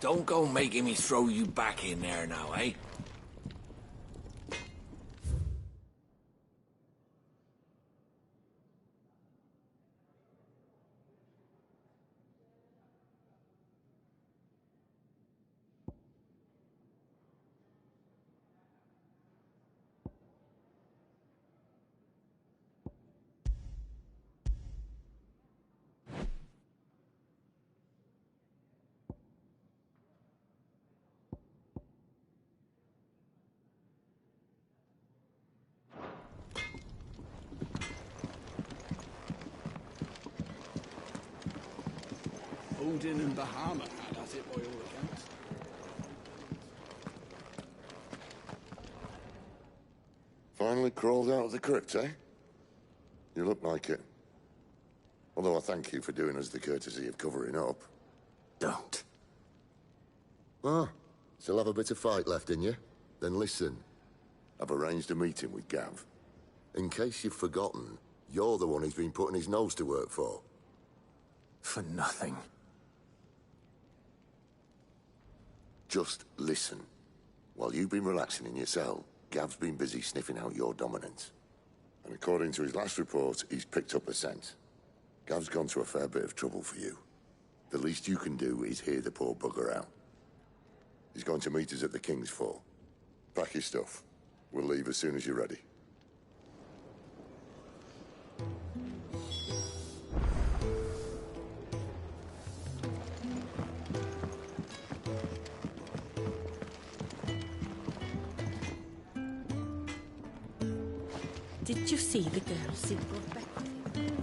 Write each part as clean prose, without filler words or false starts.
Don't go making me throw you back in there now, eh? Odin and Bahama had at it by all accounts. Finally crawled out of the crypt, eh? You look like it. Although I thank you for doing us the courtesy of covering up. Don't. Ah, still have a bit of fight left in you? Then listen. I've arranged a meeting with Gav. In case you've forgotten, you're the one he's been putting his nose to work for. For nothing. Just listen. While you've been relaxing in your cell, Gav's been busy sniffing out your dominance. And according to his last report, he's picked up a scent. Gav's gone to a fair bit of trouble for you. The least you can do is hear the poor bugger out. He's going to meet us at the King's Fort. Pack your stuff. We'll leave as soon as you're ready. Did you see the girl Sid brought back with him?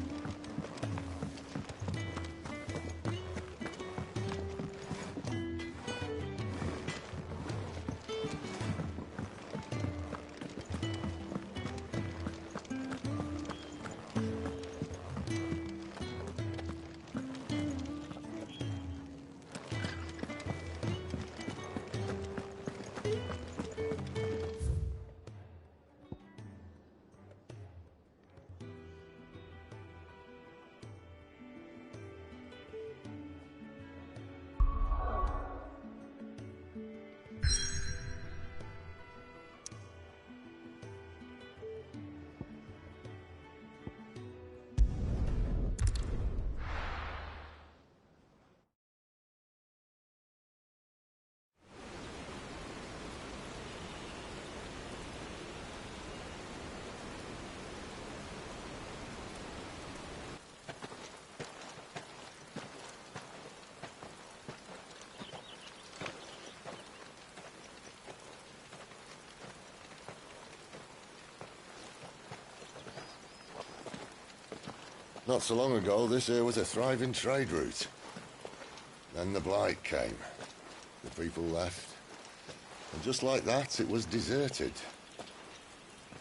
Not so long ago, this here was a thriving trade route. Then the Blight came. The people left. And just like that, it was deserted.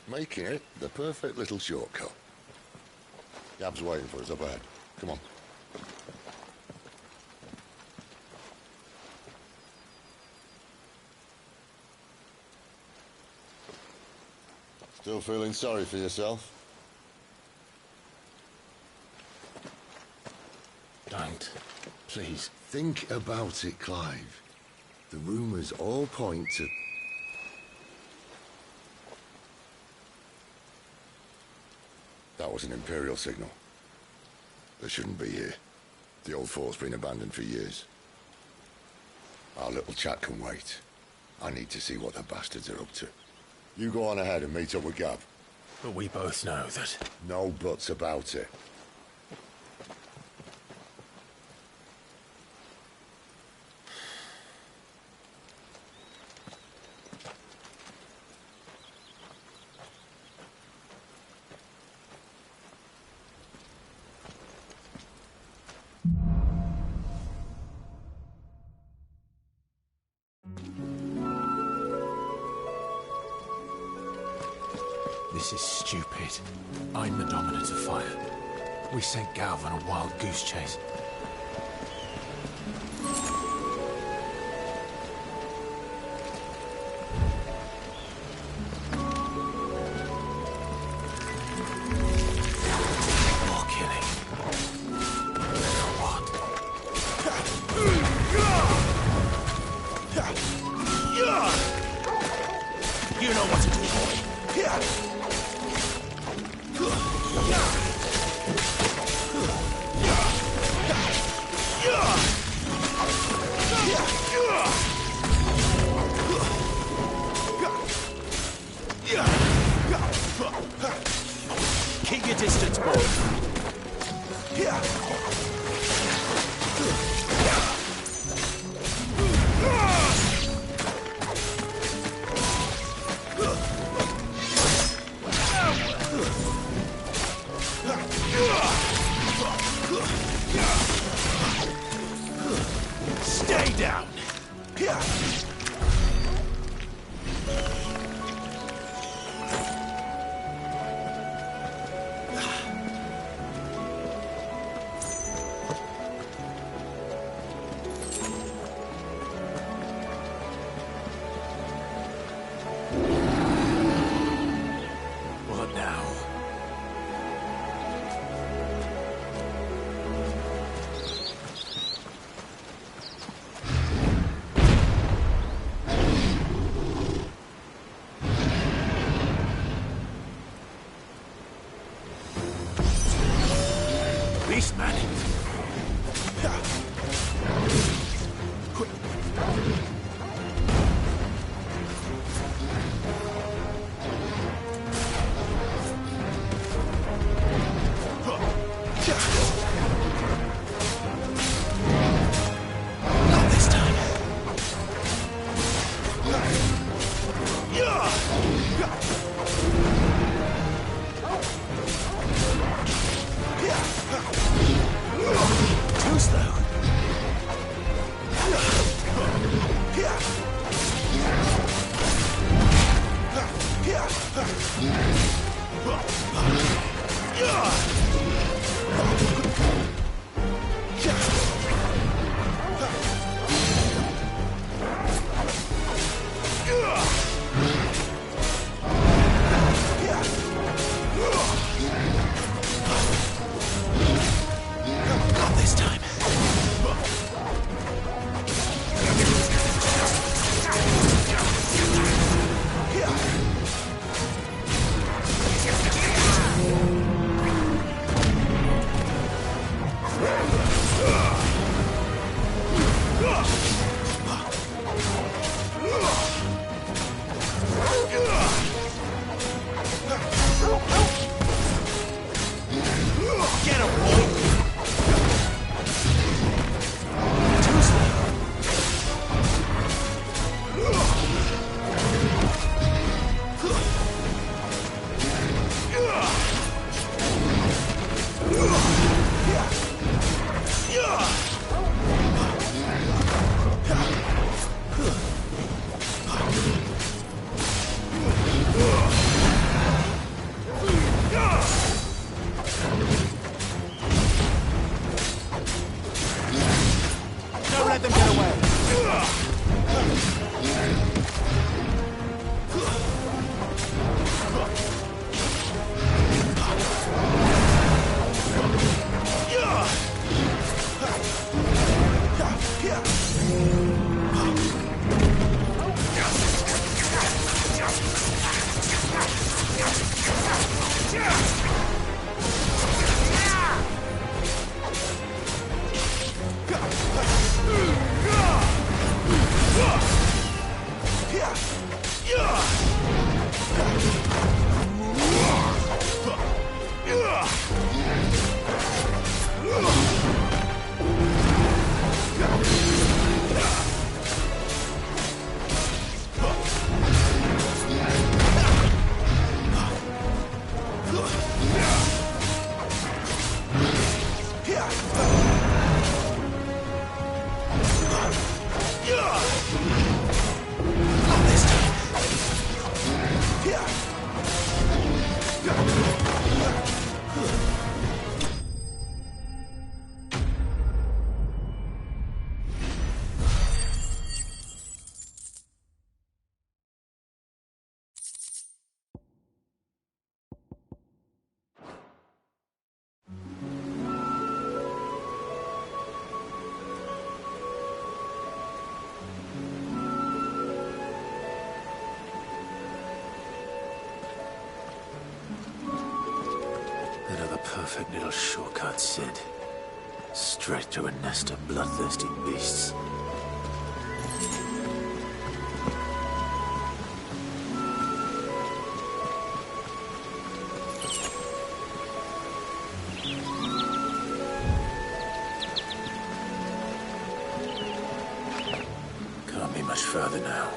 Making it the perfect little shortcut. Gab's waiting for us up ahead. Come on. Still feeling sorry for yourself? Don't. Please. Think about it, Clive. The rumours all point to... That was an Imperial signal. They shouldn't be here. The old fort's been abandoned for years. Our little chat can wait. I need to see what the bastards are up to. You go on ahead and meet up with Gav. But we both know that... No buts about it. This is stupid. I'm the dominant of fire. We sent Gav on a wild goose chase. More killing. For what? Keep your distance, boy. Stay down. What now? Beastman! Not this time. Too slow. Not this time. Get him, boy! Too slow. Don't let them get away. Perfect little shortcut, Sid. Straight to a nest of bloodthirsty beasts. much further now.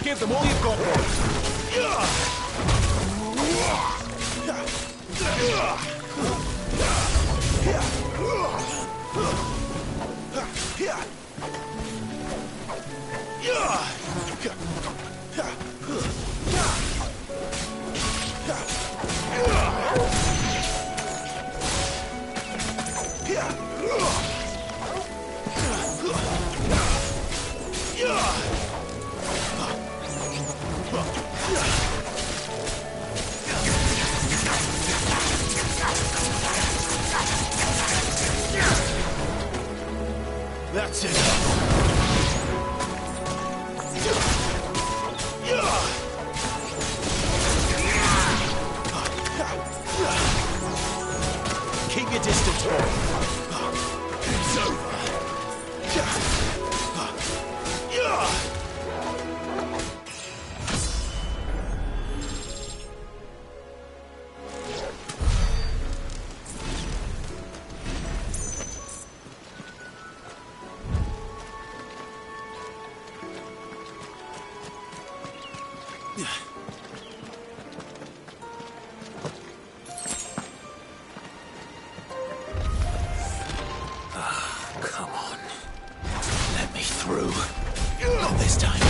Give them all you've got, boy. That's it. Keep your distance, boy. It's over. Come on. Let me through. Not this time.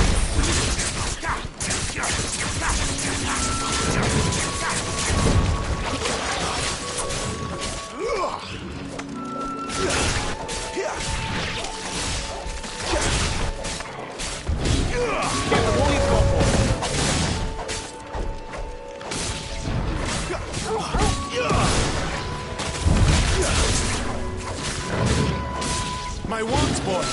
My wounds, boy.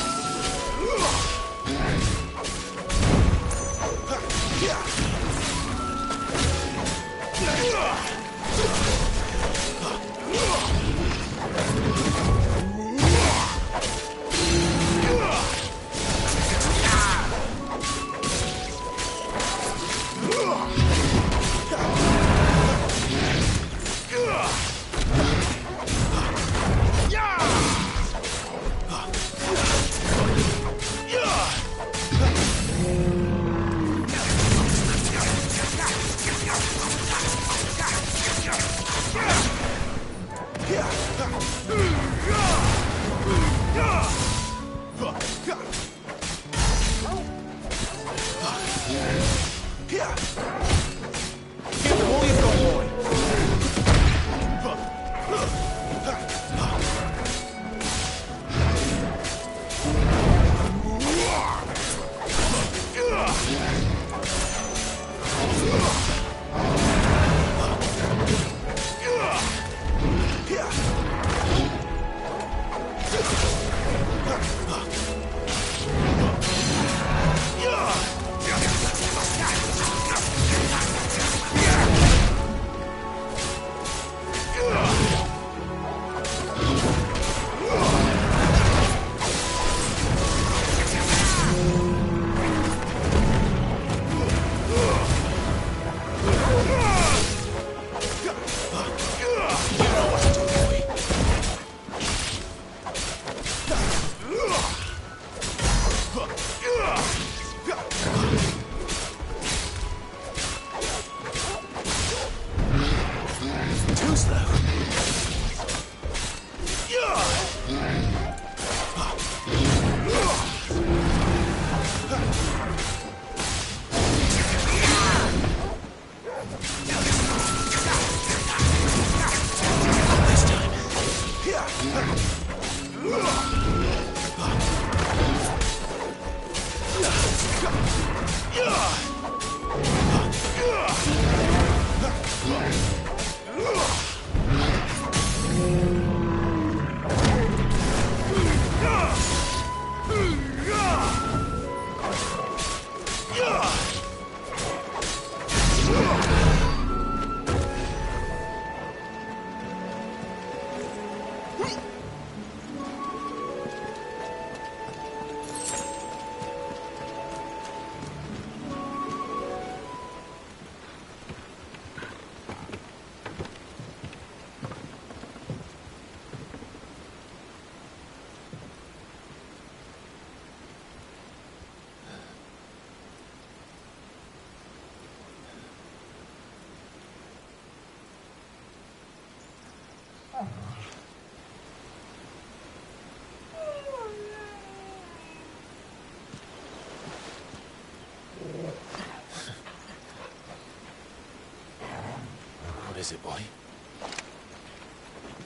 it, boy.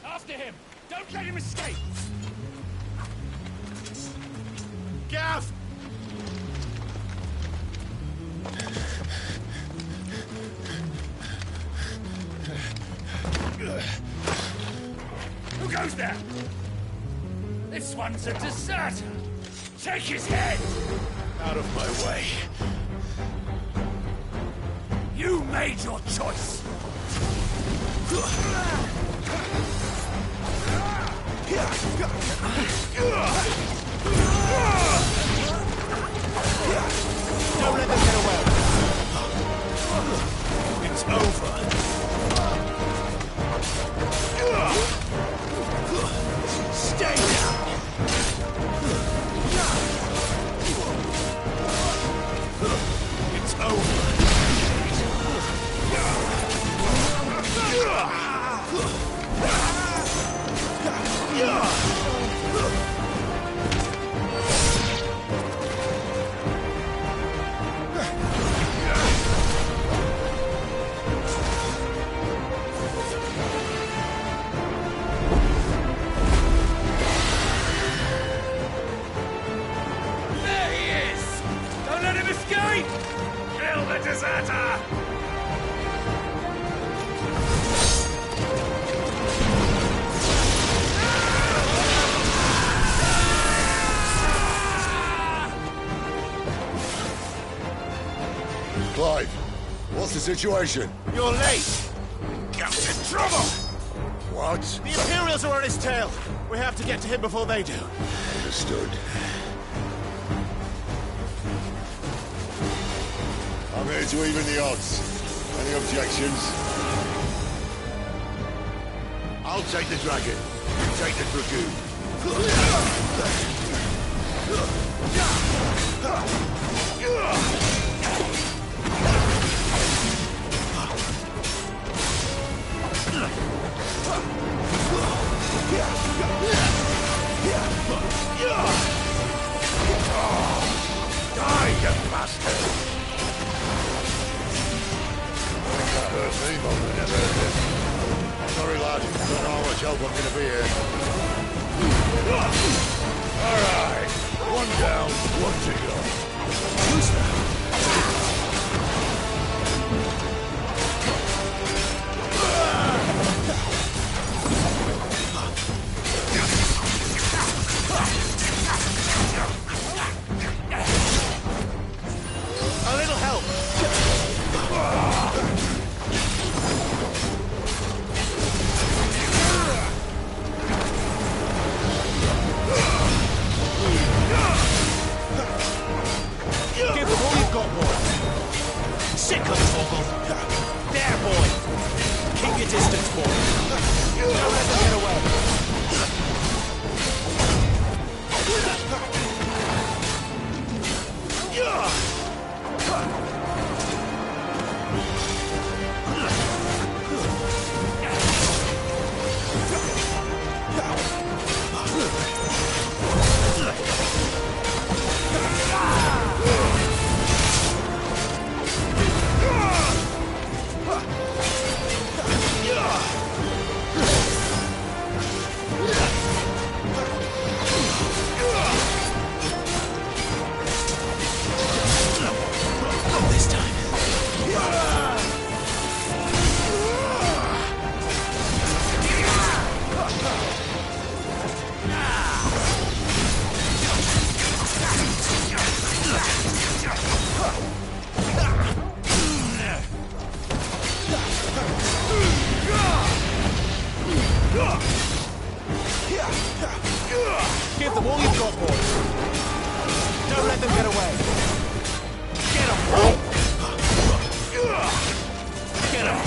After him! Don't let him escape! Gav! Who goes there? This one's a deserter. Take his head! Out of my way. You made your choice! Don't let them get away! It's over! Stay down! It's over! There he is! Don't let him escape! Kill the deserter! Clive, what's the situation? You're late! Gav's in trouble! What? The Imperials are on his tail! We have to get to him before they do. Understood. I'm here to even the odds. Any objections? I'll take the dragon. You take the dragoon. Die, you bastard! That hurt me more than it hurt him. Sorry, lad. Don't know how much help I'm gonna be here. Alright. One down, one to go. Who's that? A little help! Give them all you've got, boy! Sick of Vogel! There, boy! Keep your distance, boy! Don't let them get away! Not this time. Give them all you've got, boy. Don't let them get away. Get him, boy. Get him.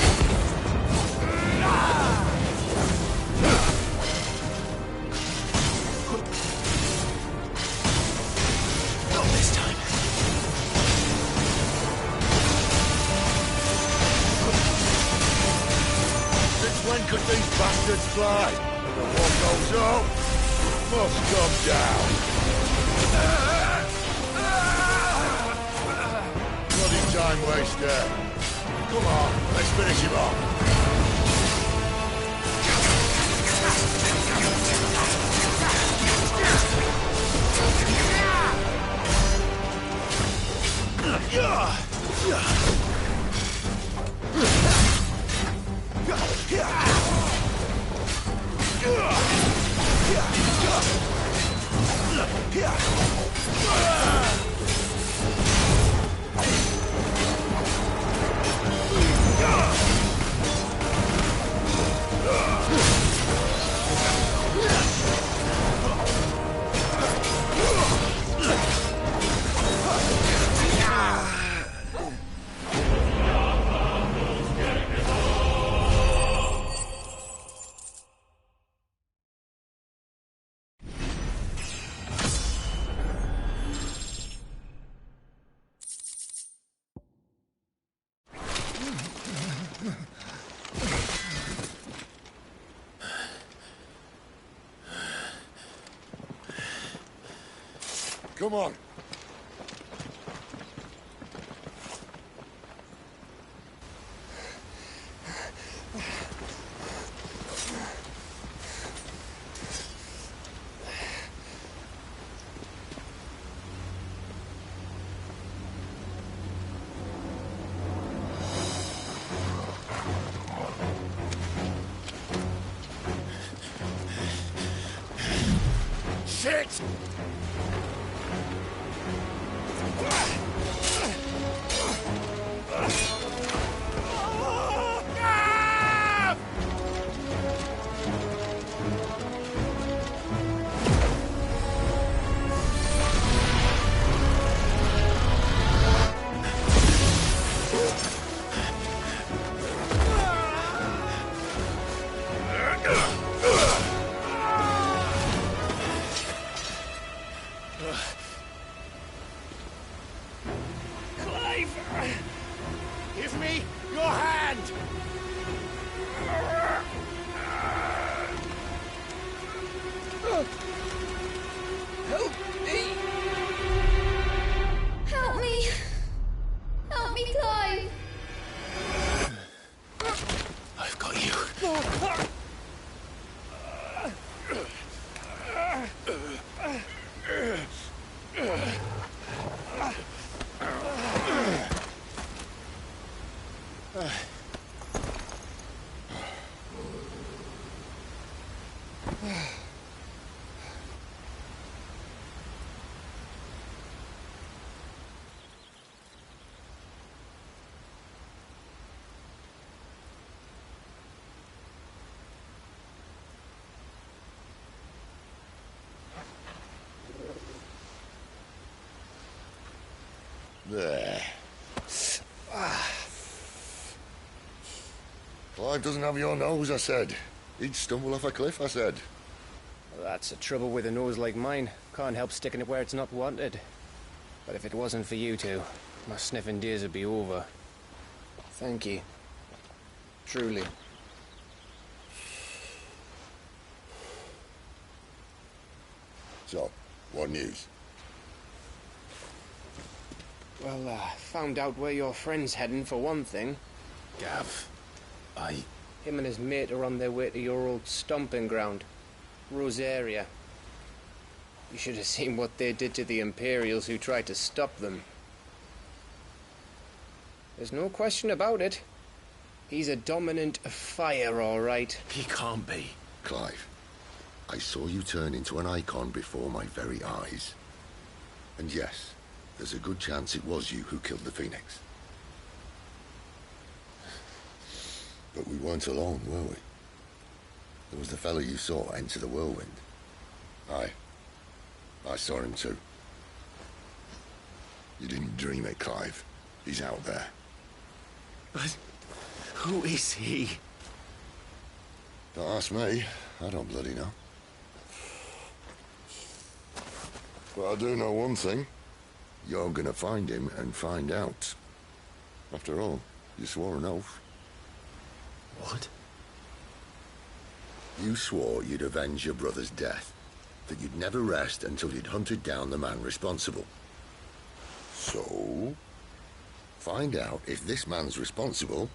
Not this time. Since when could these bastards fly? The war goes up, must come down. Bloody time waster. Come on, let's finish him off. Come on. Shit! Give me your hand! Help me! Help me! Help me, Clive! I've got you. There. Clive doesn't have your nose, I said. He'd stumble off a cliff, I said. Well, that's the trouble with a nose like mine. Can't help sticking it where it's not wanted. But if it wasn't for you two, my sniffing days would be over. Thank you. Truly. So, what news? Well, found out where your friend's heading, for one thing. Gav, Him and his mate are on their way to your old stomping ground, Rosaria. You should have seen what they did to the Imperials who tried to stop them. There's no question about it. He's a dominant of fire, all right. he can't be. Clive, I saw you turn into an icon before my very eyes. And yes, there's a good chance it was you who killed the Phoenix. But we weren't alone, were we? There was the fellow you saw enter the whirlwind. I saw him too. You didn't dream it, Clive. He's out there. But who is he? Don't ask me. I don't bloody know. But I do know one thing. You're gonna find him and find out. After all, you swore an oath. What? You swore you'd avenge your brother's death. That you'd never rest until you'd hunted down the man responsible. So, find out if this man's responsible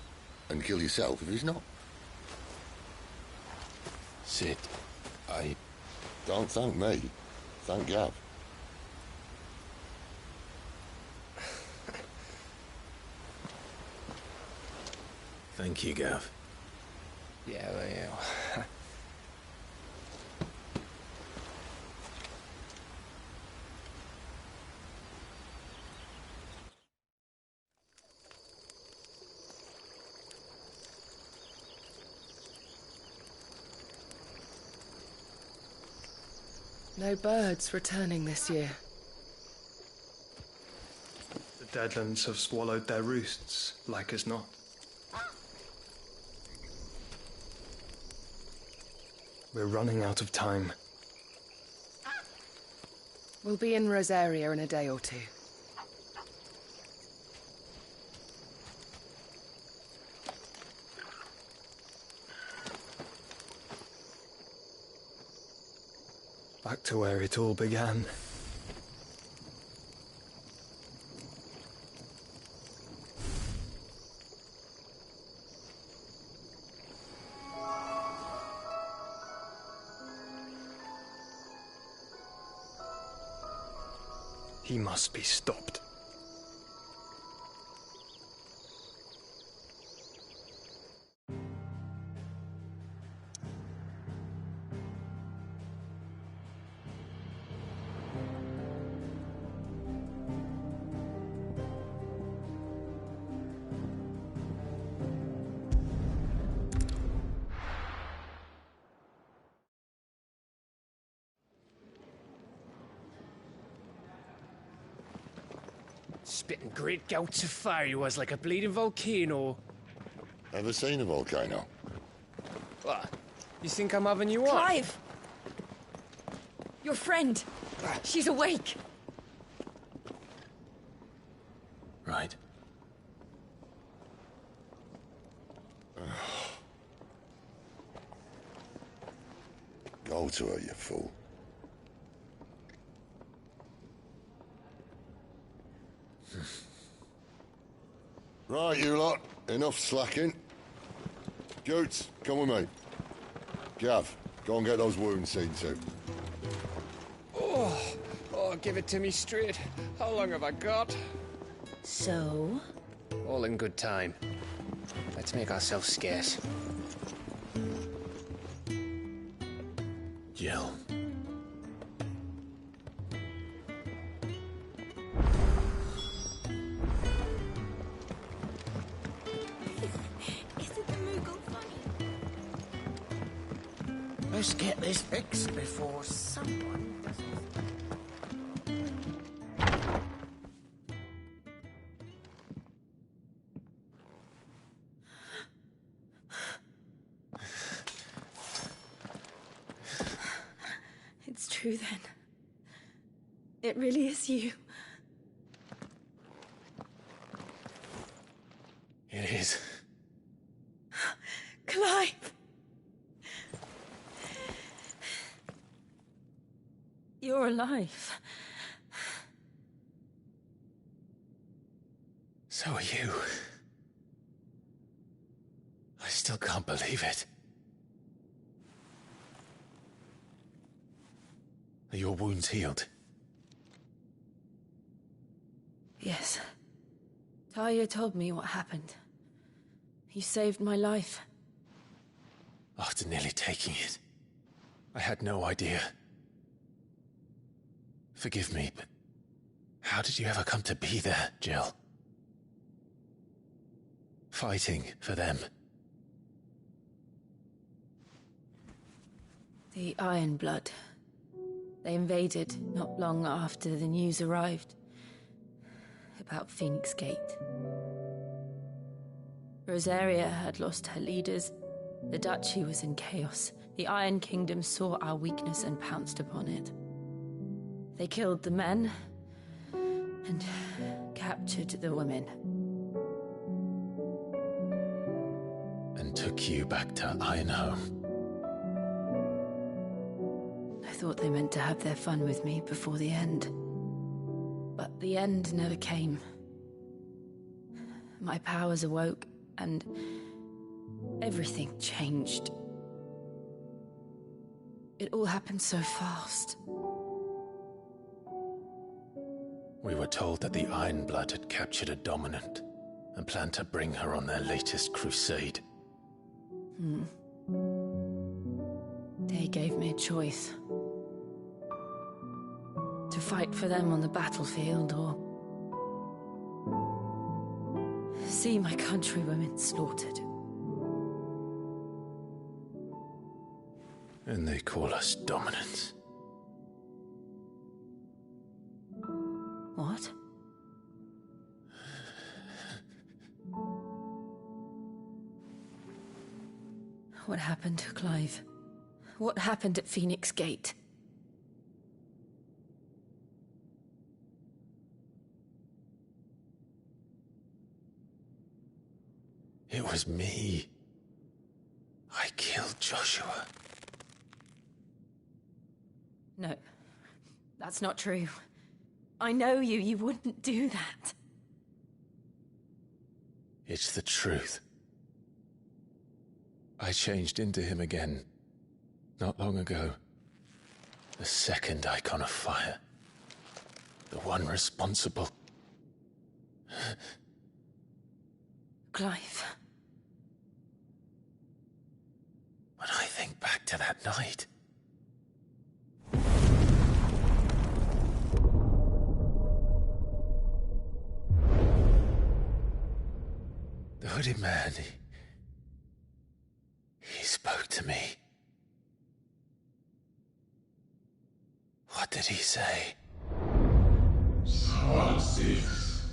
and kill yourself if he's not. Sid, Don't thank me. Thank Gav. Thank you, Gav. Yeah, well, yeah. No birds returning this year. The Deadlands have swallowed their roosts, like as not. We're running out of time. We'll be in Rosaria in a day or two. Back to where it all began. He must be stopped. Spitting great gouts of fire he was, like a bleeding volcano. Ever seen a volcano? What? You think I'm having you on? Clive! Your friend! She's awake! Right. Go to her, you fool. Right, you lot. Enough slacking. Jutes, come with me. Gav, go and get those wounds seen to. Oh, give it to me straight. How long have I got? So? All in good time. Let's make ourselves scarce. Jill. Isn't the Moogle funny? Let's get this fixed before someone does it. It's true then. It really is you. It is. Clive! You're alive. So are you. I still can't believe it. Are your wounds healed? Yes. Talia told me what happened. You saved my life. After nearly taking it, I had no idea. Forgive me, but how did you ever come to be there, Jill? Fighting for them. The Iron Blood. They invaded not long after the news arrived about Phoenix Gate. Rosaria had lost her leaders. The Duchy was in chaos. The Iron Kingdom saw our weakness and pounced upon it. They killed the men and captured the women. And took you back to Ironhome. I thought they meant to have their fun with me before the end. But the end never came. My powers awoke, and everything changed. It all happened so fast. We were told that the Iron Blood had captured a dominant and planned to bring her on their latest crusade. They gave me a choice. To fight for them on the battlefield, or see my countrywomen slaughtered. And they call us dominants. What happened, Clive? What happened at Phoenix Gate? It was me. I killed Joshua. No, that's not true. I know you. You wouldn't do that. It's the truth. I changed into him again, not long ago. The second icon of fire. The one responsible. Clive. When I think back to that night... The hooded man, he spoke to me. What did he say? Francis.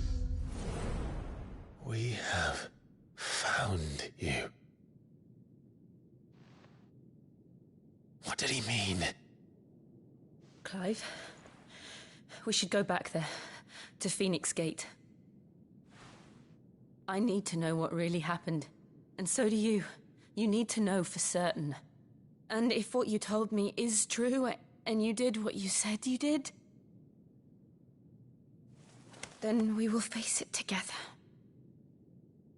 We have found you. What did he mean? Clive, we should go back there, to Phoenix Gate. I need to know what really happened. And so do you. You need to know for certain. And if what you told me is true, and you did what you said you did, then we will face it together.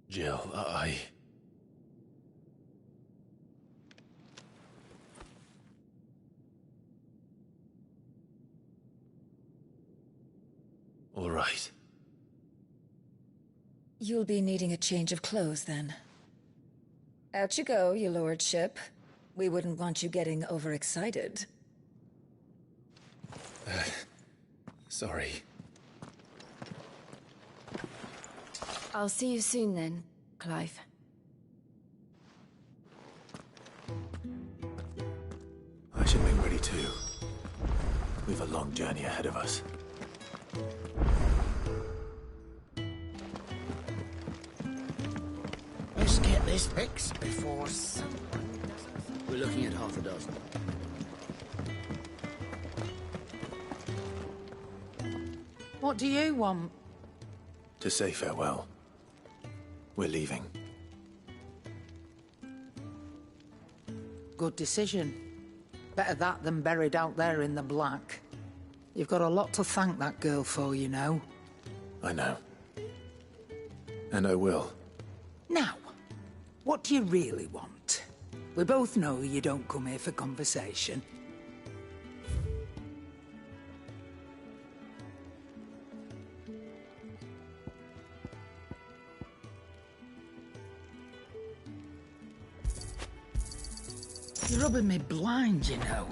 Jill, All right. You'll be needing a change of clothes, then. Out you go, your lordship. We wouldn't want you getting overexcited. Sorry. I'll see you soon then, Clive. I should make ready too. We've a long journey ahead of us. Let's get this fixed before someone does. We're looking at half a dozen. What do you want? To say farewell. We're leaving. Good decision. Better that than buried out there in the black. You've got a lot to thank that girl for, you know. I know. And I will. Now, what do you really want? We both know you don't come here for conversation. You're rubbing me blind, you know.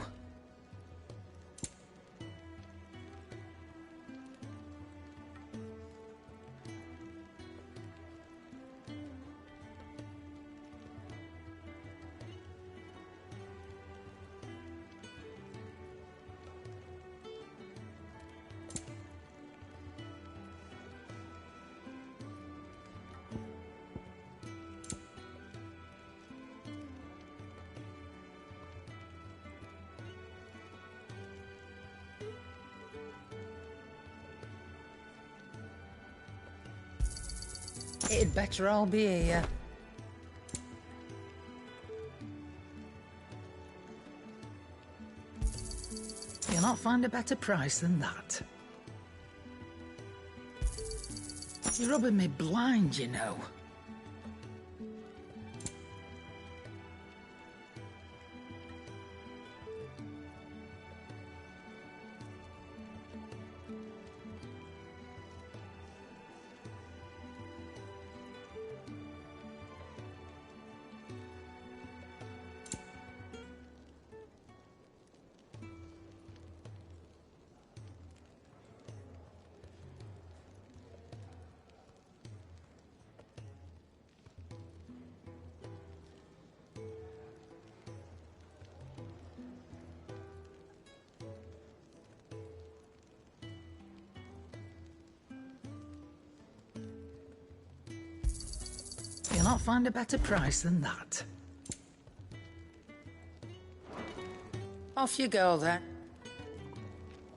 It'd better all be here. You'll not find a better price than that. You're rubbing me blind, you know. You'll not find a better price than that. Off you go, then.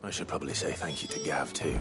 I should probably say thank you to Gav, too.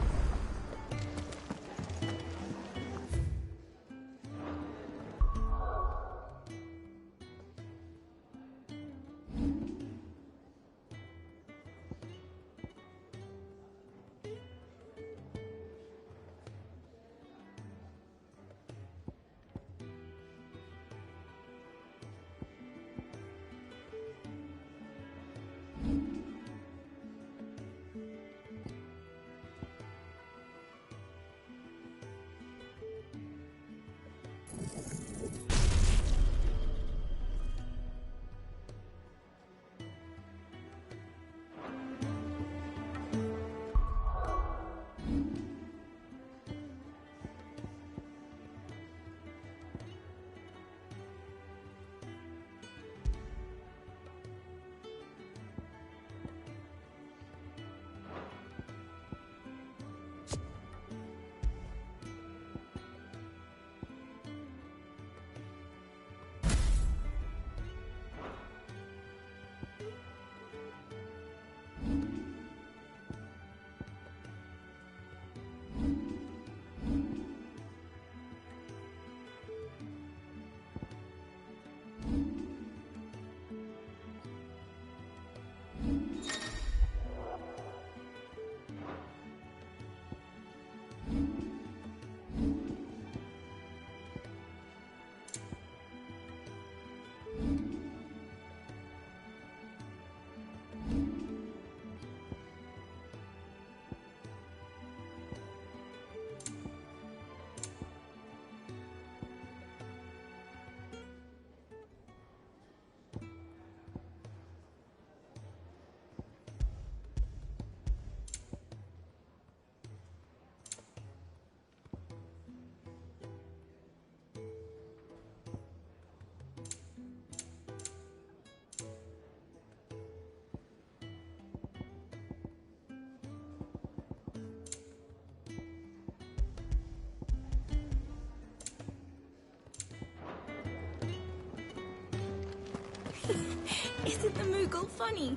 Isn't the Moogle funny?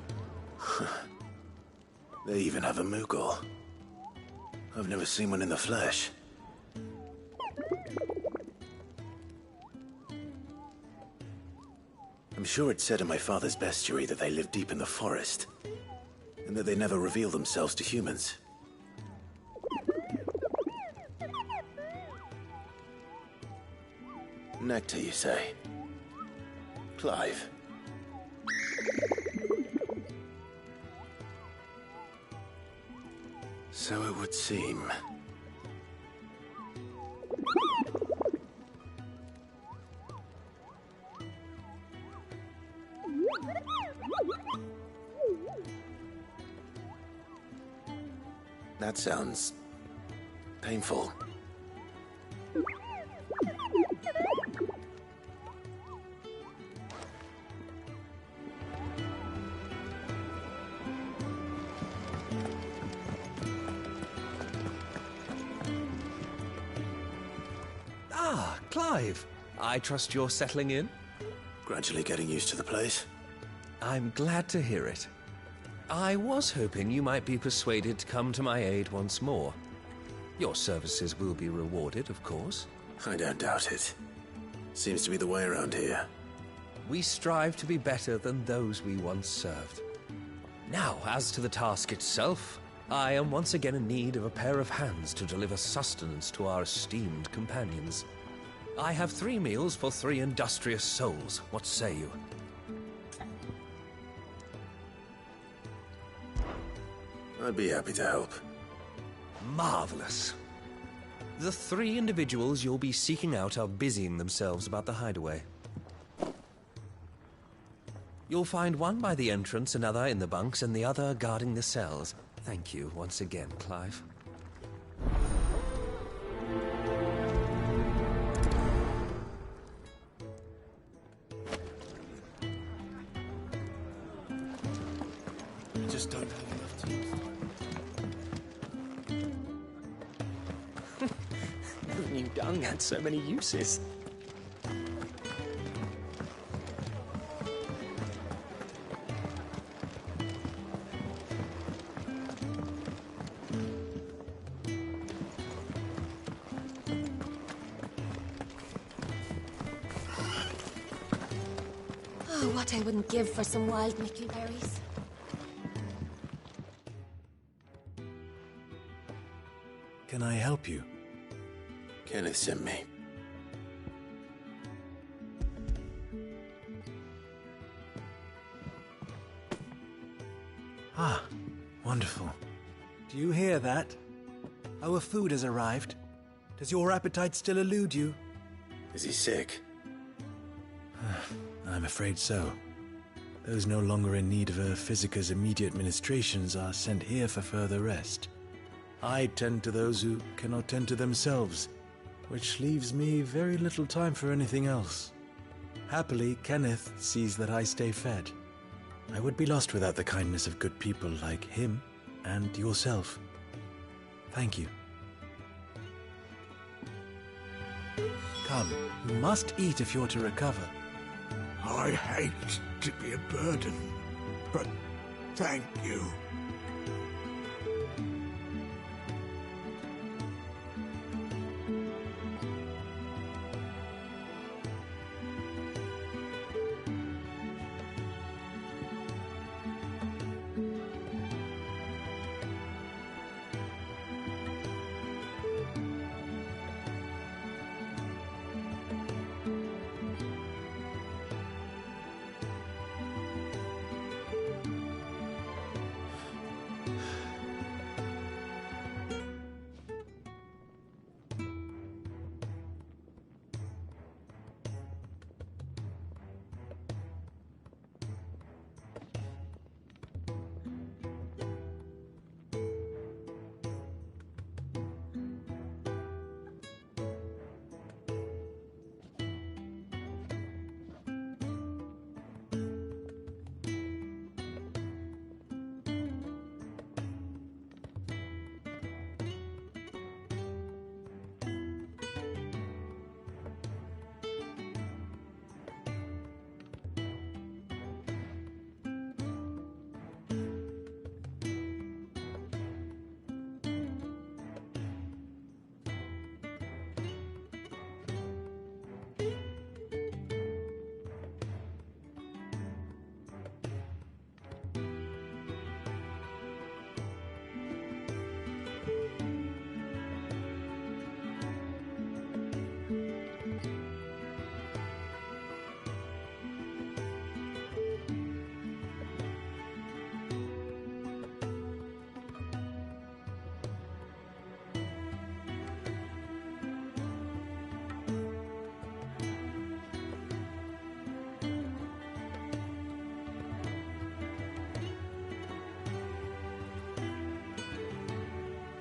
They even have a Moogle. I've never seen one in the flesh. I'm sure it said in my father's bestiary that they live deep in the forest, and that they never reveal themselves to humans. Nectar, you say? Clive. So it would seem. That sounds painful. Ah, Clive. I trust you're settling in? Gradually getting used to the place. I'm glad to hear it. I was hoping you might be persuaded to come to my aid once more. Your services will be rewarded, of course. I don't doubt it. Seems to be the way around here. We strive to be better than those we once served. Now, as to the task itself, I am once again in need of a pair of hands to deliver sustenance to our esteemed companions. I have 3 meals for 3 industrious souls. What say you? I'd be happy to help. Marvelous. The 3 individuals you'll be seeking out are busying themselves about the hideaway. You'll find one by the entrance, another in the bunks, and the other guarding the cells. Thank you once again, Clive. I just don't have enough time. Who knew dung had so many uses? what I wouldn't give for some wild mickleberries. Can I help you? Kenneth sent me. Ah, wonderful. Do you hear that? Our food has arrived. Does your appetite still elude you? Is he sick? I'm afraid so. Those no longer in need of a Physica's immediate ministrations are sent here for further rest. I tend to those who cannot tend to themselves, which leaves me very little time for anything else. Happily, Kenneth sees that I stay fed. I would be lost without the kindness of good people like him and yourself. Thank you. Come, you must eat if you're to recover. I hate to be a burden, but thank you.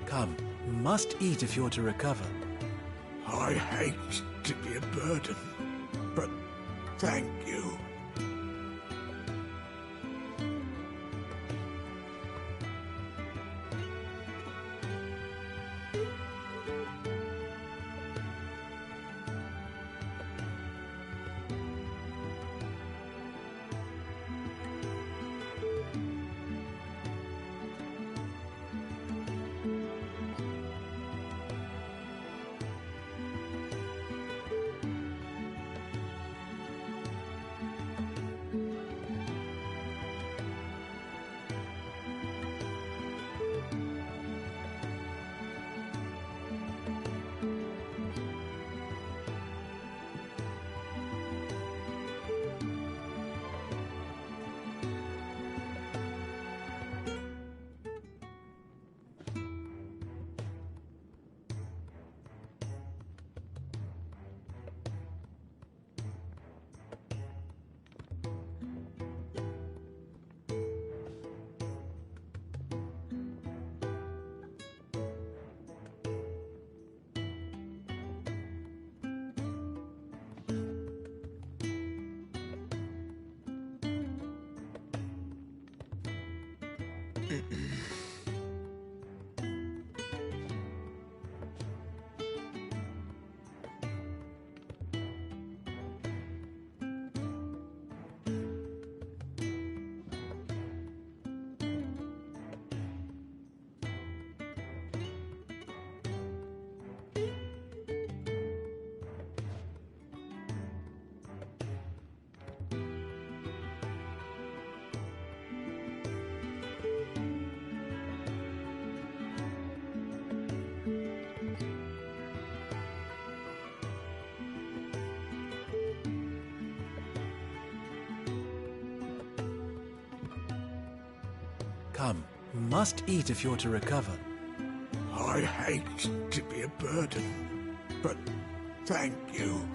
Come, you must eat if you're to recover. I hate to be a burden, but thank you. Come, you must eat if you're to recover. I hate to be a burden, but thank you.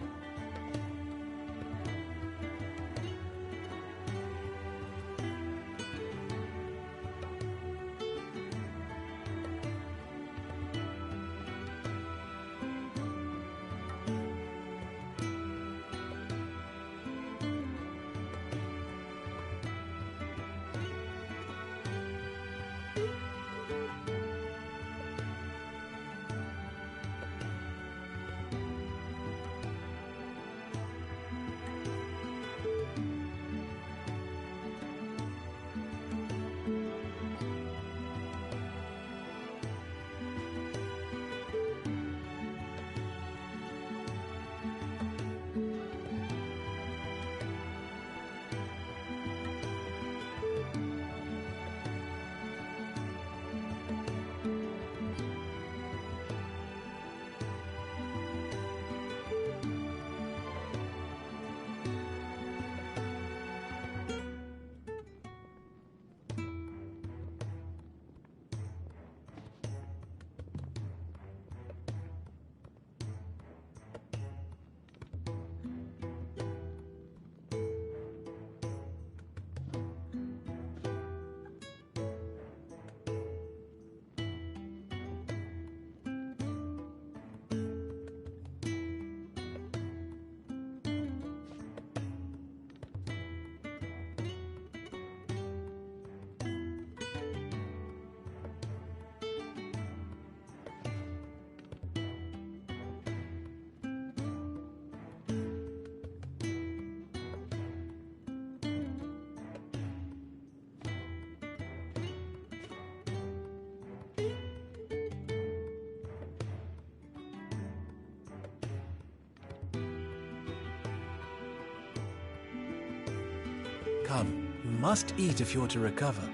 Come, you must eat if you're to recover.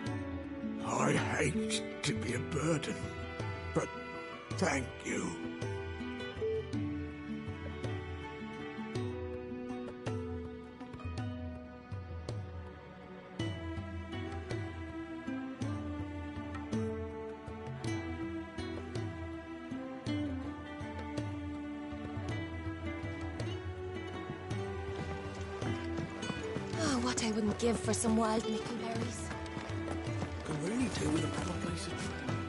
I hate to be a burden, but thank you. Oh, what I wouldn't give for some wild mickleberries. Can really do with a proper place of training.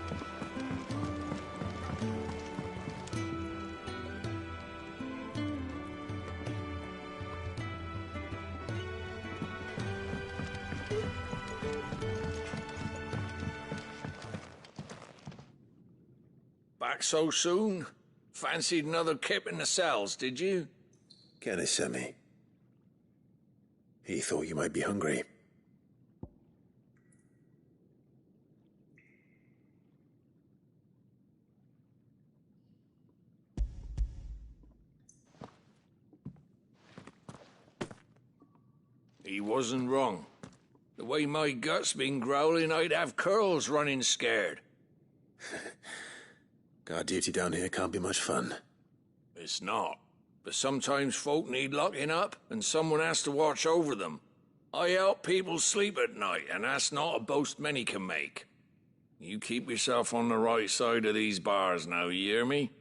Back so soon? Fancied another kip in the cells, did you? Kenneth sent me. He thought you might be hungry. He wasn't wrong. The way my gut's been growling, I'd have curls running scared. Guard duty down here can't be much fun. It's not. But sometimes folk need locking up, and someone has to watch over them. I help people sleep at night, and that's not a boast many can make. You keep yourself on the right side of these bars now, you hear me?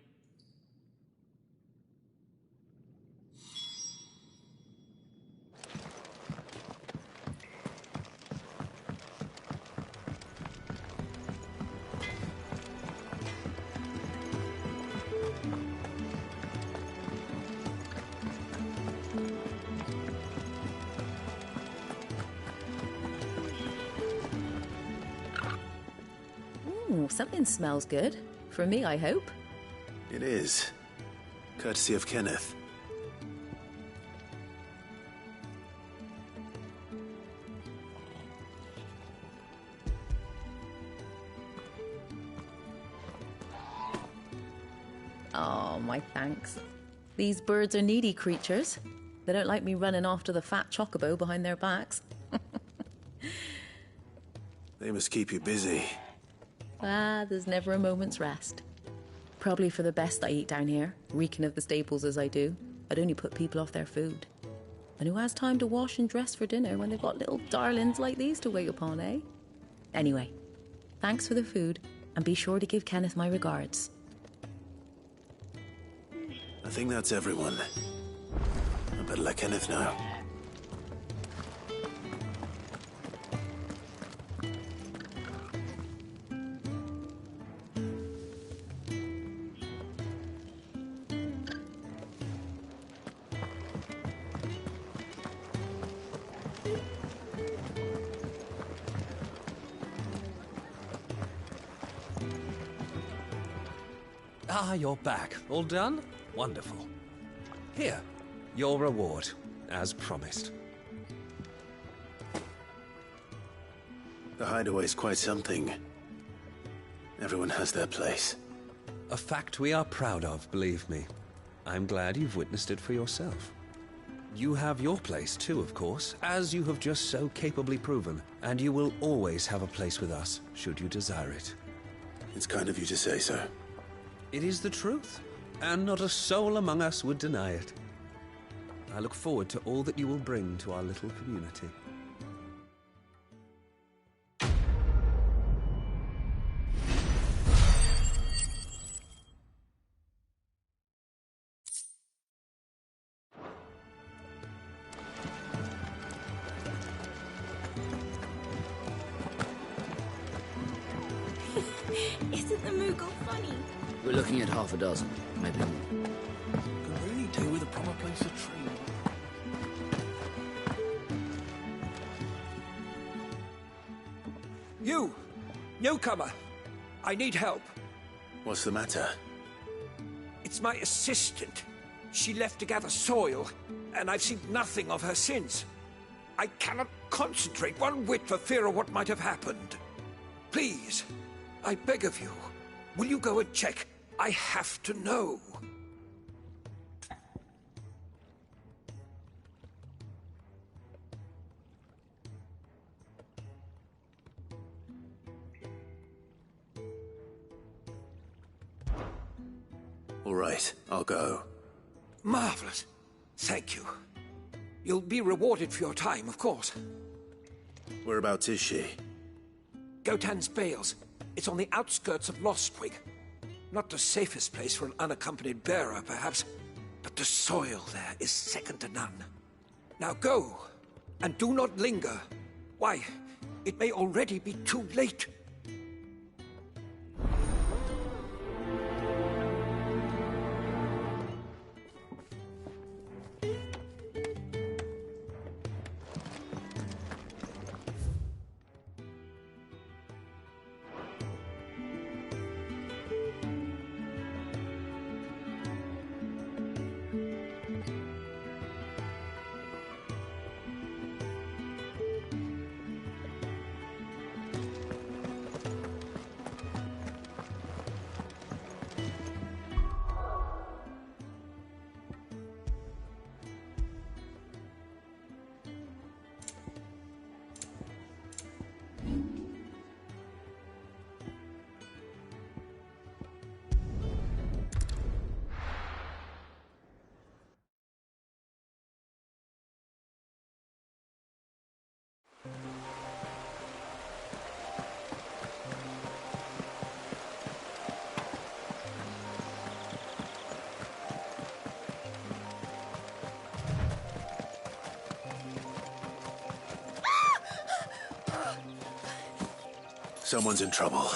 Something smells good. For me, I hope. It is. Courtesy of Kenneth. Oh, my thanks. These birds are needy creatures. They don't like me running after the fat chocobo behind their backs. They must keep you busy. Ah, there's never a moment's rest. Probably for the best I eat down here, reeking of the staples as I do. I'd only put people off their food. And who has time to wash and dress for dinner when they've got little darlings like these to wait upon, eh? Anyway, Thanks for the food, and be sure to give Kenneth my regards. I think that's everyone. I better let Kenneth know. Ah, you're back. All done? Wonderful. Here, your reward, as promised. The hideaway's quite something. Everyone has their place. A fact we are proud of, believe me. I'm glad you've witnessed it for yourself. You have your place too, of course, as you have just so capably proven, and you will always have a place with us, should you desire it. It's kind of you to say so. It is the truth, and not a soul among us would deny it. I look forward to all that you will bring to our little community. Isn't the Moogle funny? We're looking at half a dozen, maybe more. Could really do with a proper place to train. You! Newcomer! I need help. What's the matter? It's my assistant. She left to gather soil, and I've seen nothing of her since. I cannot concentrate one whit for fear of what might have happened. Please, I beg of you, will you go and check? I have to know. All right, I'll go. Marvelous. Thank you. You'll be rewarded for your time, of course. Whereabouts is she? Gotan's Bales. It's on the outskirts of Lostwig. Not the safest place for an unaccompanied bearer, perhaps, but the soil there is second to none. Now go, and do not linger. Why, it may already be too late. Someone's in trouble.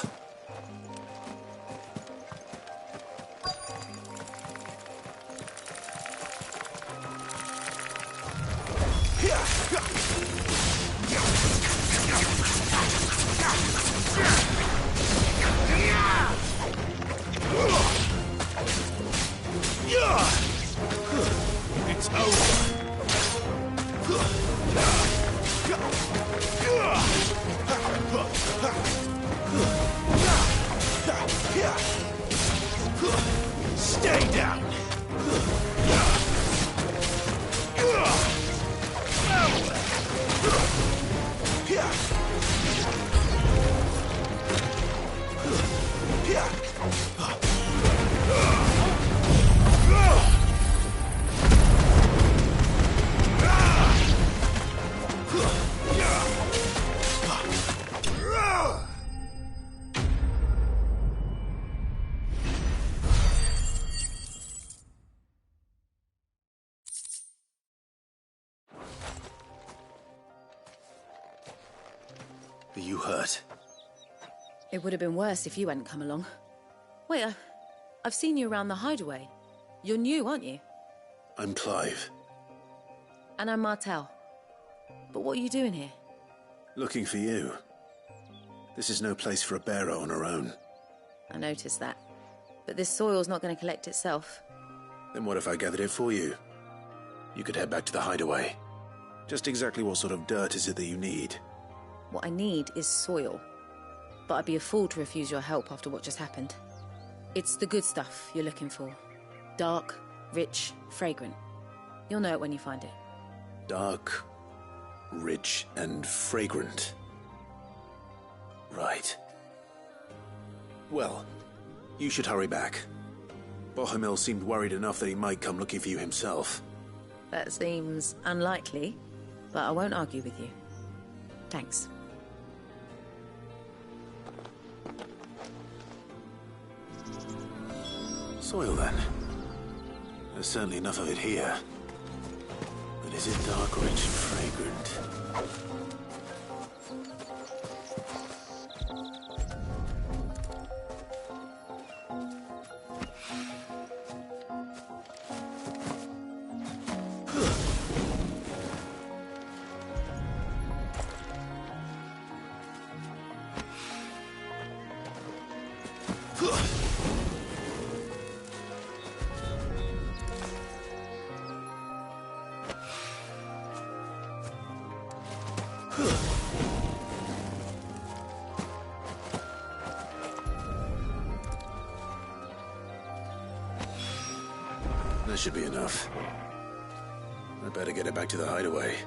It's over. you hurt? It would have been worse if you hadn't come along. Wait, I've seen you around the hideaway. You're new, aren't you? I'm Clive. And I'm Martel. But what are you doing here? Looking for you. This is no place for a bearer on her own. I noticed that. But this soil's not going to collect itself. Then what if I gathered it for you? You could head back to the hideaway. Just exactly what sort of dirt is it that you need? What I need is soil. But I'd be a fool to refuse your help after what just happened. It's the good stuff you're looking for. Dark, rich, fragrant. You'll know it when you find it. Dark, rich, and fragrant. Right. Well, you should hurry back. Bohemil seemed worried enough that he might come looking for you himself. That seems unlikely, but I won't argue with you. Thanks. Soil, then. There's certainly enough of it here. But is it dark, rich, and fragrant? That should be enough. I better get it back to the hideaway.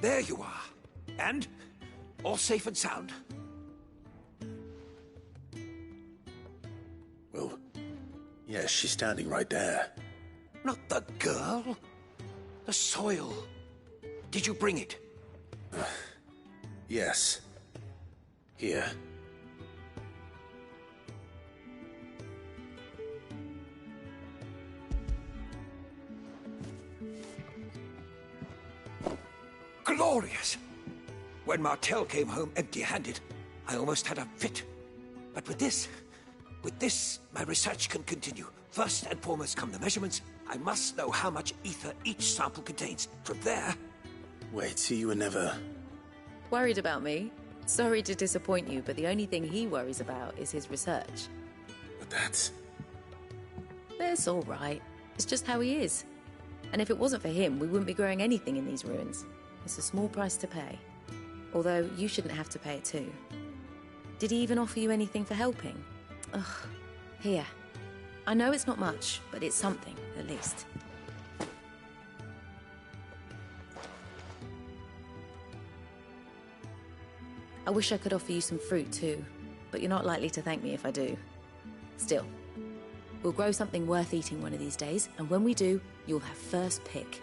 There you are. And? All safe and sound? Well, yes, she's standing right there. Not the girl. The soil. Did you bring it? Yes. Here. Glorious! When Martel came home empty-handed, I almost had a fit. But with this, my research can continue. First and foremost come the measurements. I must know how much ether each sample contains. From there... Wait, so you were never... Worried about me? Sorry to disappoint you, but the only thing he worries about is his research. But that's... That's all right. It's just how he is. And if it wasn't for him, we wouldn't be growing anything in these ruins. It's a small price to pay. Although, you shouldn't have to pay it too. Did he even offer you anything for helping? Ugh. Here. I know it's not much, but it's something, at least. I wish I could offer you some fruit too, but you're not likely to thank me if I do. Still, we'll grow something worth eating one of these days, and when we do, you'll have first pick.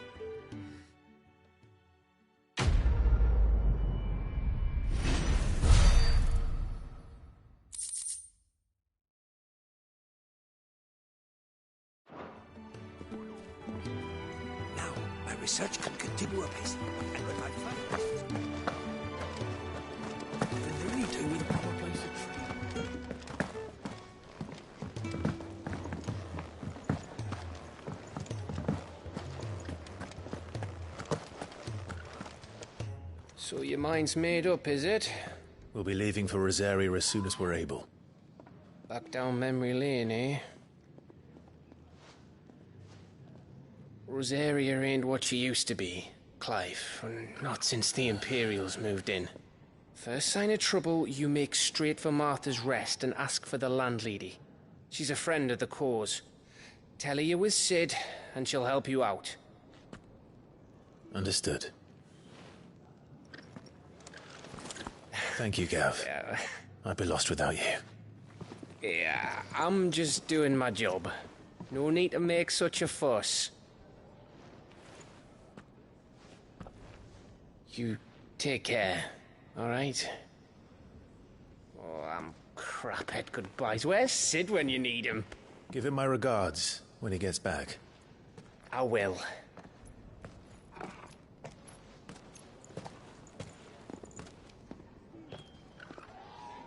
Now, my research can continue apace, and when I find... What are you doing with a proper place? So your mind's made up, is it? We'll be leaving for Rosaria as soon as we're able. Back down memory lane, eh? Rosaria ain't what she used to be, Clive. Not since the Imperials moved in. First sign of trouble, you make straight for Martha's Rest and ask for the landlady. She's a friend of the cause. Tell her you was Sid, and she'll help you out. Understood. Thank you, Gav. Yeah. I'd be lost without you. Yeah, I'm just doing my job. No need to make such a fuss. You take care, alright? Oh, I'm crap at goodbyes. Where's Sid when you need him? Give him my regards when he gets back. I will.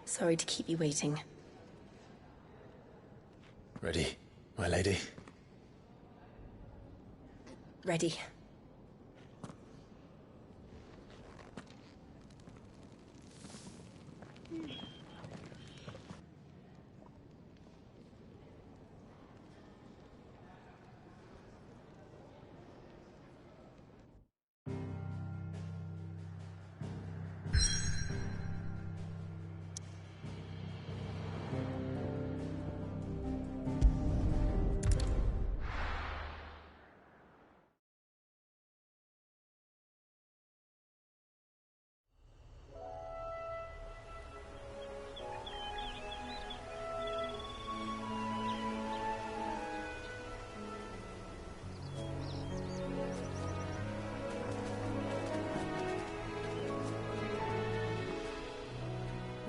Sorry to keep you waiting. Ready, my lady? Ready.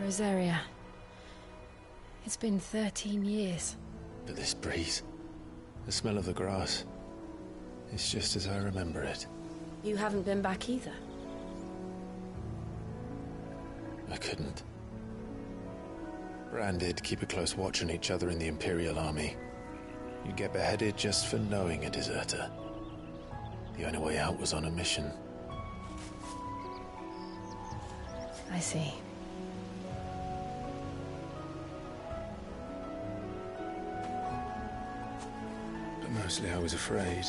Rosaria. It's been 13 years. But this breeze, the smell of the grass, it's just as I remember it. You haven't been back either. I couldn't. Bran did keep a close watch on each other in the Imperial Army. You'd get beheaded just for knowing a deserter. The only way out was on a mission. I see. But mostly I was afraid.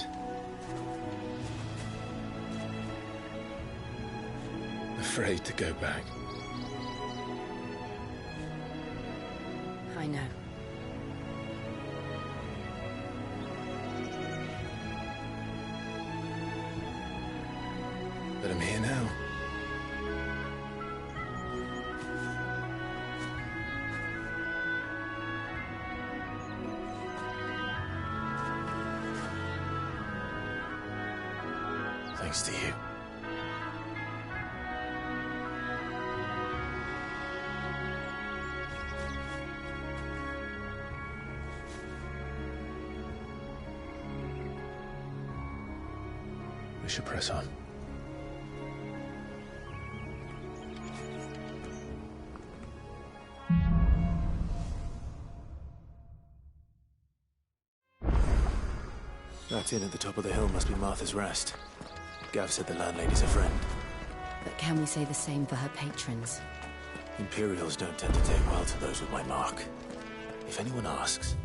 Afraid to go back. I know. But I'm here now. Thanks to you. We should press on. That inn at the top of the hill must be Martha's Rest. Gav said the landlady's a friend. But can we say the same for her patrons? Imperials don't tend to take well to those with my mark. If anyone asks...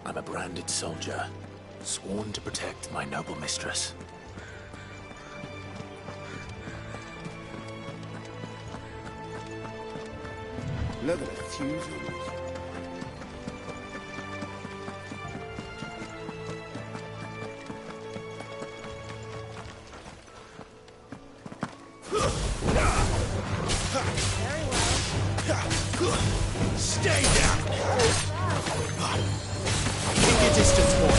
I'm a branded soldier, sworn to protect my noble mistress. Look at the fusion. Stay down! Keep your distance, boy.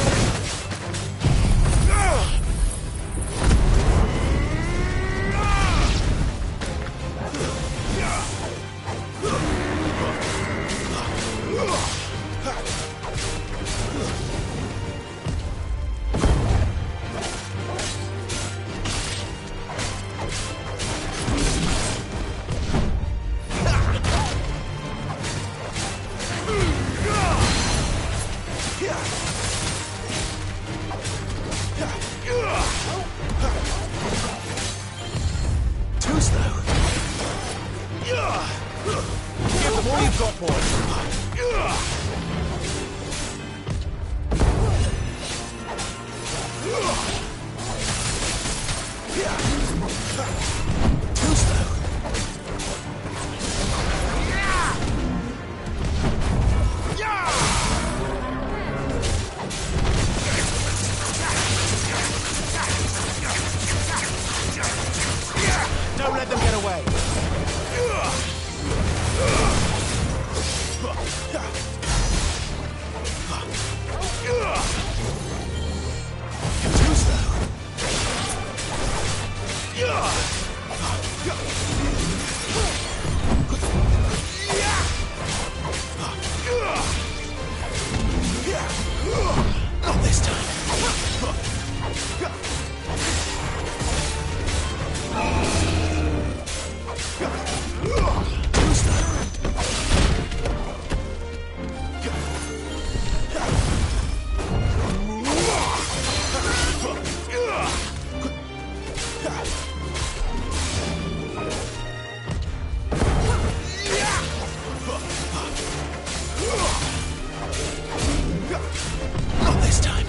Not this time.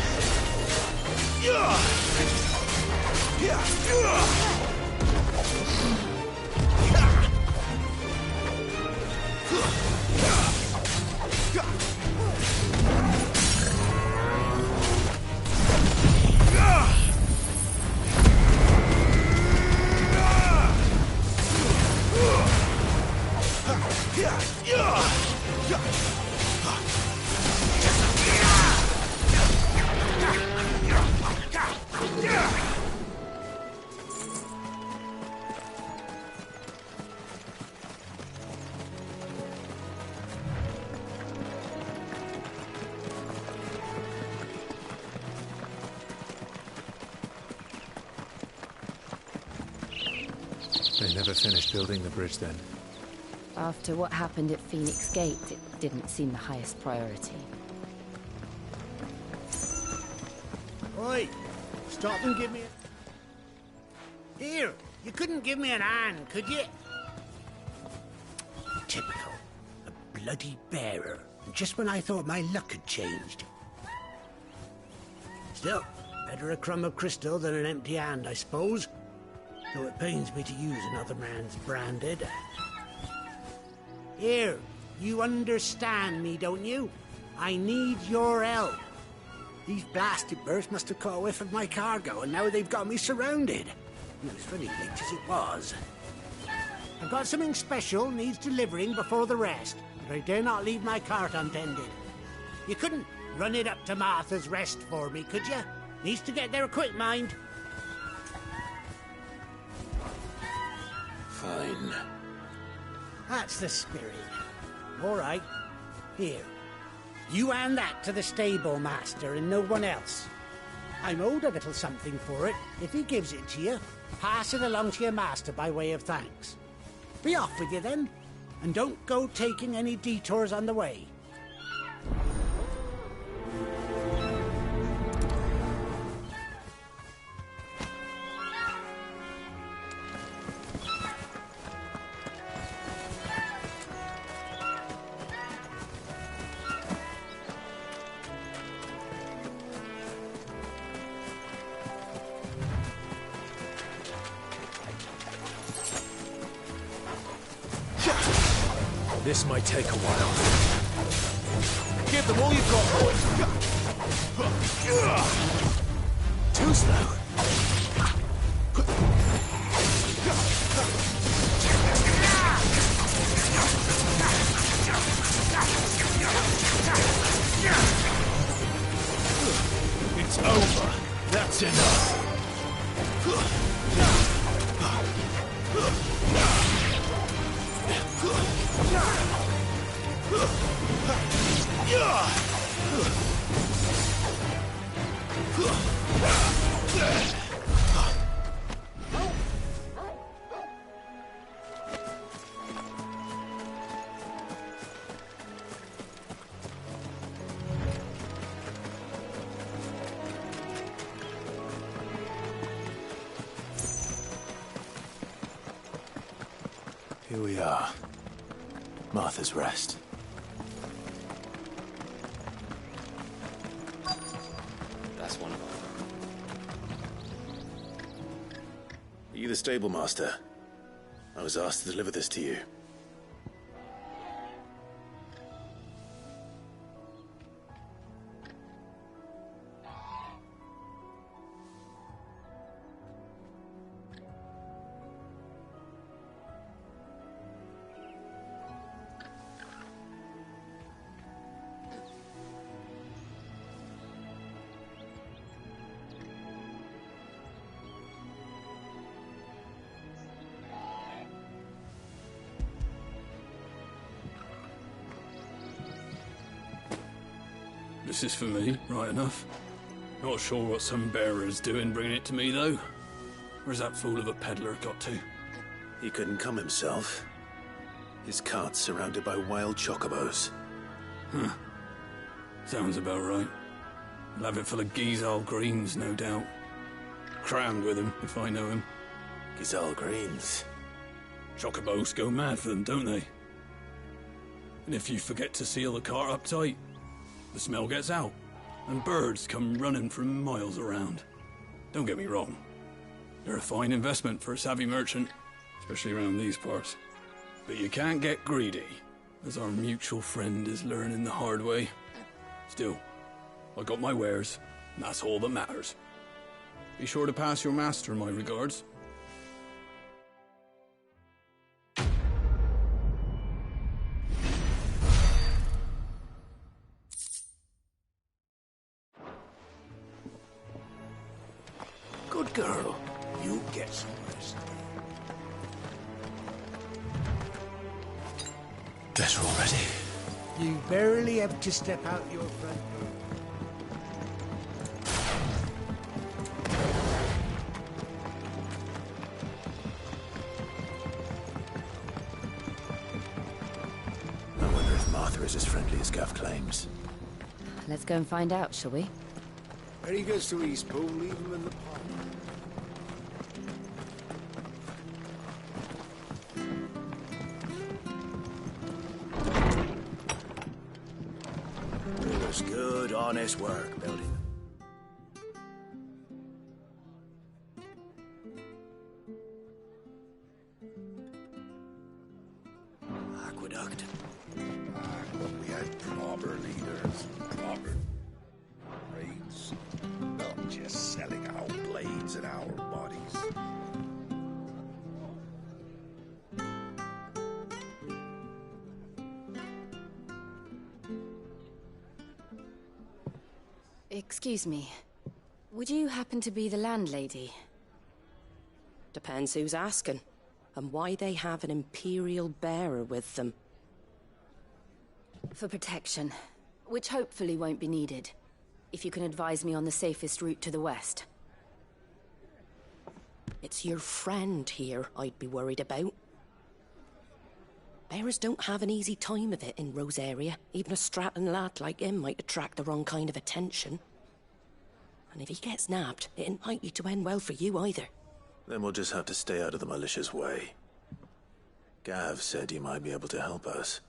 They never finished building the bridge then. After what happened at Phoenix Gate, it didn't seem the highest priority. Oi! Stop and give me a... Here! You couldn't give me an hand, could you? Typical. A bloody bearer. Just when I thought my luck had changed. Still, better a crumb of crystal than an empty hand, I suppose. Though it pains me to use another man's branded. Here, you understand me, don't you? I need your help. These blasted birds must have caught a whiff of my cargo, and now they've got me surrounded. It was funny late as it was. I've got something special needs delivering before the rest, but I dare not leave my cart untended. You couldn't run it up to Martha's Rest for me, could you? Needs to get there quick, mind. Fine. That's the spirit. All right. Here. You hand that to the stable master and no one else. I'm owed a little something for it. If he gives it to you, pass it along to your master by way of thanks. Be off with you then, and don't go taking any detours on the way. This might take a while. Give them all you've got, boys. Too slow. It's over. That's enough. Here we are. Martha's Rest. That's one of them. Are you the stable master? I was asked to deliver this to you. This is for me, right enough. Not sure what some bearer's doing bringing it to me, though. Where's that fool of a peddler got to? He couldn't come himself. His cart's surrounded by wild chocobos. Huh. Sounds about right. He'll have it full of Gizal greens, no doubt. Crammed with him, if I know him. Gizal greens? Chocobos go mad for them, don't they? And if you forget to seal the cart up tight, the smell gets out. and birds come running from miles around. Don't get me wrong. They're a fine investment for a savvy merchant, especially around these parts. But you can't get greedy, as our mutual friend is learning the hard way. Still, I got my wares, and that's all that matters. Be sure to pass your master my regards. Good girl. You get some rest. Better already. You barely have to step out your front door. I wonder if Martha is as friendly as Gav claims. Let's go and find out, shall we? When he gets to Eastpool, leave him in the park. It was good, honest work building. Aqueduct. But we had proper leaders, proper raids, not just selling our blades and our bodies. Excuse me. Would you happen to be the landlady? Depends who's asking, and why they have an Imperial bearer with them. For protection, which hopefully won't be needed. If you can advise me on the safest route to the west. It's your friend here I'd be worried about. Bearers don't have an easy time of it in Rosaria. Even a Stratton lad like him might attract the wrong kind of attention. And if he gets nabbed, it ain't likely to end well for you either. Then we'll just have to stay out of the malicious way. Gav said he might be able to help us.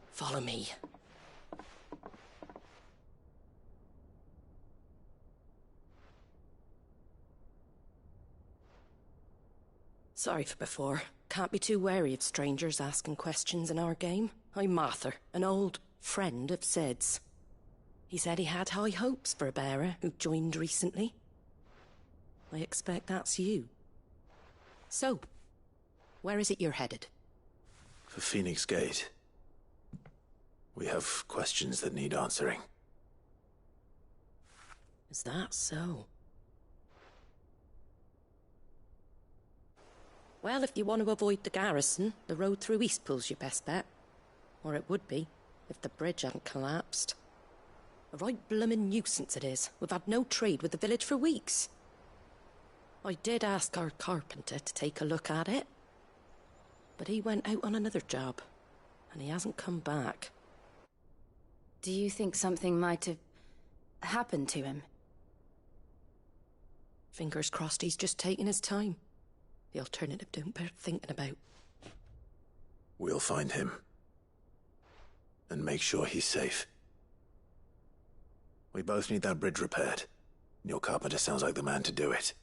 Follow me. Sorry for before. Can't be too wary of strangers asking questions in our game. I'm Martha, an old friend of Sid's. He said he had high hopes for a bearer who joined recently. I expect that's you. So, where is it you're headed? For Phoenix Gate. We have questions that need answering. Is that so? Well, if you want to avoid the garrison, the road through Eastpool's your best bet. Or it would be, if the bridge hadn't collapsed. A right bloomin' nuisance it is. We've had no trade with the village for weeks. I did ask our carpenter to take a look at it. But he went out on another job, and he hasn't come back. Do you think something might have happened to him? Fingers crossed he's just taking his time. The alternative don't bear thinking about. We'll find him. And make sure he's safe. We both need that bridge repaired. Your carpenter sounds like the man to do it.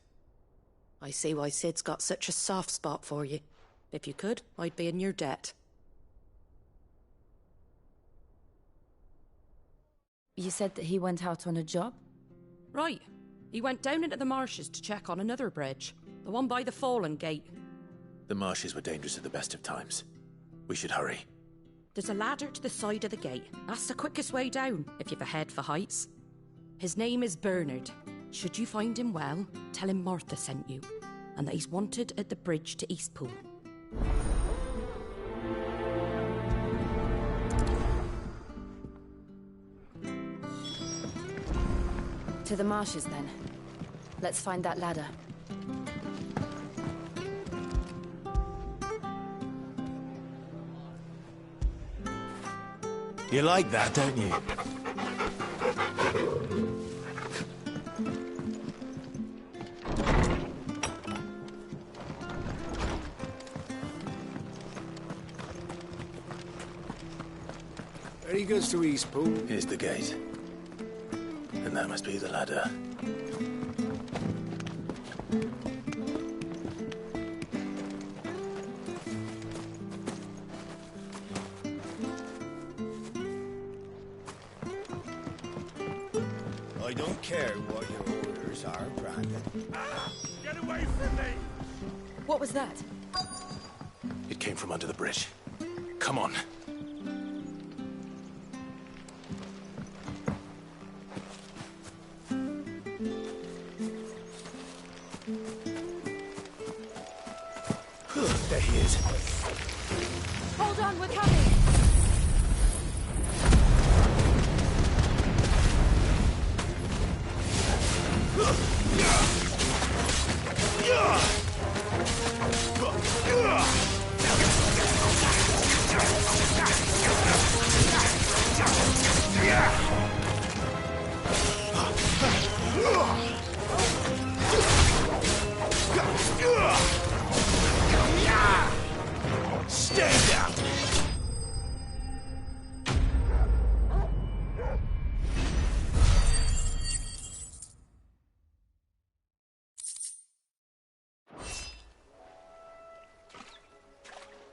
I see why Sid's got such a soft spot for you. If you could, I'd be in your debt. You said that he went out on a job? Right. He went down into the marshes to check on another bridge. The one by the Fallen Gate. The marshes were dangerous at the best of times. We should hurry. There's a ladder to the side of the gate. That's the quickest way down, if you've a head for heights. His name is Bernard. Should you find him well, tell him Martha sent you, and that he's wanted at the bridge to Eastpool. To the marshes, then. Let's find that ladder. You like that, don't you? Very good to Eastpool. Here's the gate. And that must be the ladder. I don't care what your orders are, Brandon. Get away from me! What was that? It came from under the bridge. Come on. There he is. Hold on, we're coming! Stay down!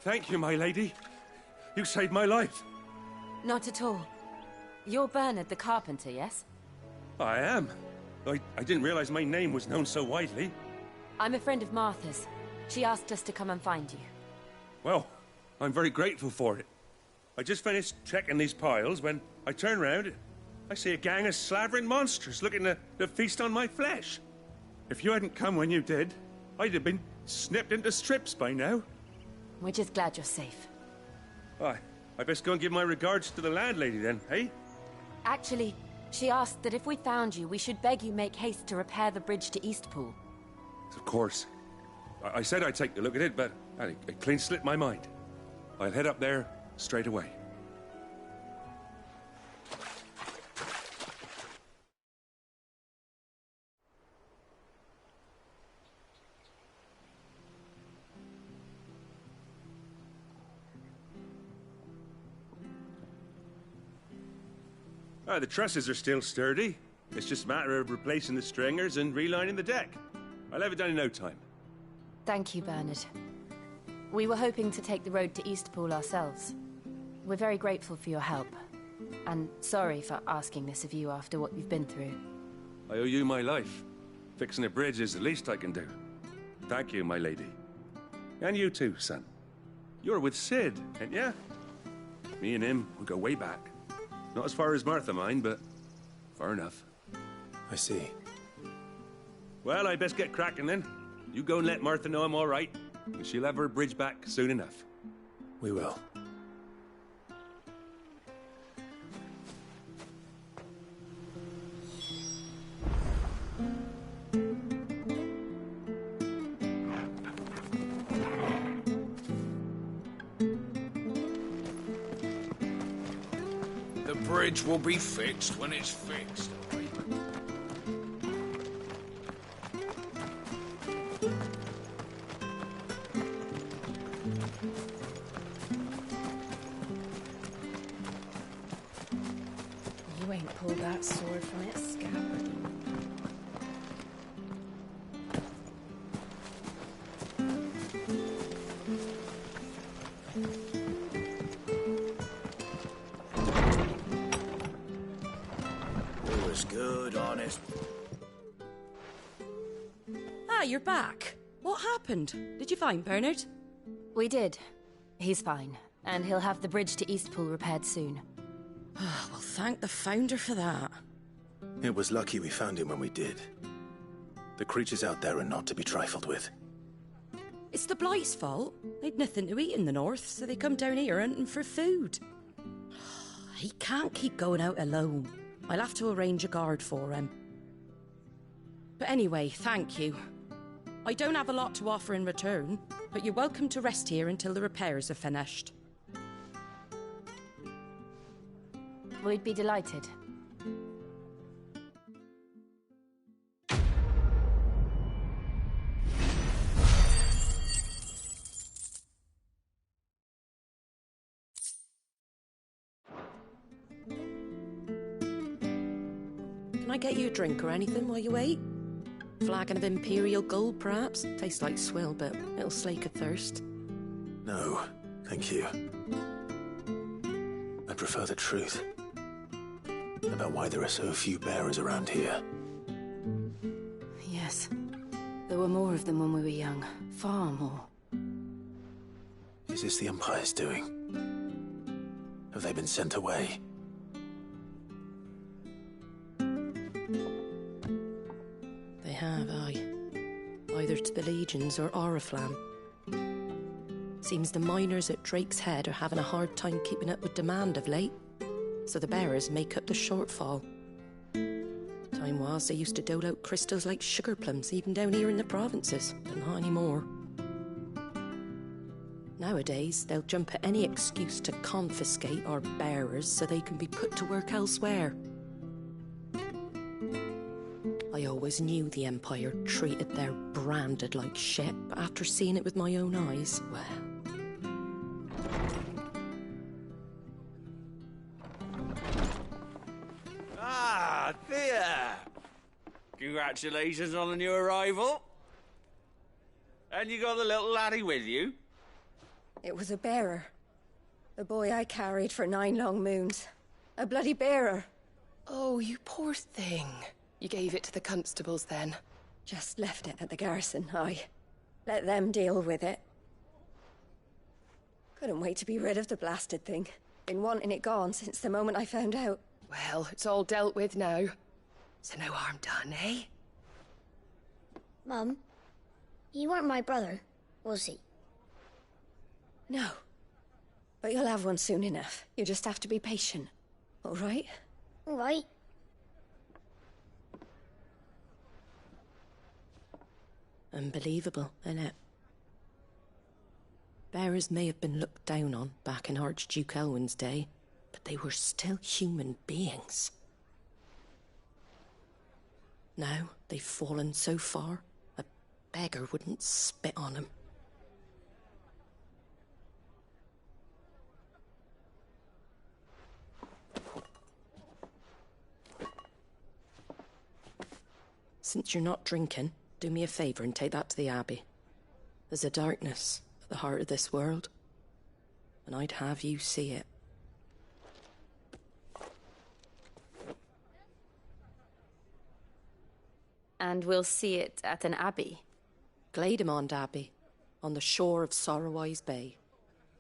Thank you, my lady. You saved my life. Not at all. You're Bernard the carpenter, yes? I am. I didn't realize my name was known so widely. I'm a friend of Martha's. She asked us to come and find you. Well, I'm very grateful for it. I just finished checking these piles when I turn round. I see a gang of slavering monsters looking to feast on my flesh. If you hadn't come when you did, I'd have been snipped into strips by now. We're just glad you're safe. I best go and give my regards to the landlady then, eh? Actually, she asked that if we found you, we should beg you make haste to repair the bridge to Eastpool. Of course. I said I'd take a look at it, but it clean slipped my mind. I'll head up there straight away. The trusses are still sturdy. It's just a matter of replacing the stringers and relining the deck. I'll have it done in no time. Thank you, Bernard. We were hoping to take the road to Eastpool ourselves. We're very grateful for your help. And sorry for asking this of you after what you've been through. I owe you my life. Fixing a bridge is the least I can do. Thank you, my lady. And you too, son. You're with Sid, ain't ya? Me and him, we go way back. Not as far as Martha, mind, but far enough. I see. Well, I best get cracking then. You go and let Martha know I'm all right, and she'll have her bridge back soon enough. We will. The bridge will be fixed when it's fixed. You ain't pulled that sword from its scabbard. It was good, honest. Ah, you're back. What happened? Did you find Bernard? We did. He's fine, and he'll have the bridge to Eastpool repaired soon. Well, thank the Founder for that. It was lucky we found him when we did. The creatures out there are not to be trifled with. It's the Blight's fault. They'd nothing to eat in the north, so they come down here hunting for food. He can't keep going out alone. I'll have to arrange a guard for him. But anyway, thank you. I don't have a lot to offer in return, but you're welcome to rest here until the repairs are finished. We'd be delighted. Can I get you a drink or anything while you wait? Flagon of Imperial Gold, perhaps? Tastes like swill, but it'll slake a thirst. No, thank you. I prefer the truth about why there are so few bearers around here. Yes. There were more of them when we were young. Far more. Is this the Empire's doing? Have they been sent away? They have, aye. Either to the Legions or Oriflamme. Seems the miners at Drake's Head are having a hard time keeping up with demand of late, so the bearers make up the shortfall. Time was they used to dole out crystals like sugar plums even down here in the provinces, but not anymore. Nowadays, they'll jump at any excuse to confiscate our bearers so they can be put to work elsewhere. I always knew the Empire treated their branded like shit, but after seeing it with my own eyes, well... Ah, there! Congratulations on the new arrival. And you got the little laddie with you? It was a bearer. The boy I carried for 9 long moons. A bloody bearer. Oh, you poor thing. You gave it to the constables, then? Just left it at the garrison, aye. Let them deal with it. Couldn't wait to be rid of the blasted thing. Been wanting it gone since the moment I found out. Well, it's all dealt with now. So no harm done, eh? Mum, you weren't my brother, was he? No. But you'll have one soon enough. You just have to be patient. All right? All right. Unbelievable, innit? Bearers may have been looked down on back in Archduke Elwin's day, but they were still human beings. Now they've fallen so far, a beggar wouldn't spit on them. Since you're not drinking, do me a favour and take that to the Abbey. There's a darkness at the heart of this world, and I'd have you see it. And we'll see it at an abbey? Glademond Abbey, on the shore of Sorrowwise Bay.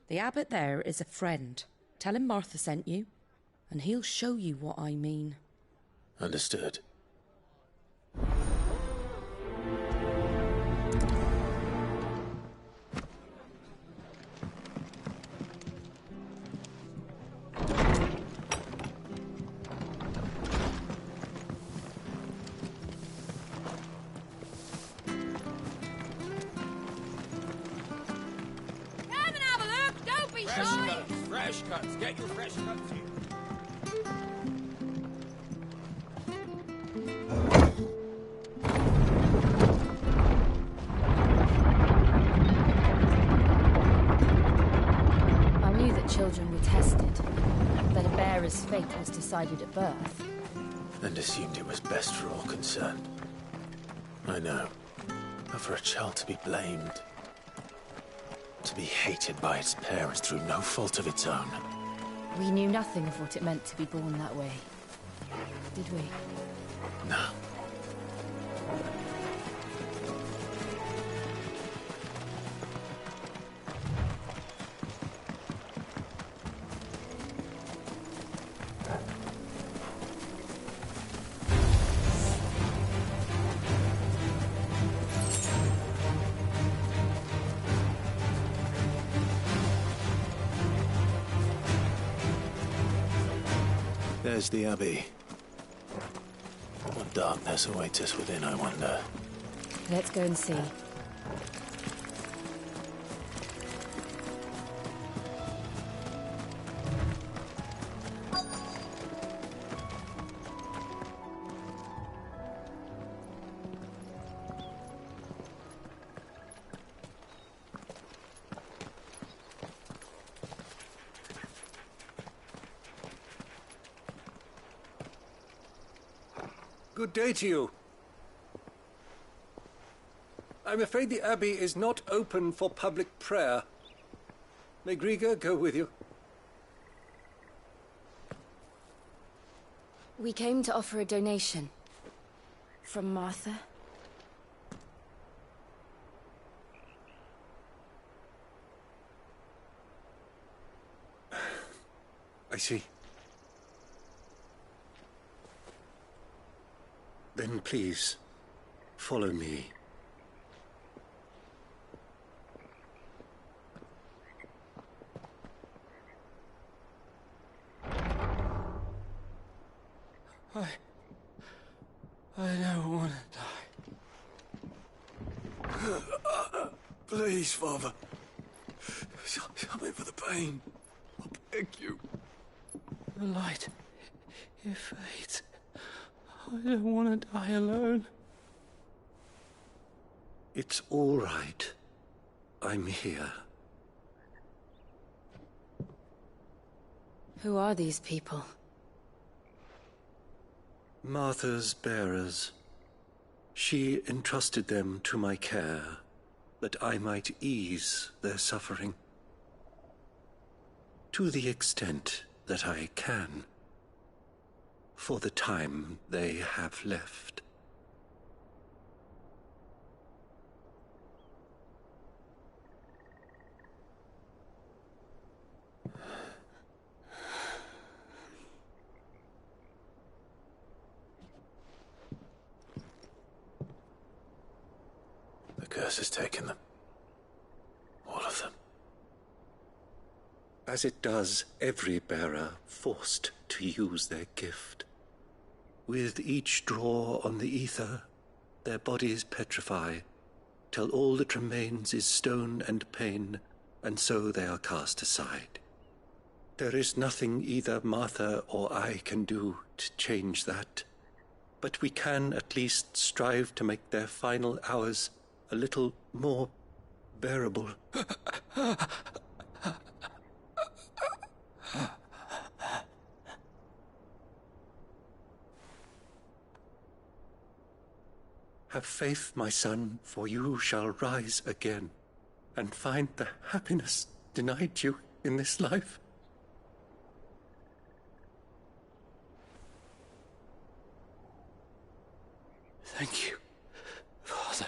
The abbot there is a friend. Tell him Martha sent you, and he'll show you what I mean. Understood. Fresh cuts. Get your fresh cuts here. I knew that children were tested, that a bearer's fate was decided at birth. And assumed it was best for all concerned. I know. But for a child to be blamed, to be hated by its parents through no fault of its own. We knew nothing of what it meant to be born that way, did we? No. There's the Abbey. What darkness awaits us within, I wonder. Let's go and see. Good day to you. I'm afraid the Abbey is not open for public prayer. May Griga go with you? We came to offer a donation. From Martha. I see. Then please, follow me. I don't want to die. Please, Father. Help me for the pain. I beg you. The light, it fades. I don't want to die alone. It's all right. I'm here. Who are these people? Martha's bearers. She entrusted them to my care, that I might ease their suffering. To the extent that I can, for the time they have left. The curse has taken them. All of them. As it does every bearer forced to use their gift. With each draw on the ether, their bodies petrify, till all that remains is stone and pain, and so they are cast aside. There is nothing either Martha or I can do to change that, but we can at least strive to make their final hours a little more bearable. Have faith, my son, for you shall rise again, and find the happiness denied you in this life. Thank you, Father.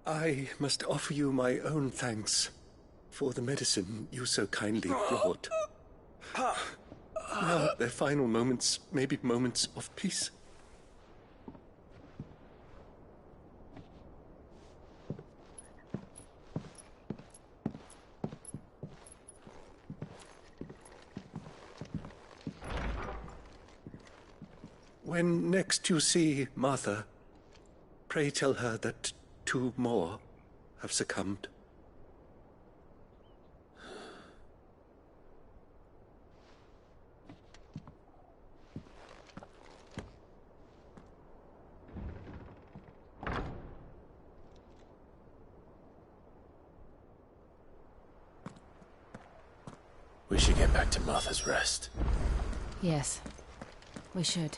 I must offer you my own thanks for the medicine you so kindly brought. Now their final moments may be moments of peace. When next you see Martha, pray tell her that 2 more have succumbed. We should get back to Martha's Rest. Yes, we should.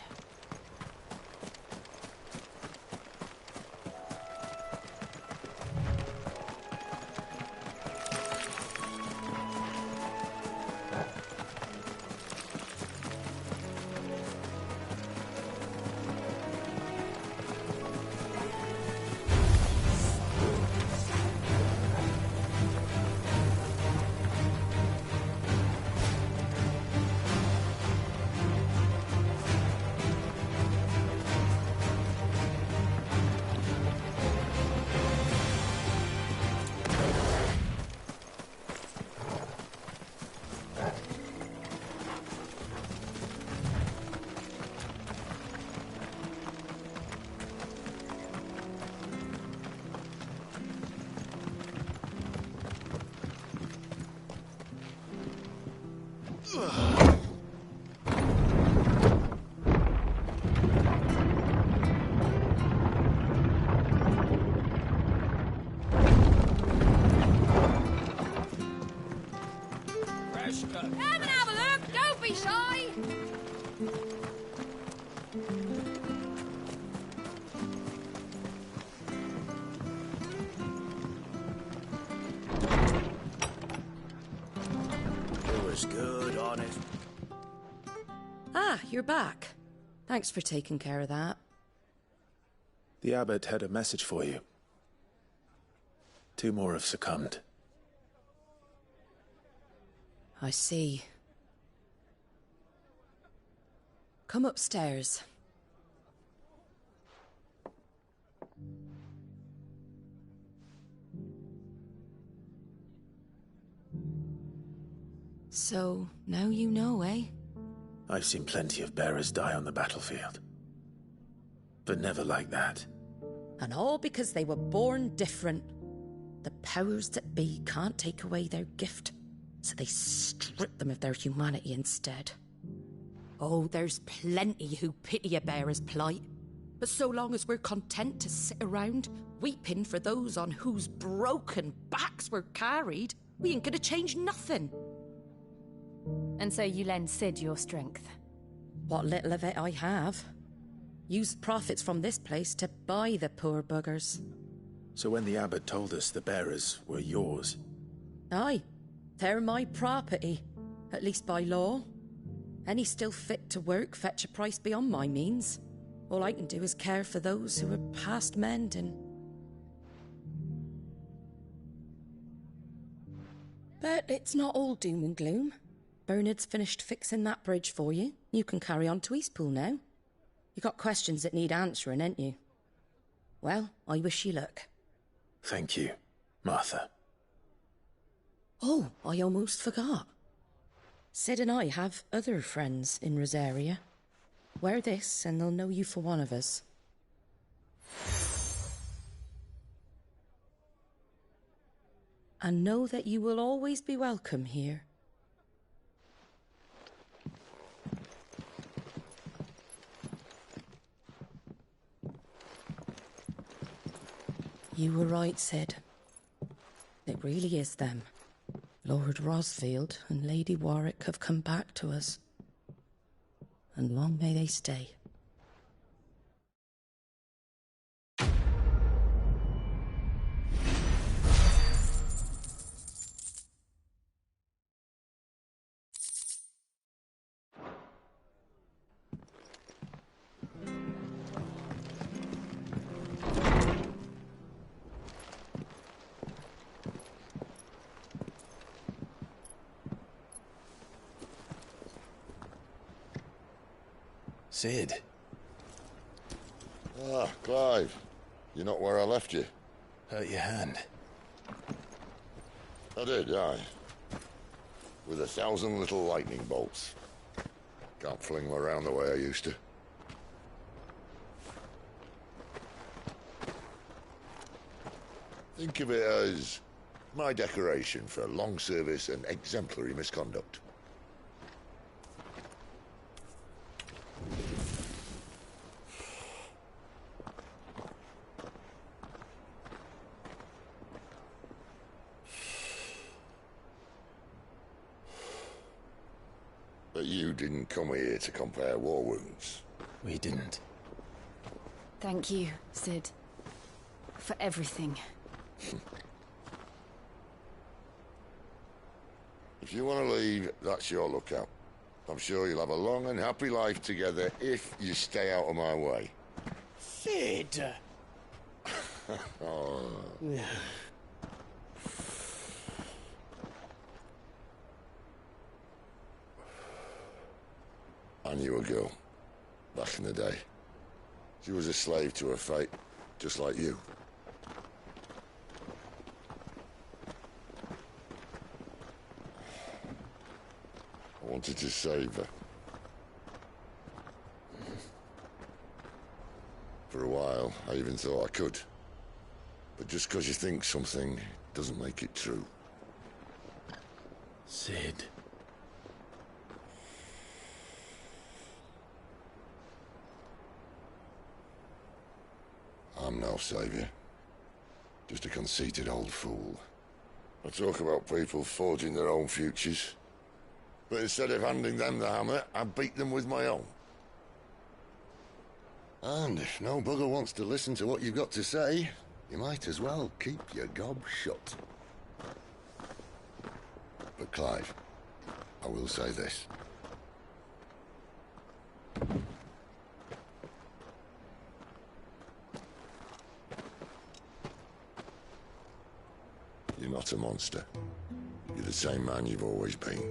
Come and have a look! Don't be shy! It was good, honest. Ah, you're back. Thanks for taking care of that. The abbot had a message for you. 2 more have succumbed. I see. Come upstairs. So, now you know, eh? I've seen plenty of bearers die on the battlefield. But never like that. And all because they were born different. The powers that be can't take away their gift, so they strip them of their humanity instead. Oh, there's plenty who pity a bearer's plight. But so long as we're content to sit around, weeping for those on whose broken backs we're carried, we ain't gonna change nothing. And so you lend Sid your strength? What little of it I have. Used profits from this place to buy the poor buggers. So when the abbot told us the bearers were yours... Aye, they're my property, at least by law. Any still fit to work fetch a price beyond my means. All I can do is care for those who are past mending. But it's not all doom and gloom. Bernard's finished fixing that bridge for you. You can carry on to Eastpool now. You got questions that need answering, ain't you? Well, I wish you luck. Thank you, Martha. Oh, I almost forgot. Sid and I have other friends in Rosaria. Wear this and they'll know you for one of us. And know that you will always be welcome here. You were right, Sid. It really is them. Lord Rosfield and Lady Warwick have come back to us. And long may they stay. Sid. Ah, Clive. You're not where I left you. Hurt your hand. I did, aye. With 1,000 little lightning bolts. Can't fling them around the way I used to. Think of it as my decoration for long service and exemplary misconduct. But you didn't come here to compare war wounds. We didn't. Thank you, Sid. For everything. If you want to leave, that's your lookout. I'm sure you'll have a long and happy life together if you stay out of my way. Sid! Oh. I knew a girl, back in the day. She was a slave to her fate, just like you. I wanted to save her. For a while, I even thought I could. But just because you think something doesn't make it true. Sid. I'm no saviour. Just a conceited old fool. I talk about people forging their own futures. But instead of handing them the hammer, I beat them with my own. And if no bugger wants to listen to what you've got to say, you might as well keep your gob shut. But Clive, I will say this. You're not a monster. You're the same man you've always been.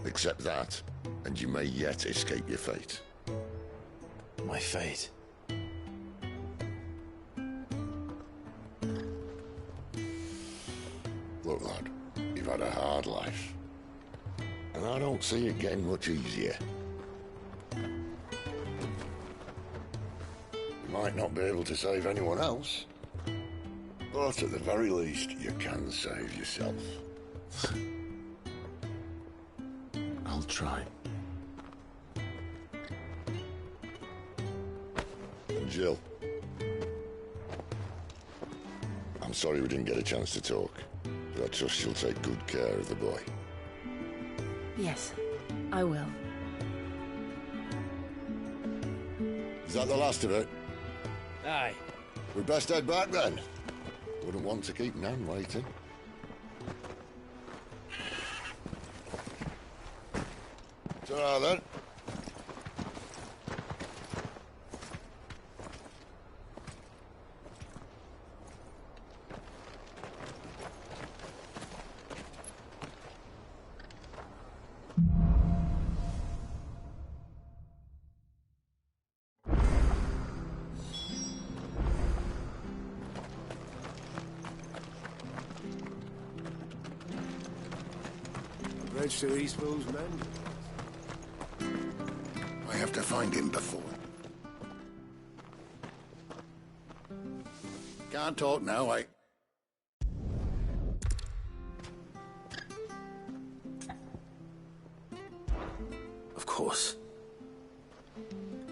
Accept that, and you may yet escape your fate. My fate? Look, lad, you've had a hard life. And I don't see it getting much easier. You might not be able to save anyone else, but at the very least, you can save yourself. I'll try. And Jill, I'm sorry we didn't get a chance to talk, but I trust she'll take good care of the boy. Yes, I will. Is that the last of it? Aye. We'd best head back then. Wouldn't want to keep Nan waiting. Ta-ra then. Bridge to Eastpool's men. I have to find him before. Can't talk now, Of course.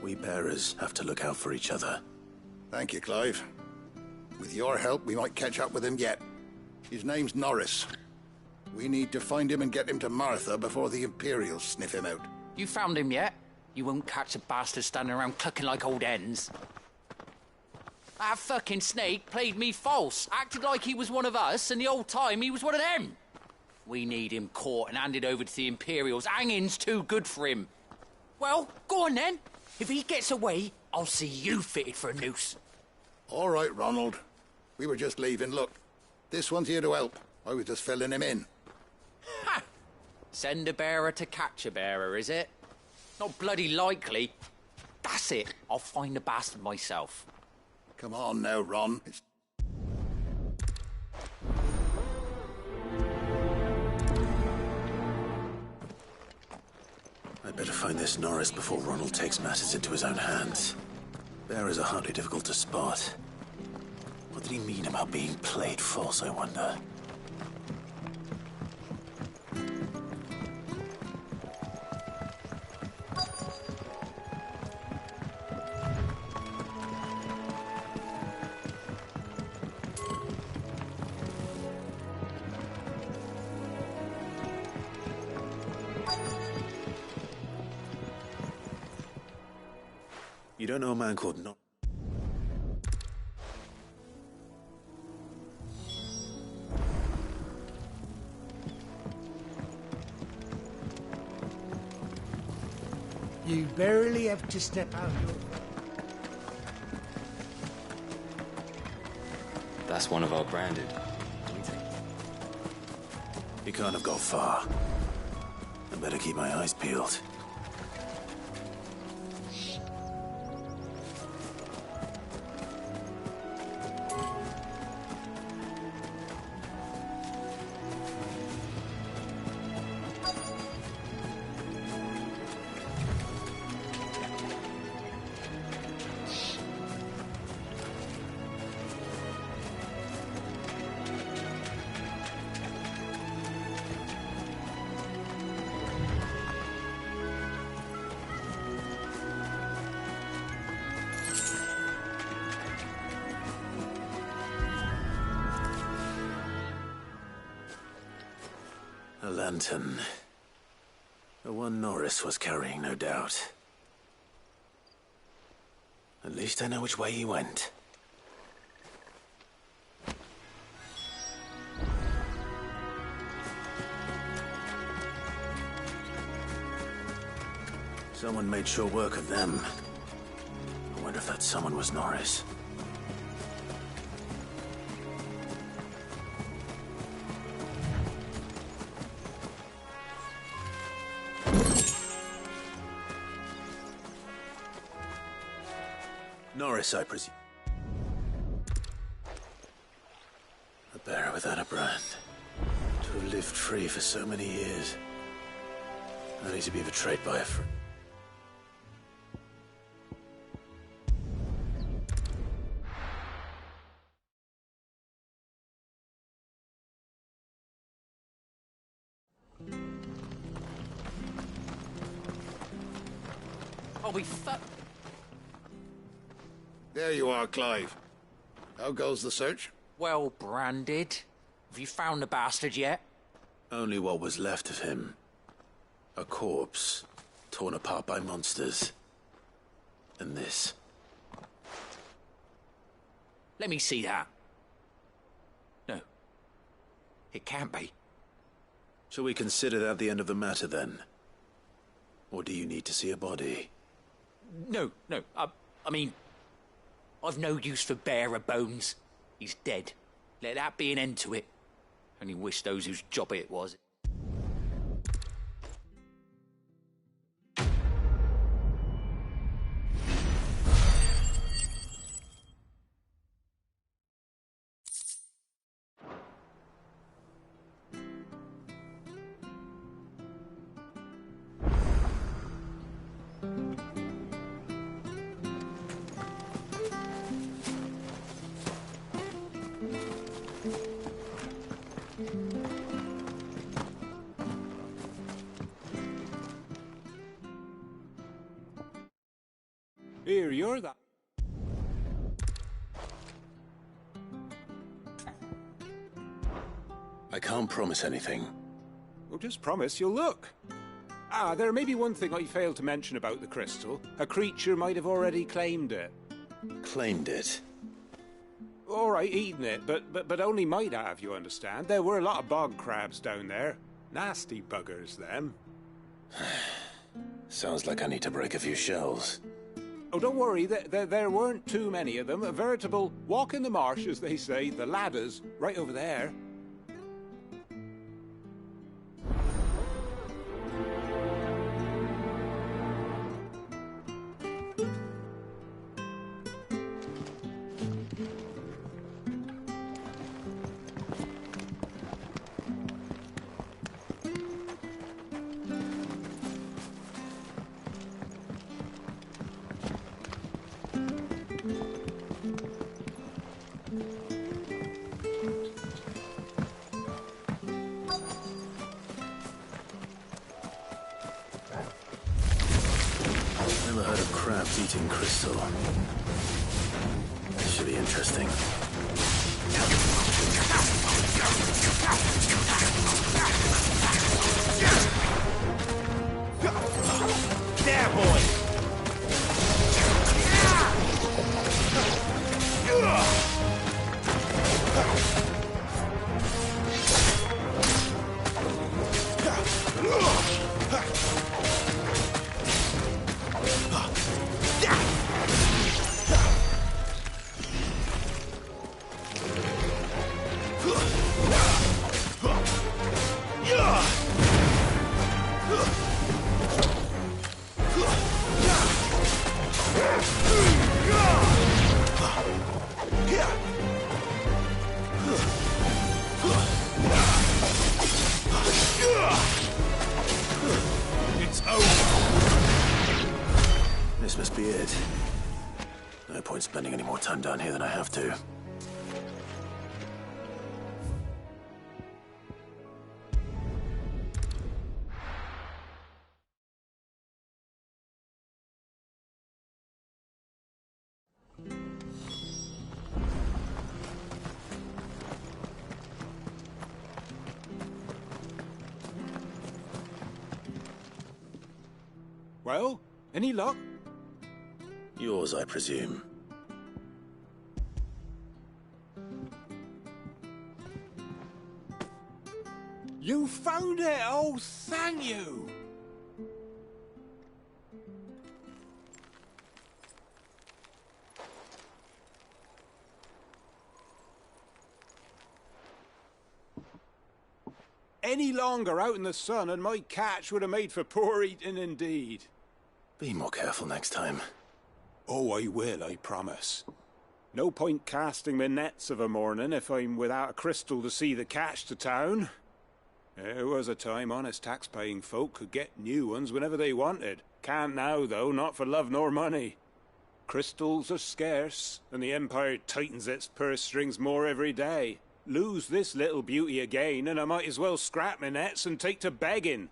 We bearers have to look out for each other. Thank you, Clive. With your help, we might catch up with him yet. His name's Norris. We need to find him and get him to Martha before the Imperials sniff him out. You found him yet? You won't catch a bastard standing around clucking like old hens. That fucking snake played me false, acted like he was one of us, and the whole time he was one of them. We need him caught and handed over to the Imperials. Hanging's too good for him. Well, go on then. If he gets away, I'll see you fitted for a noose. All right, Ronald. We were just leaving. Look, this one's here to help. I was just filling him in. Ha! Send a bearer to catch a bearer, is it? Not bloody likely. That's it. I'll find the bastard myself. Come on now, Ron. I'd better find this Norris before Ronald takes matters into his own hands. Bearers are hardly difficult to spot. What did he mean about being played false, I wonder? You don't know a man called Norris? You barely have to step out your... That's one of our branded. He can't have got far. I better keep my eyes peeled. A lantern. The one Norris was carrying, no doubt. At least I know which way he went. Someone made sure work of them. I wonder if that someone was Norris. Norris, I presume. A bearer without a brand. To have lived free for so many years. Only to be betrayed by a friend. Oh, we fuck. There you are, Clive. How goes the search? Well branded. Have you found the bastard yet? Only what was left of him. A corpse, torn apart by monsters. And this. Let me see that. No. It can't be. Shall we consider that the end of the matter, then? Or do you need to see a body? No. I mean, I've no use for bearer bones. He's dead. Let that be an end to it. Only wish those whose job it was. Here, you're that. I can't promise anything. Well, just promise you'll look. There may be one thing I failed to mention about the crystal. A creature might have already claimed it. Claimed it? All right, eaten it, but only might have, you understand. There were a lot of bog crabs down there. Nasty buggers, them. Sounds like I need to break a few shells. Oh, don't worry, there weren't too many of them. A veritable walk in the marsh, as they say, the ladders, right over there. Never heard of crabs eating crystal. This should be interesting. There, boy! It's over. This must be it. No point spending any more time down here than I have to. Well, any luck? Yours, I presume. You found it! Oh, thank you! Any longer out in the sun and my catch would have made for poor eating indeed. Be more careful next time. Oh, I will, I promise. No point casting my nets of a morning if I'm without a crystal to see the catch to town. There was a time honest tax-paying folk could get new ones whenever they wanted. Can't now, though, not for love nor money. Crystals are scarce, and the Empire tightens its purse strings more every day. Lose this little beauty again, and I might as well scrap my nets and take to begging.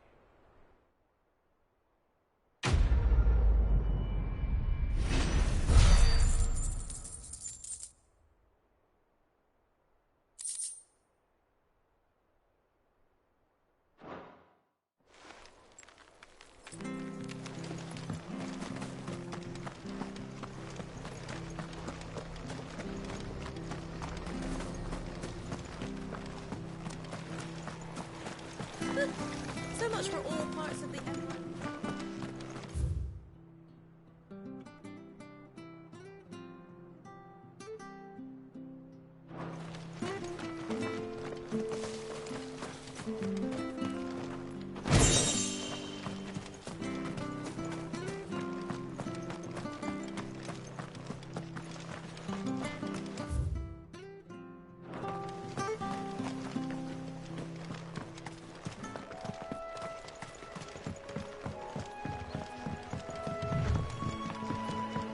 So much for all parts of the empire.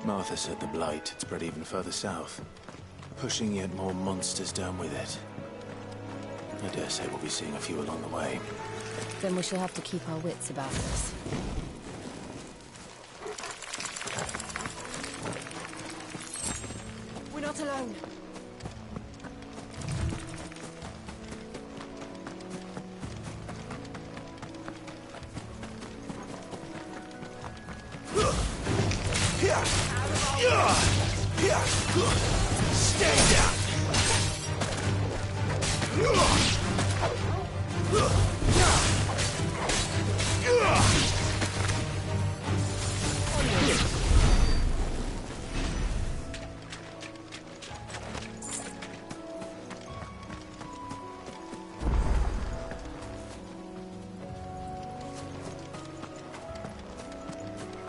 Martha said the blight had spread even further south, pushing yet more monsters down with it. I dare say we'll be seeing a few along the way. Then we shall have to keep our wits about us. We're not alone. Stay down!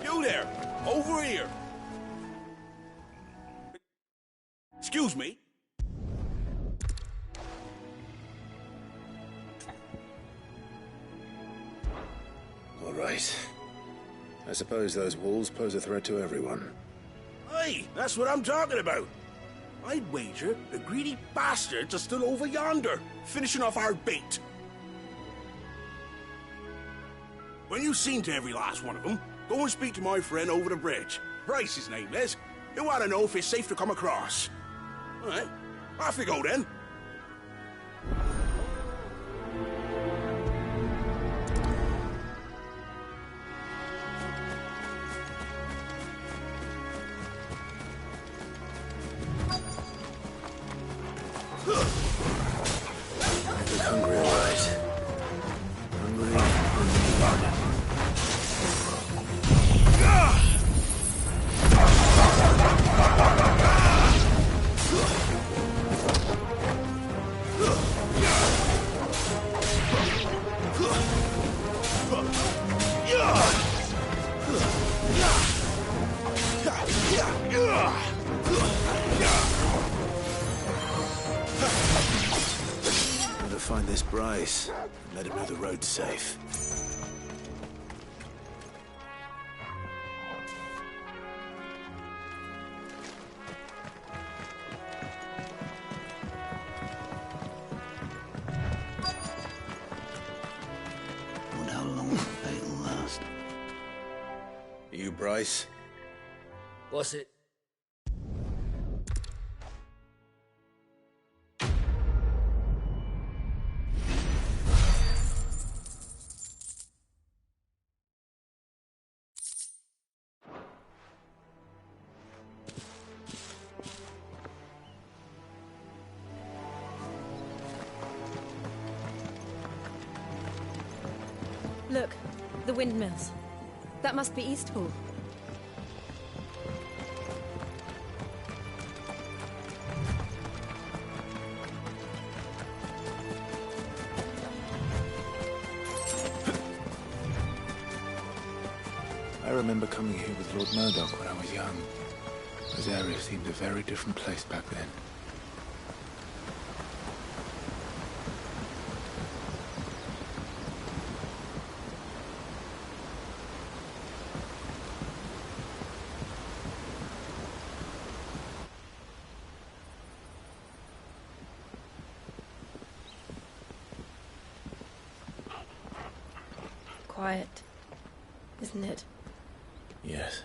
You there! Over here! Excuse me? All right. I suppose those walls pose a threat to everyone. Hey, that's what I'm talking about. I'd wager the greedy bastards are still over yonder, finishing off our bait. When you've seen to every last one of them, go and speak to my friend over the bridge. Bryce, his name is. He'll want to know if it's safe to come across. All right, off you go then. Look hungry, all right. Hungry and mean. Better find this Bryce and let him know the road's safe. Wonder how long the fate will last. You, Bryce? What's it? Look, the windmills. That must be Eastpool. I remember coming here with Lord Murdoch when I was young. This area seemed a very different place back then. Quiet, isn't it? Yes.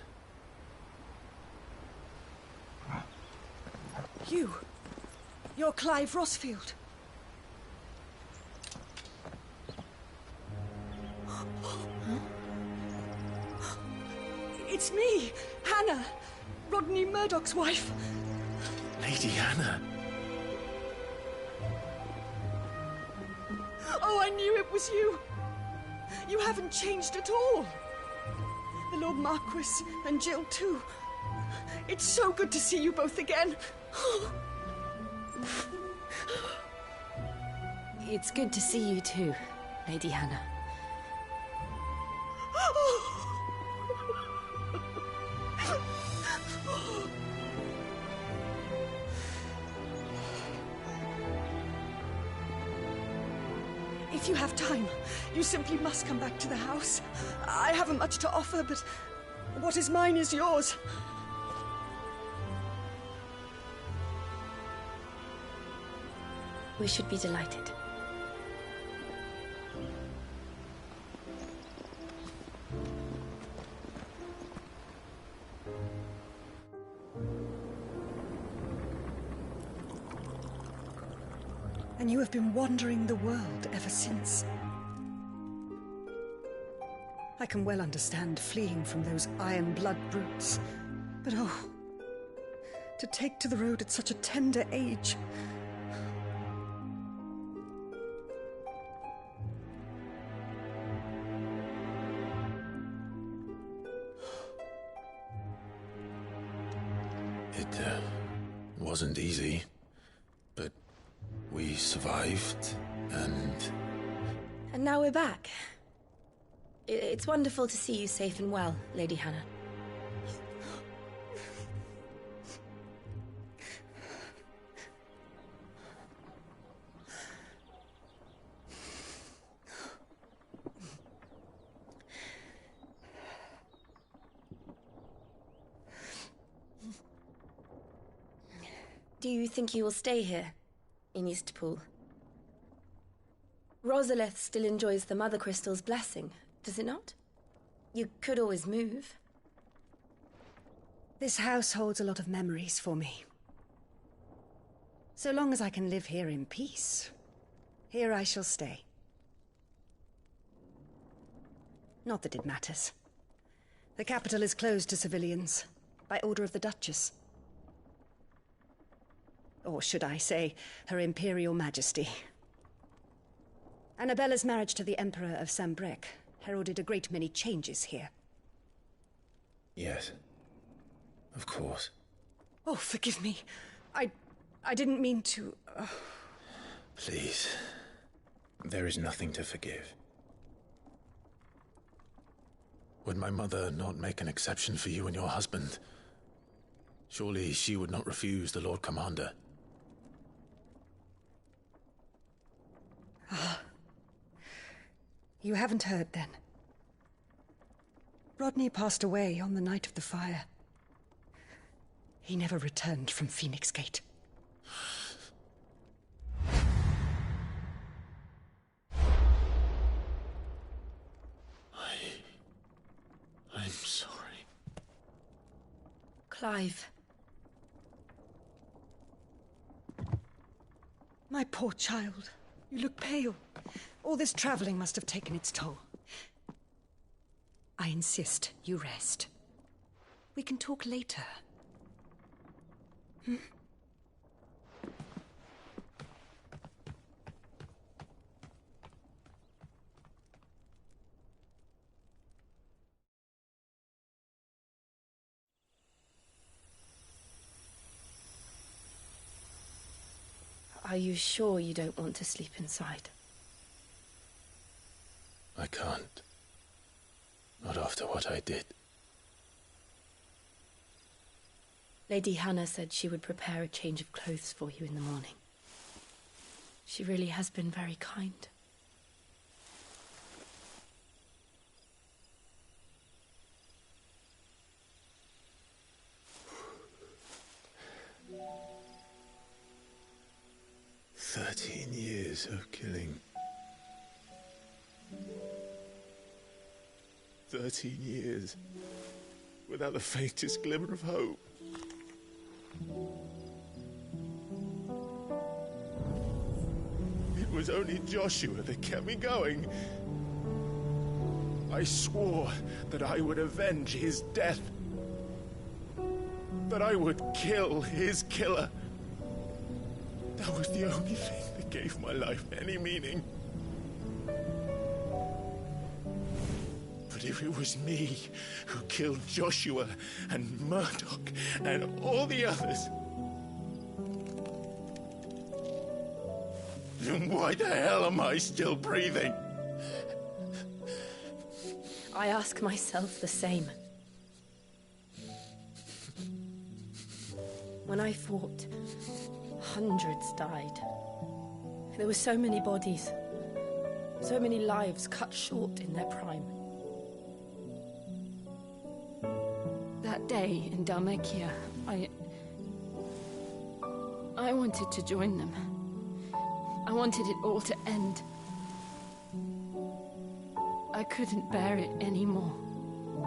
You're Clive Rossfield. It's me, Hannah, Rodney Murdoch's wife. Lady Hannah. Oh, I knew it was you. You haven't changed at all. The Lord Marquis and Jill too. It's so good to see you both again. It's good to see you too, Lady Hannah. If you have time, you simply must come back to the house. I haven't much to offer, but what is mine is yours. We should be delighted. And you have been wandering the world ever since. I can well understand fleeing from those iron blood brutes, but oh, to take to the road at such a tender age. It wasn't easy, but we survived, and now we're back. It's wonderful to see you safe and well, Lady Hannah. Do you think you will stay here, in Eastpool? Rosalith still enjoys the Mother Crystal's blessing, does it not? You could always move. This house holds a lot of memories for me. So long as I can live here in peace, here I shall stay. Not that it matters. The capital is closed to civilians, by order of the Duchess. Or should I say, Her Imperial Majesty. Annabella's marriage to the Emperor of Sambrec heralded a great many changes here. yes, of course. Oh, forgive me. I didn't mean to... Please, there is nothing to forgive. Would my mother not make an exception for you and your husband? Surely she would not refuse the Lord Commander. You haven't heard, then. Rodney passed away on the night of the fire. He never returned from Phoenix Gate. I'm sorry. Clive. My poor child. You look pale. All this traveling must have taken its toll. I insist you rest. We can talk later. Hmm? Are you sure you don't want to sleep inside? I can't. Not after what I did. Lady Hannah said she would prepare a change of clothes for you in the morning. She really has been very kind. Years of killing. 13 years without the faintest glimmer of hope. It was only Joshua that kept me going. I swore that I would avenge his death. That I would kill his killer. That was the only thing that gave my life any meaning. But if it was me who killed Joshua and Murdoch and all the others, then why the hell am I still breathing? I ask myself the same. When I fought, hundreds died. There were so many bodies, so many lives cut short in their prime. That day in Dalmekia, I wanted to join them. I wanted it all to end. I couldn't bear it anymore.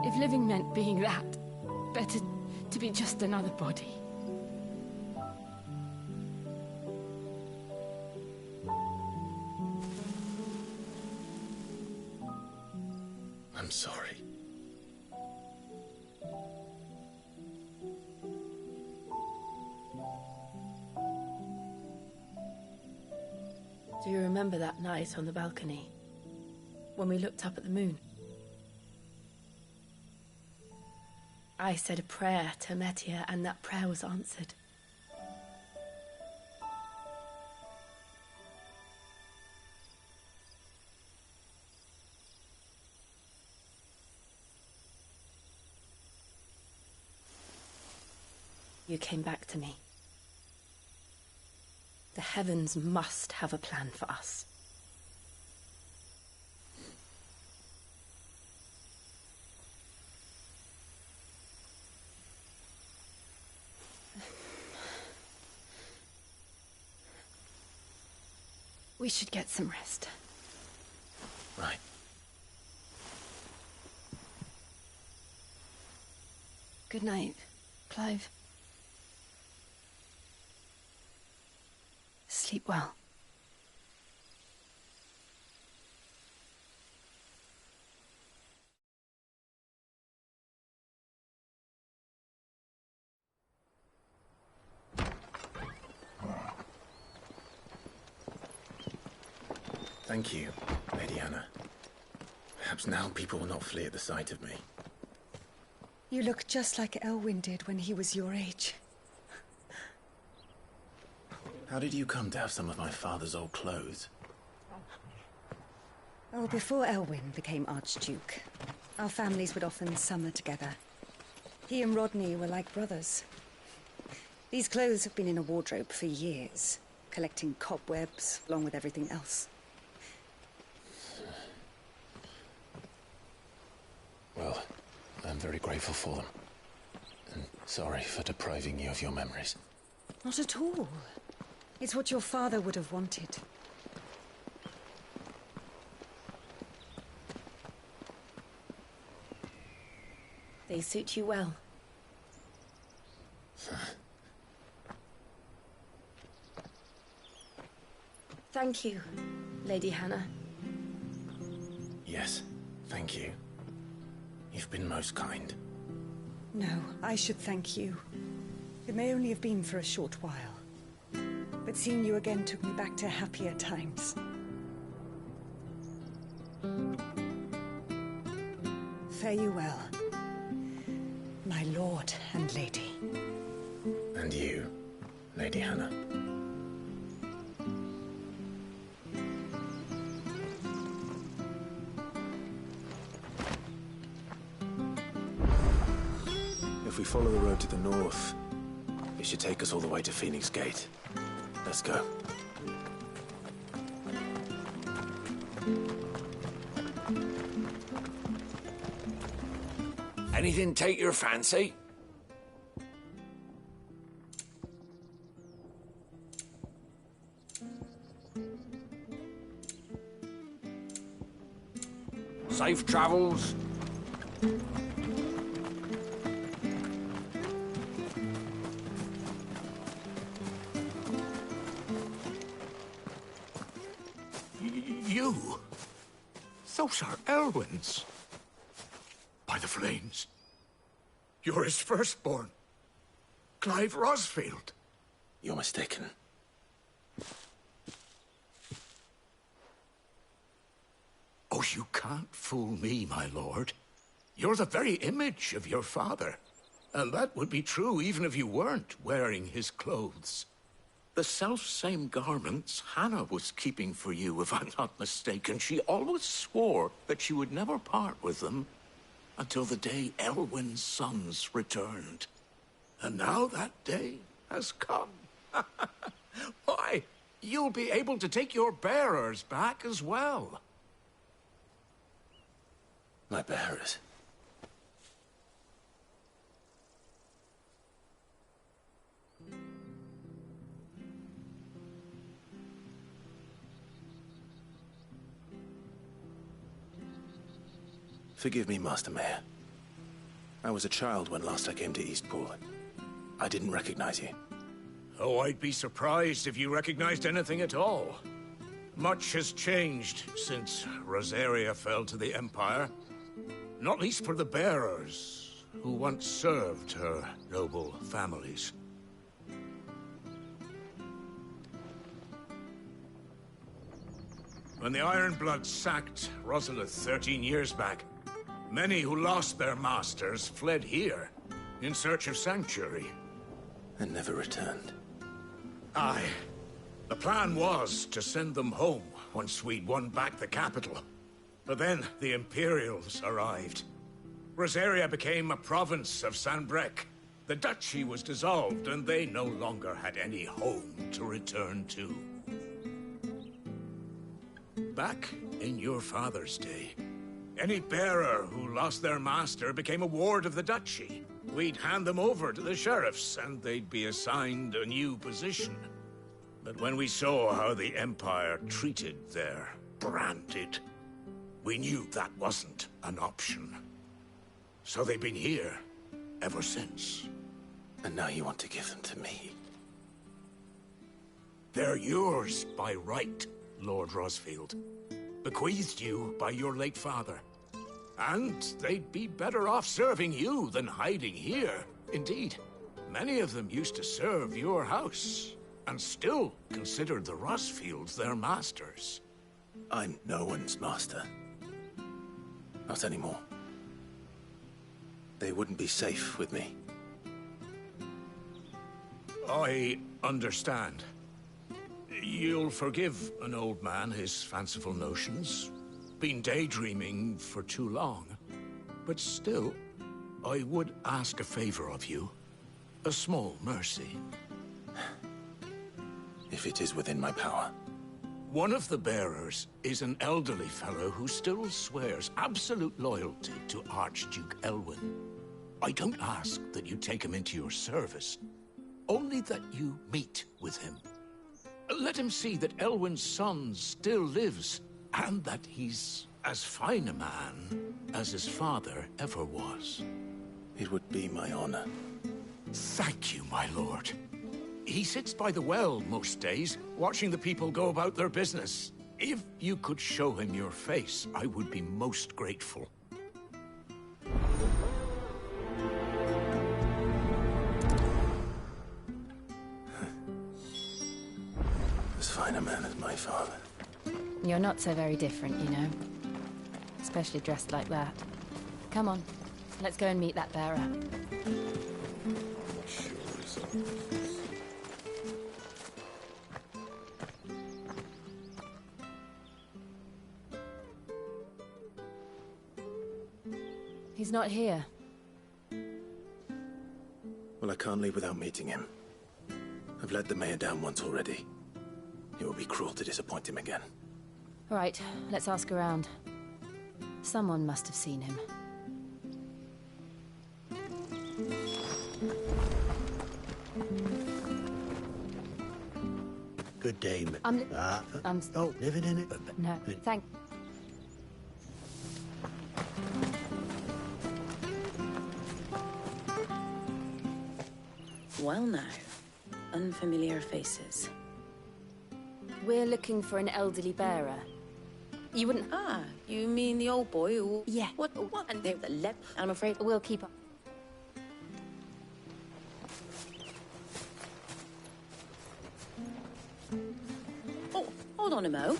If living meant being that, better to be just another body. I'm sorry. Do you remember that night on the balcony, when we looked up at the moon? I said a prayer to Metia, and that prayer was answered. You came back to me. The heavens must have a plan for us. We should get some rest. Right. Good night, Clive. Sleep well. Thank you, Lady Hannah. Perhaps now people will not flee at the sight of me. You look just like Elwyn did when he was your age. How did you come to have some of my father's old clothes? Oh, before Elwyn became Archduke, our families would often summer together. He and Rodney were like brothers. These clothes have been in a wardrobe for years, collecting cobwebs along with everything else. Well, I'm very grateful for them. And sorry for depriving you of your memories. Not at all. It's what your father would have wanted. They suit you well. Thank you, Lady Hannah. Yes, thank you. You've been most kind. No, I should thank you. It may only have been for a short while. But seeing you again took me back to happier times. Fare you well, my lord and lady. And you, Lady Hannah. if we follow the road to the north, it should take us all the way to Phoenix Gate. Let's go. Anything take your fancy? Safe travels. You? Those are Elwyn's. By the flames. You're his firstborn. Clive Rosfield. You're mistaken. Oh, you can't fool me, my lord. You're the very image of your father. And that would be true even if you weren't wearing his clothes. The self-same garments Hannah was keeping for you, if I'm not mistaken. She always swore that she would never part with them until the day Elwyn's sons returned. And now that day has come. Why, you'll be able to take your bearers back as well. My bearers? Forgive me, Master Mayor. I was a child when last I came to Eastport. I didn't recognize you. Oh, I'd be surprised if you recognized anything at all. Much has changed since Rosaria fell to the Empire. Not least for the bearers, who once served her noble families. When the Ironbloods sacked Rosalith 13 years back, many who lost their masters fled here, in search of sanctuary. And never returned. Aye. The plan was to send them home once we'd won back the capital. But then the Imperials arrived. Rosaria became a province of Sanbreque. The duchy was dissolved, and they no longer had any home to return to. Back in your father's day, any bearer who lost their master became a ward of the duchy. We'd hand them over to the sheriffs, and they'd be assigned a new position. But when we saw how the Empire treated their branded, we knew that wasn't an option. So they've been here ever since. And now you want to give them to me? They're yours by right, Lord Rosfield. Bequeathed you by your late father. And they'd be better off serving you than hiding here. Indeed, many of them used to serve your house, and still considered the Rosfields their masters. I'm no one's master. Not anymore. They wouldn't be safe with me. I understand. You'll forgive an old man his fanciful notions. Been daydreaming for too long. But still, I would ask a favor of you. A small mercy. If it is within my power. One of the bearers is an elderly fellow who still swears absolute loyalty to Archduke Elwyn. I don't ask that you take him into your service, only that you meet with him. Let him see that Elwyn's son still lives, and that he's as fine a man as his father ever was. It would be my honor. Thank you, my lord. He sits by the well most days, watching the people go about their business. If you could show him your face, I would be most grateful. As fine a man as my father. You're not so very different, you know. Especially dressed like that. Come on, let's go and meet that bearer. He's not here. Well, I can't leave without meeting him. I've let the mayor down once already. It would be cruel to disappoint him again. All right, let's ask around. Someone must have seen him. Good day, I'm living in it? No, thank... Well now, unfamiliar faces. We're looking for an elderly bearer. You wouldn't... Ah, you mean the old boy who... Yeah. What? And they're the lep... I'm afraid... We'll keep up. Oh, hold on a mo.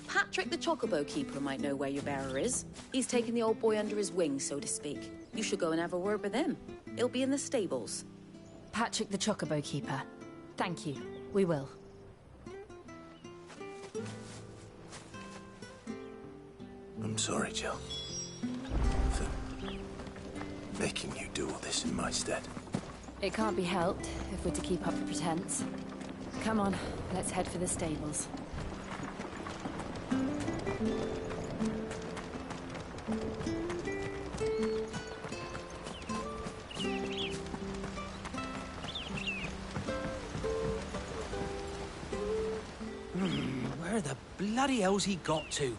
Patrick the Chocobo Keeper might know where your bearer is. He's taken the old boy under his wing, so to speak. You should go and have a word with him. He'll be in the stables. Patrick the Chocobo Keeper. Thank you. We will. I'm sorry, Jill. For making you do all this in my stead. It can't be helped if we're to keep up the pretense. Come on, let's head for the stables. Where the bloody hell's he got to?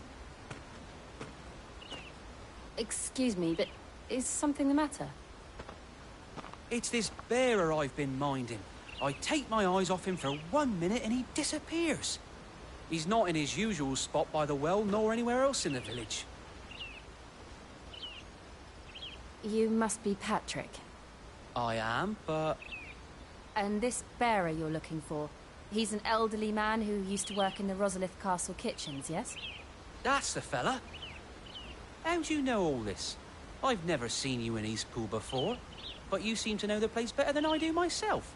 Excuse me, but is something the matter? It's this bearer I've been minding. I take my eyes off him for 1 minute and he disappears. He's not in his usual spot by the well, nor anywhere else in the village. You must be Patrick. I am, but... And this bearer you're looking for, he's an elderly man who used to work in the Rosalith Castle kitchens, yes? That's the fella. How do you know all this? I've never seen you in Eastpool before, but you seem to know the place better than I do myself.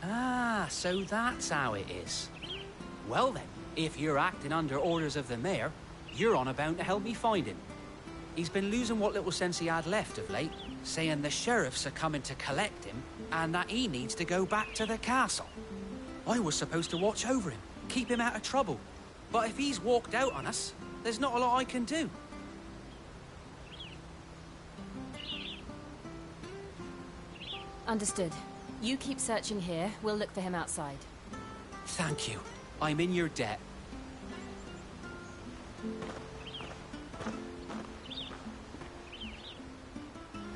Ah, so that's how it is. Well then, if you're acting under orders of the mayor, you're on about to help me find him. He's been losing what little sense he had left of late, saying the sheriffs are coming to collect him and that he needs to go back to the castle. I was supposed to watch over him, keep him out of trouble. But if he's walked out on us, there's not a lot I can do. Understood. You keep searching here, we'll look for him outside. Thank you. I'm in your debt.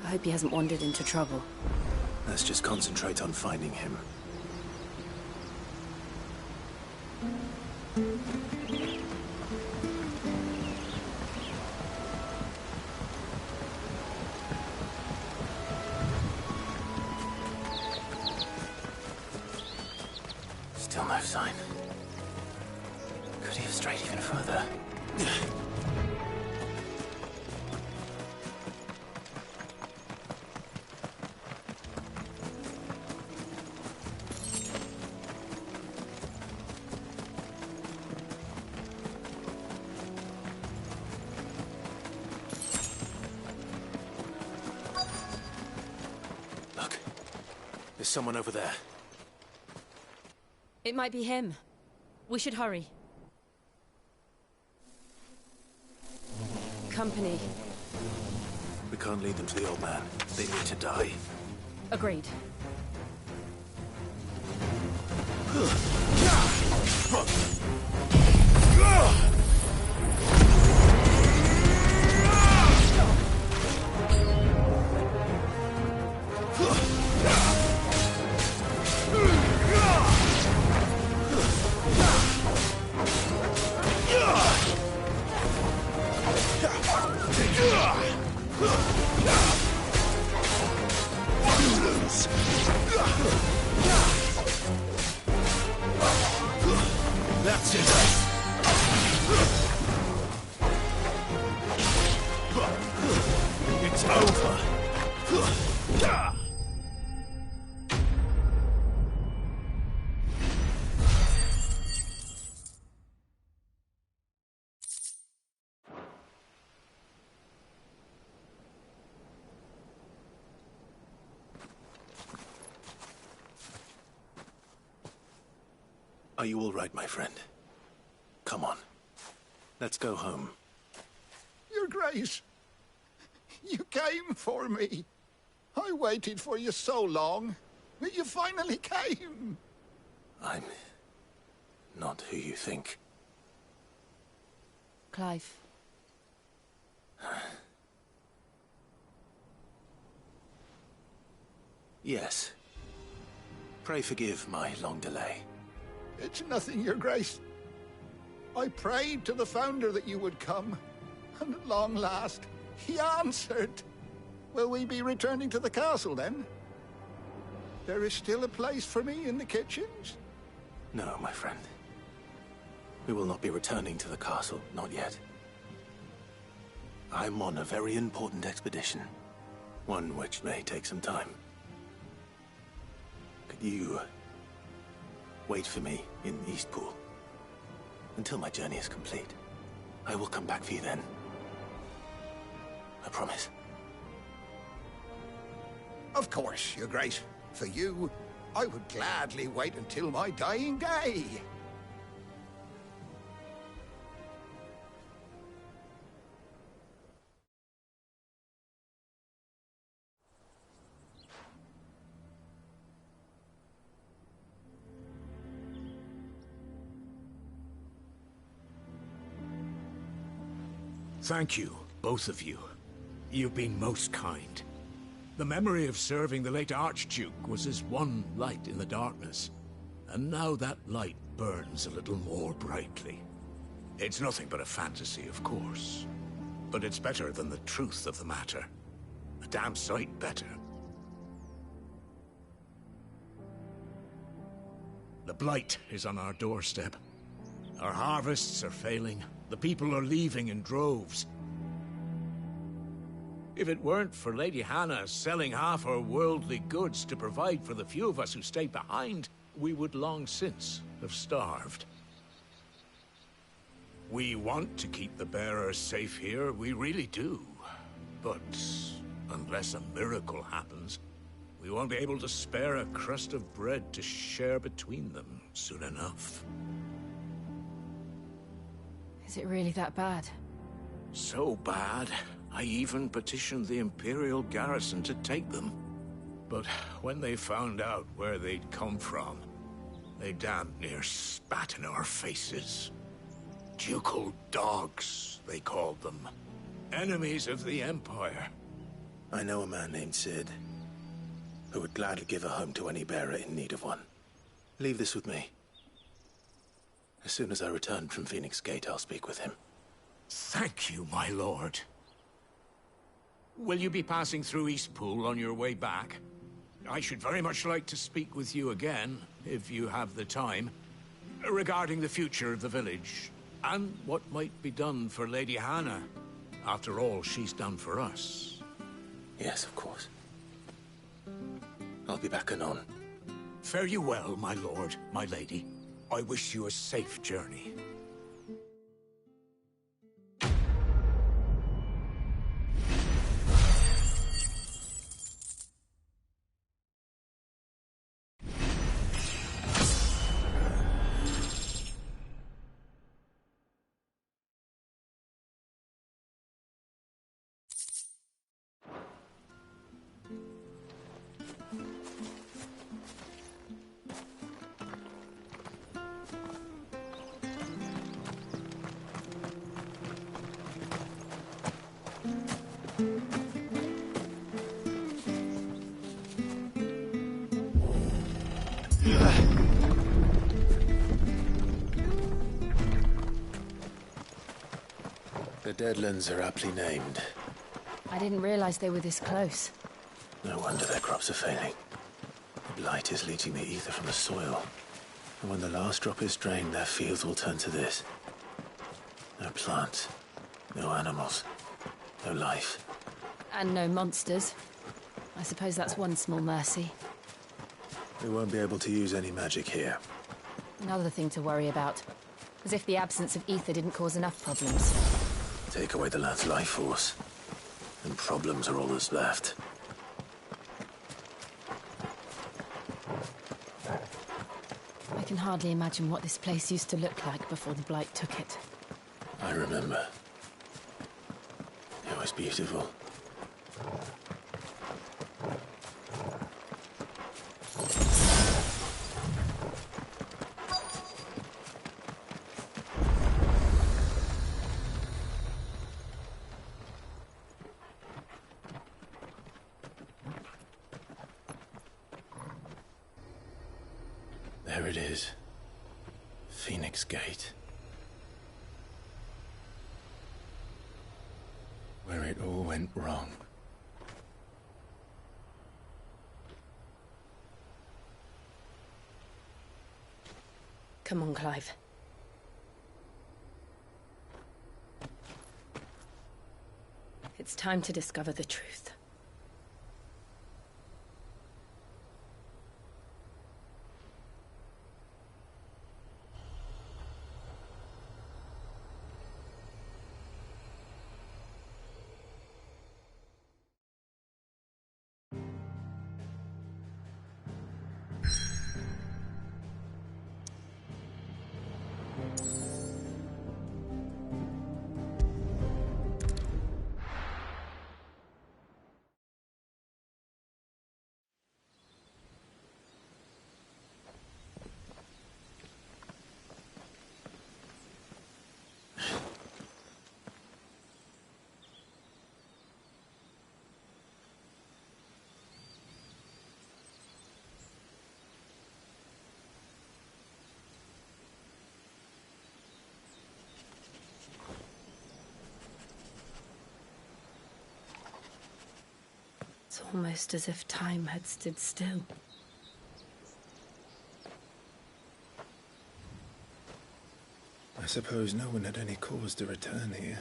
I hope he hasn't wandered into trouble. Let's just concentrate on finding him. Still no sign. Could he have strayed even further? Look, there's someone over there. It might be him. We should hurry. Company. We can't lead them to the old man. They need to die. Agreed. That's it. It's over. Are you all right, my friend? Come on. Let's go home. Your Grace, you came for me. I waited for you so long, but you finally came. I'm not who you think. Clive. Yes. Pray forgive my long delay. It's nothing, Your Grace. I prayed to the Founder that you would come, and at long last, he answered. Will we be returning to the castle, then? There is still a place for me in the kitchens? No, my friend. We will not be returning to the castle, not yet. I'm on a very important expedition. One which may take some time. Could you wait for me in Eastpool until my journey is complete? I will come back for you then. I promise. Of course, Your Grace. For you, I would gladly wait until my dying day. Thank you, both of you. You've been most kind. The memory of serving the late Archduke was as one light in the darkness, and now that light burns a little more brightly. It's nothing but a fantasy, of course, but it's better than the truth of the matter. A damn sight better. The blight is on our doorstep. Our harvests are failing. The people are leaving in droves. If it weren't for Lady Hannah selling half her worldly goods to provide for the few of us who stayed behind, we would long since have starved. We want to keep the bearers safe here, we really do. But unless a miracle happens, we won't be able to spare a crust of bread to share between them soon enough. Is it really that bad? So bad, I even petitioned the Imperial garrison to take them. But when they found out where they'd come from, they damn near spat in our faces. Ducal dogs, they called them. Enemies of the Empire. I know a man named Sid, who would gladly give a home to any bearer in need of one. Leave this with me. As soon as I return from Phoenix Gate, I'll speak with him. Thank you, my lord. Will you be passing through Eastpool on your way back? I should very much like to speak with you again, if you have the time, regarding the future of the village, and what might be done for Lady Hannah. After all she's done for us. Yes, of course. I'll be back anon. Fare you well, my lord, my lady. I wish you a safe journey. The Deadlands are aptly named. I didn't realize they were this close. No wonder their crops are failing. The blight is leaching the ether from the soil. And when the last drop is drained, their fields will turn to this. No plants, no animals, no life. And no monsters. I suppose that's one small mercy. We won't be able to use any magic here. Another thing to worry about. As if the absence of ether didn't cause enough problems. Take away the lad's life force, and problems are all that's left. I can hardly imagine what this place used to look like before the Blight took it. I remember. It was beautiful. There it is. Phoenix Gate. Where it all went wrong. Come on, Clive. It's time to discover the truth. It's almost as if time had stood still. I suppose no one had any cause to return here.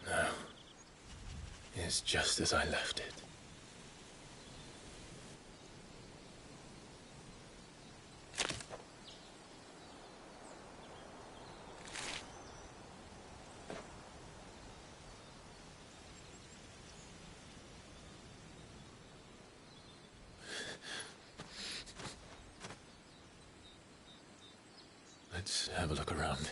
No. It's just as I left it. Let's have a look around.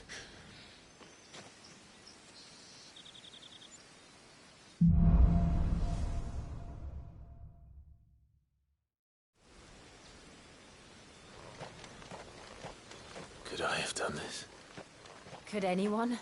Could I have done this? Could anyone?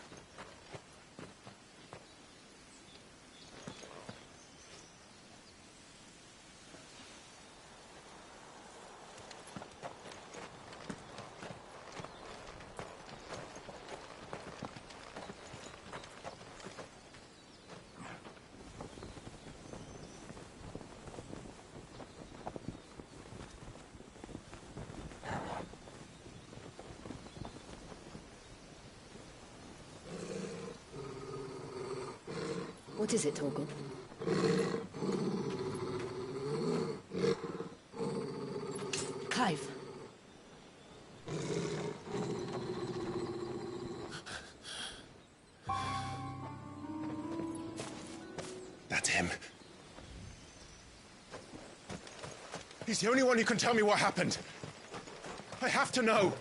What is it, Torgal? Clive. That's him. He's the only one who can tell me what happened. I have to know.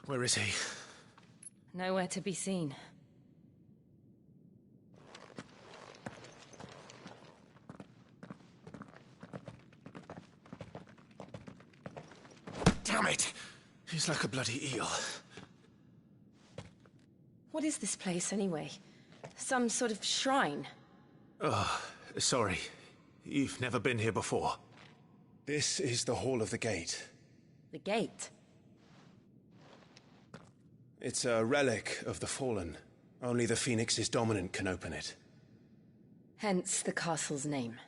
Where is he? Nowhere to be seen. Damn it! He's like a bloody eel. What is this place, anyway? Some sort of shrine? Oh, sorry. You've never been here before. This is the Hall of the Gate. The gate? It's a relic of the Fallen. Only the Phoenix's dominant can open it. Hence the castle's name.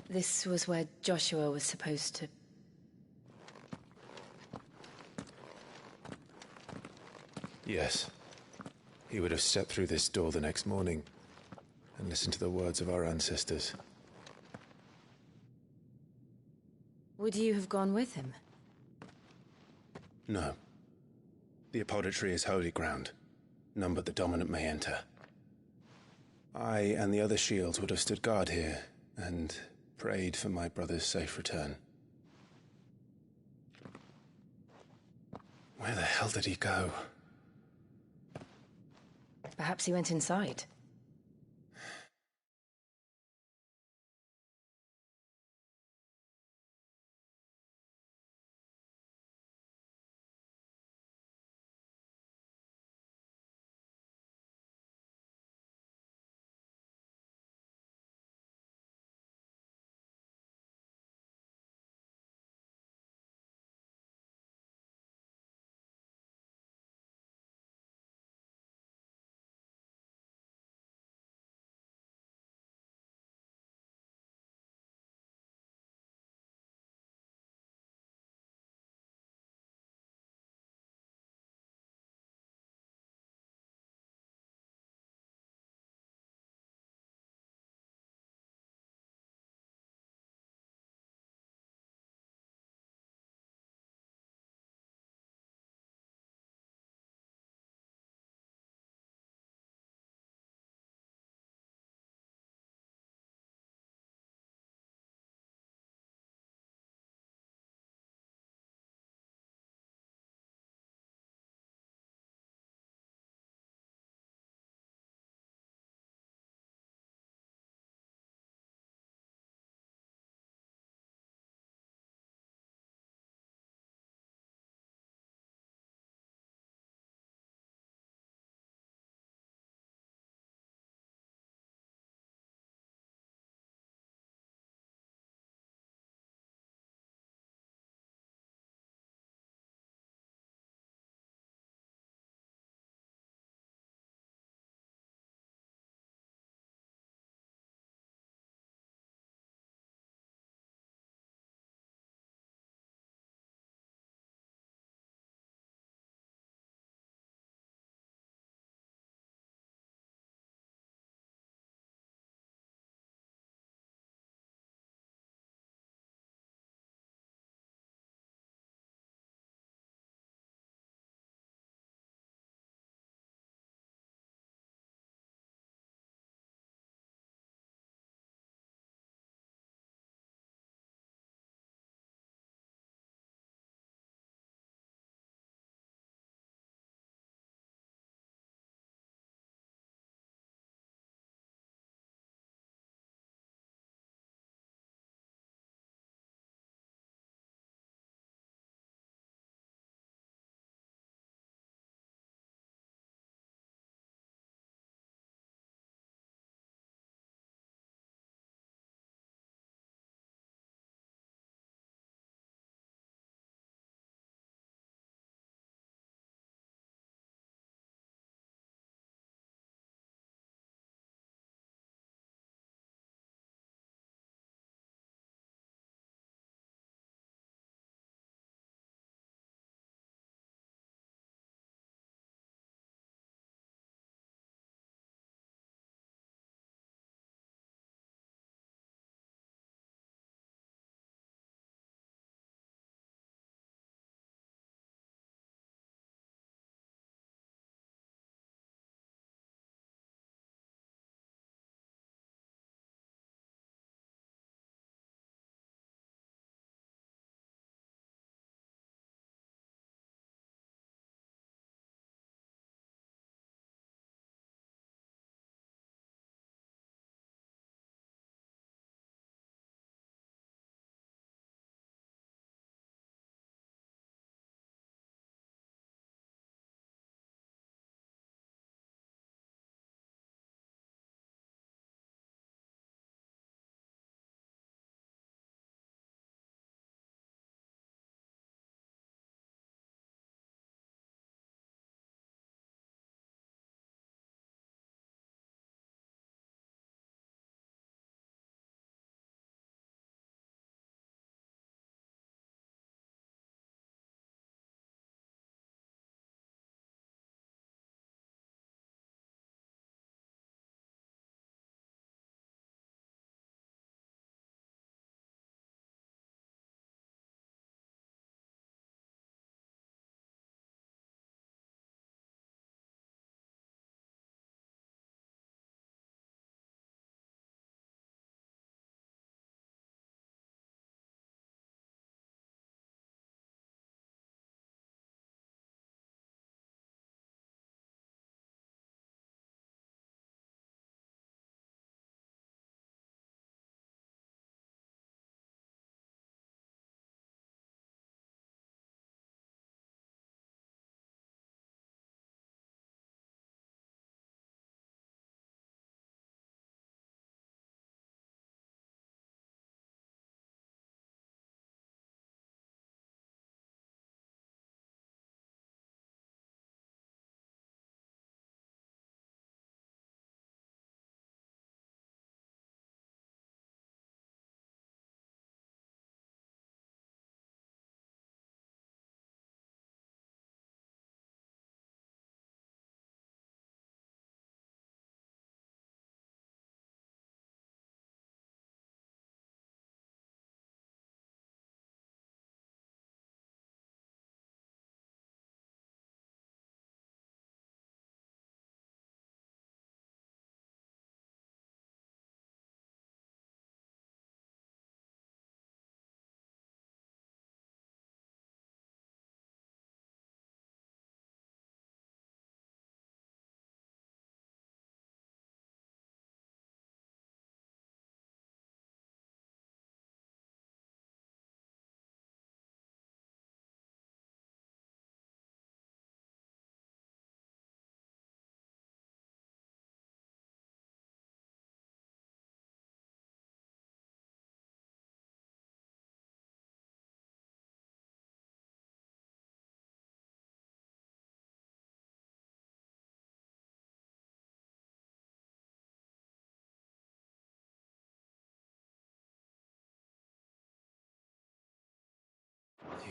This was where Joshua was supposed to... Yes. He would have stepped through this door the next morning and listened to the words of our ancestors. Would you have gone with him? No. The apodatory is holy ground. None but the dominant may enter. I and the other shields would have stood guard here and prayed for my brother's safe return. Where the hell did he go? Perhaps he went inside.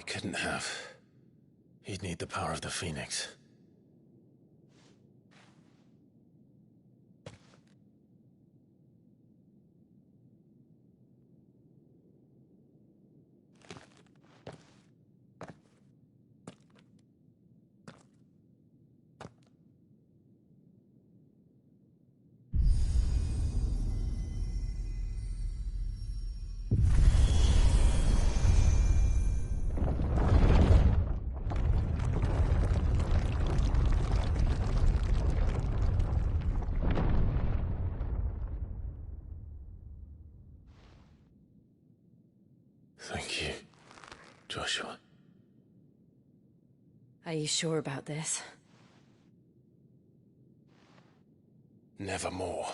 couldn't have. He'd need the power of the Phoenix. Thank you, Joshua. Are you sure about this? Nevermore.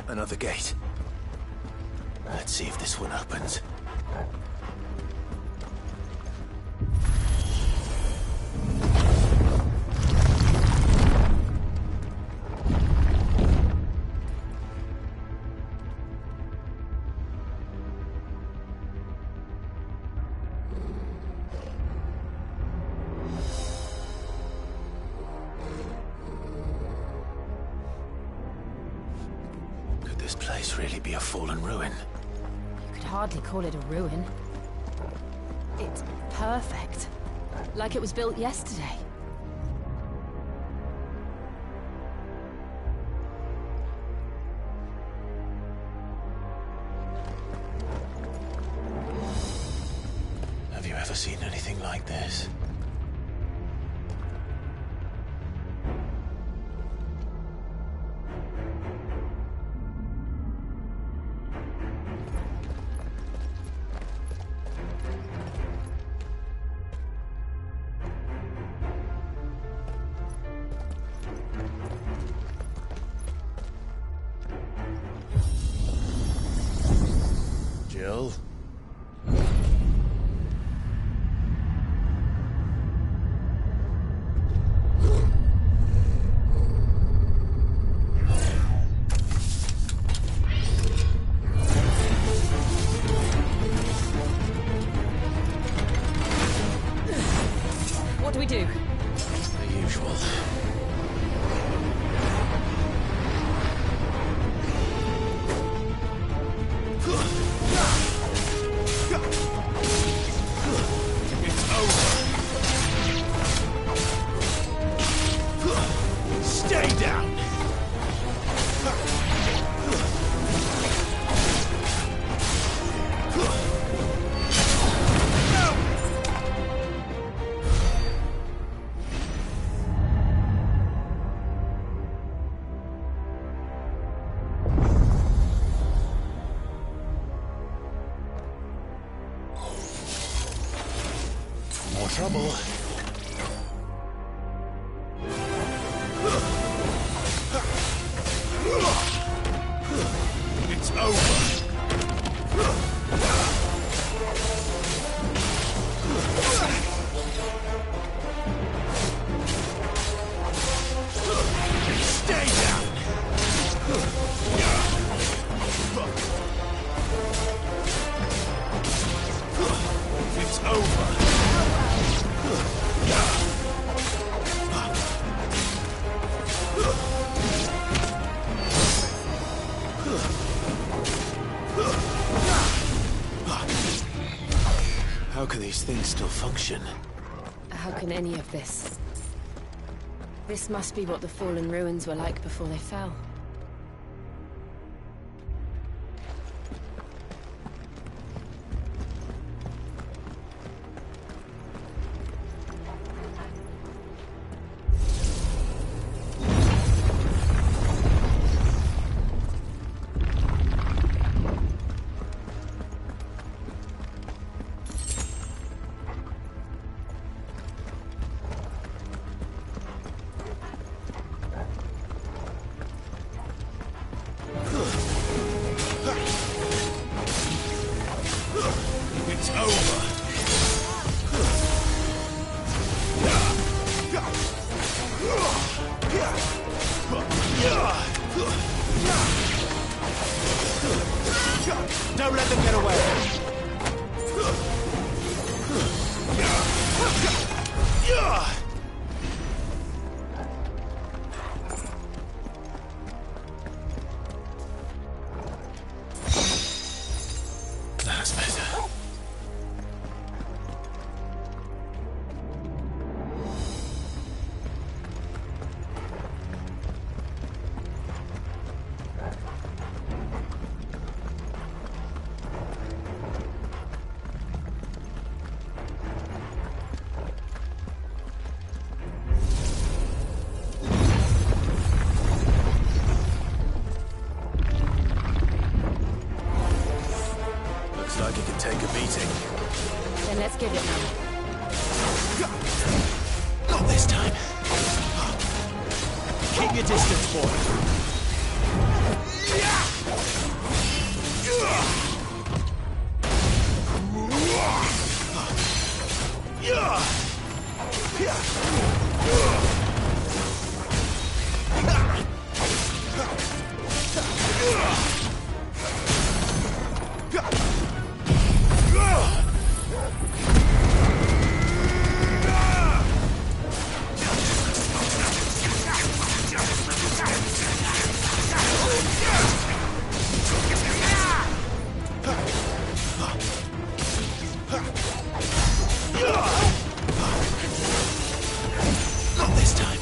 Another gate. Let's see if this one opens. Could this place really be a fallen ruin? You could hardly call it a ruin. It's perfect. Like it was built yesterday. Have you ever seen anything like this? Jill? What do we do? The usual. It's over. Stay down. More trouble. It's over. Stay down. It's over. How can these things still function? How can any of this? This must be what the fallen ruins were like before they fell. Don't let them get away! That's better. Looks like it can take a beating. Then let's give it now. Not this time. Keep your distance, boy. Not this time.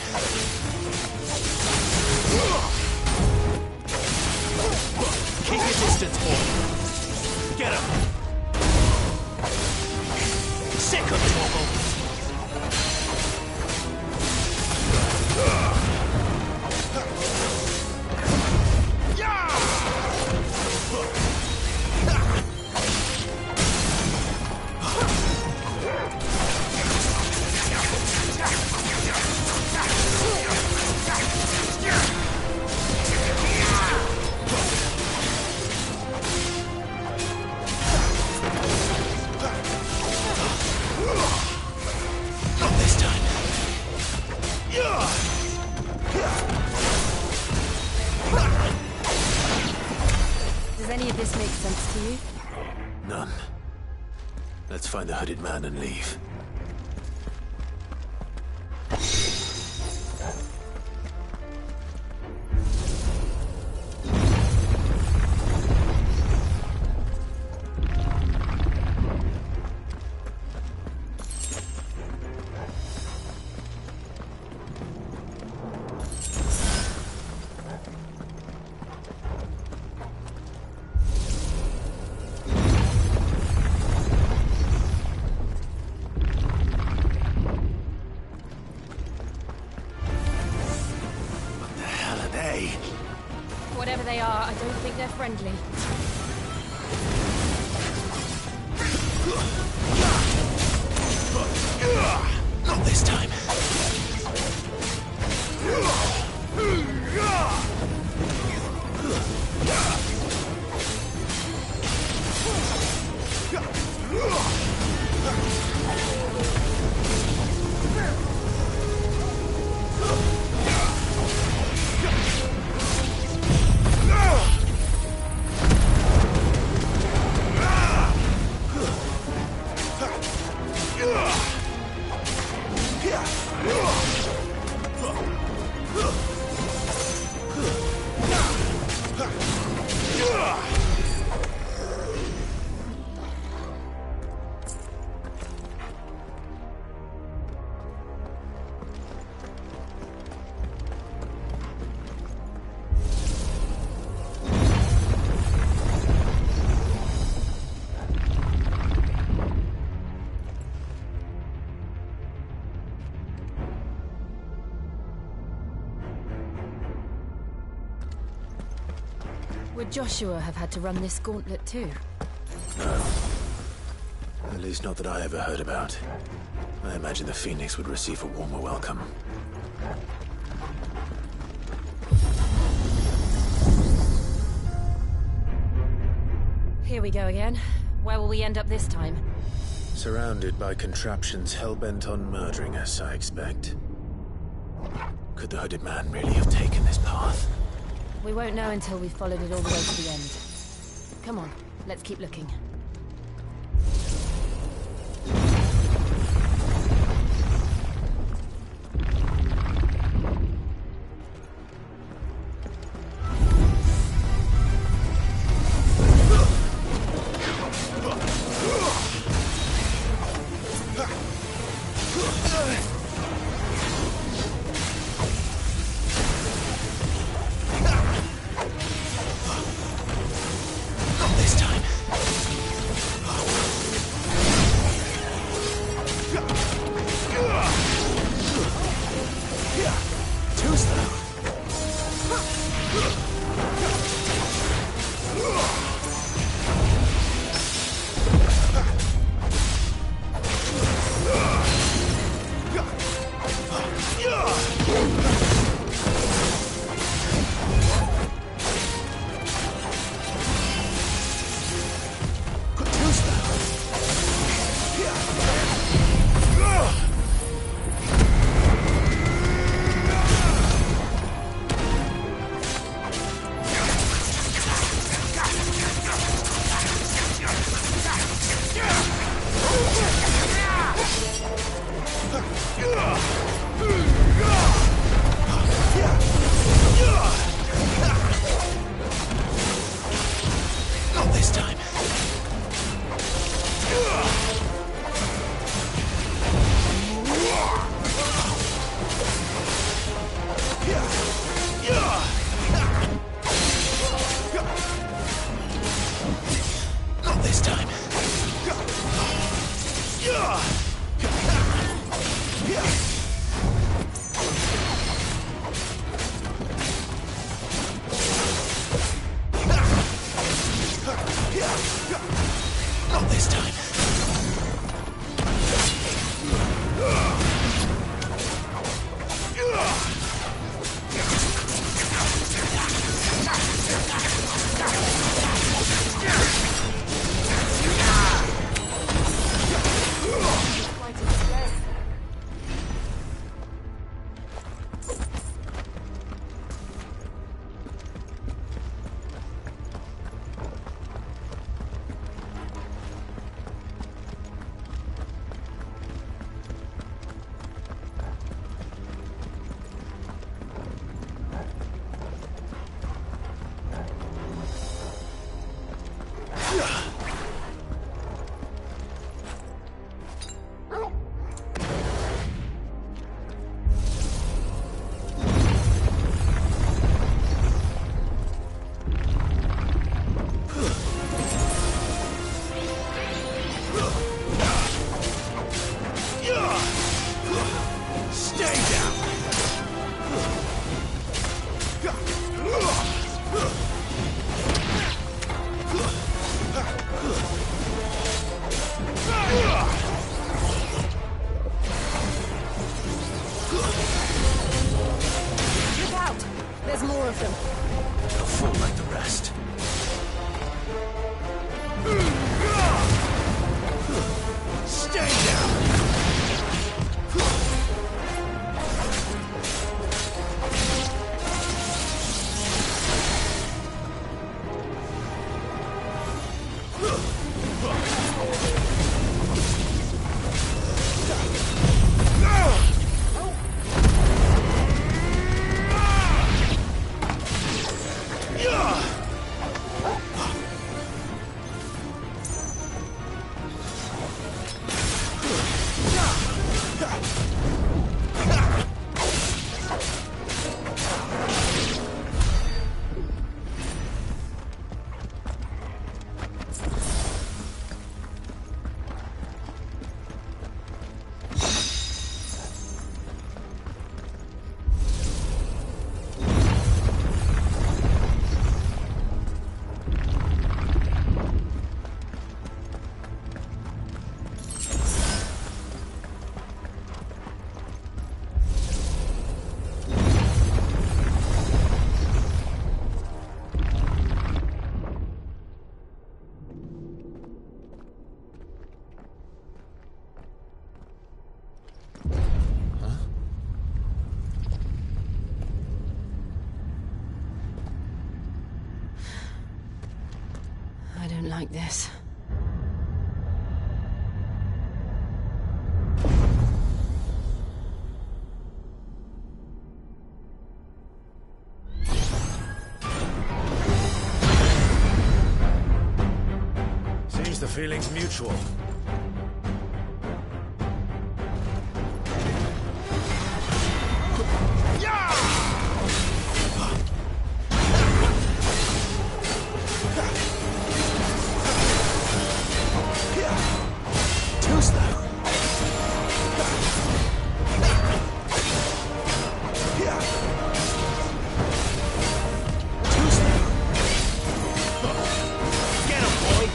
Keep your distance, boy. Get him. Second toggle. Not this time. Does any of this make sense to you? None. Let's find the hooded man and leave. Whatever they are, I don't think they're friendly. Not this time. Would Joshua have had to run this gauntlet too? No. At least not that I ever heard about. I imagine the Phoenix would receive a warmer welcome. Here we go again. Where will we end up this time? Surrounded by contraptions hell-bent on murdering us, I expect. Could the hooded man really have taken this path? We won't know until we've followed it all the way to the end. Come on. Let's keep looking. this. Seems the feeling's mutual. Too slow. Too slow. Get him, boy.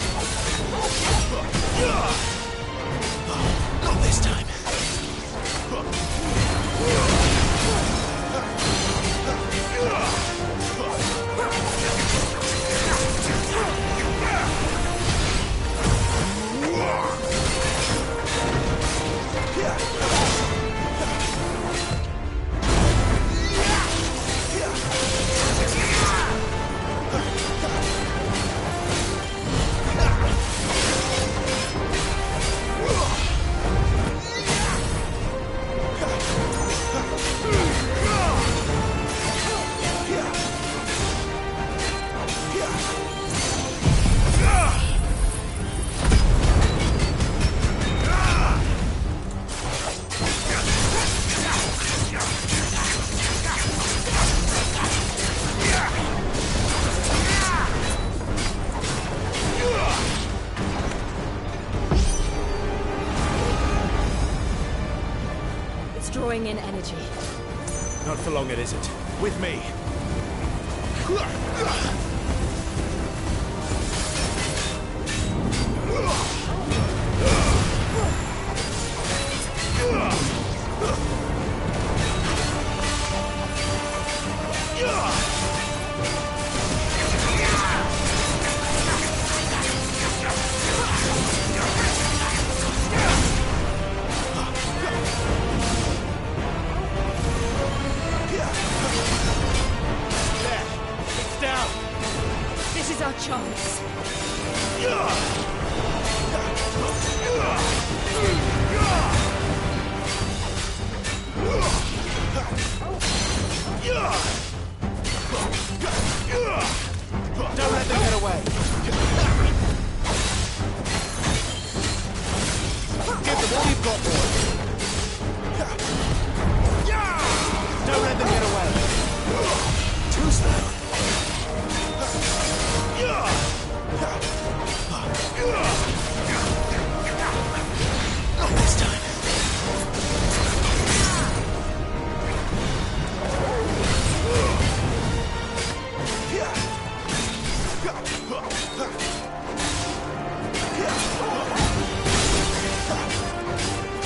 Not this time. It's drawing in energy. Not for long, it isn't. With me. It's down. This is our chance. Don't let them get away. Give them all you've got, boy. Don't let them get away. Too slow. Not this time.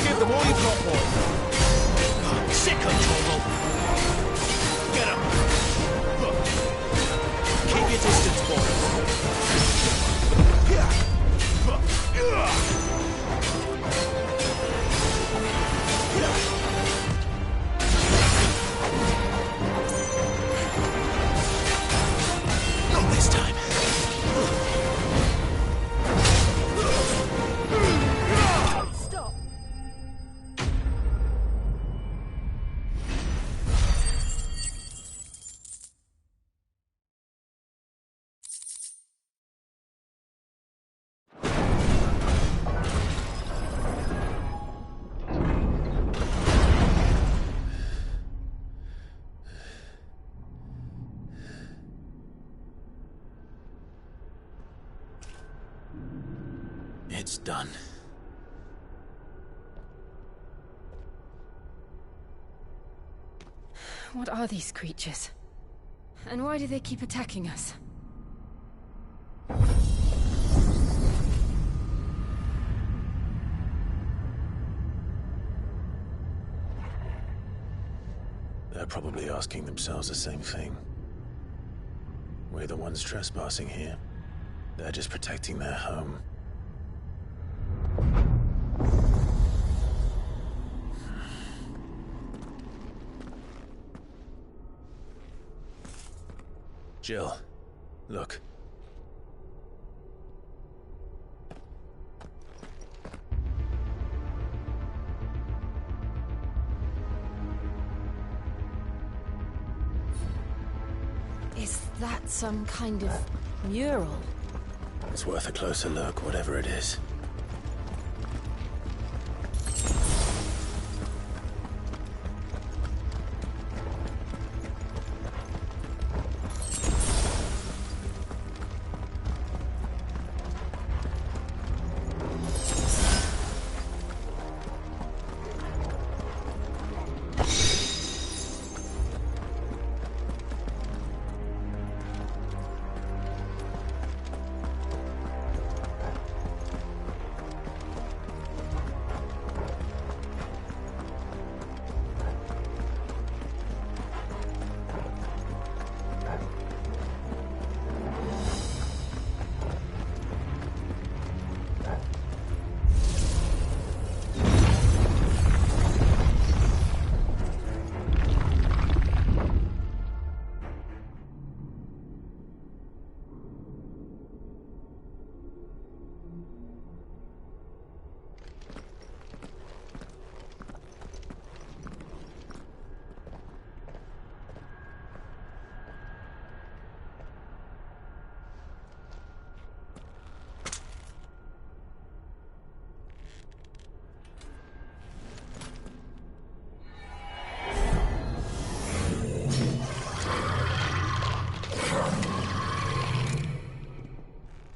Give them all you've got, boy. Sick control. Get him. Keep your distance, boy. Not this time. Stop. It's done. What are these creatures? And why do they keep attacking us? They're probably asking themselves the same thing. We're the ones trespassing here. They're just protecting their home. Jill, look. that some kind of mural? It's worth a closer look, whatever it is.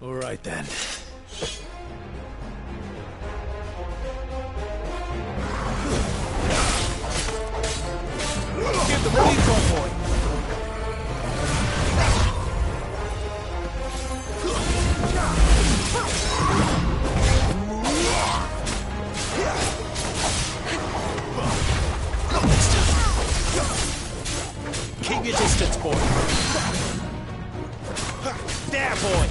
All right then. Give the release on point. Keep your distance, boy. There, boy.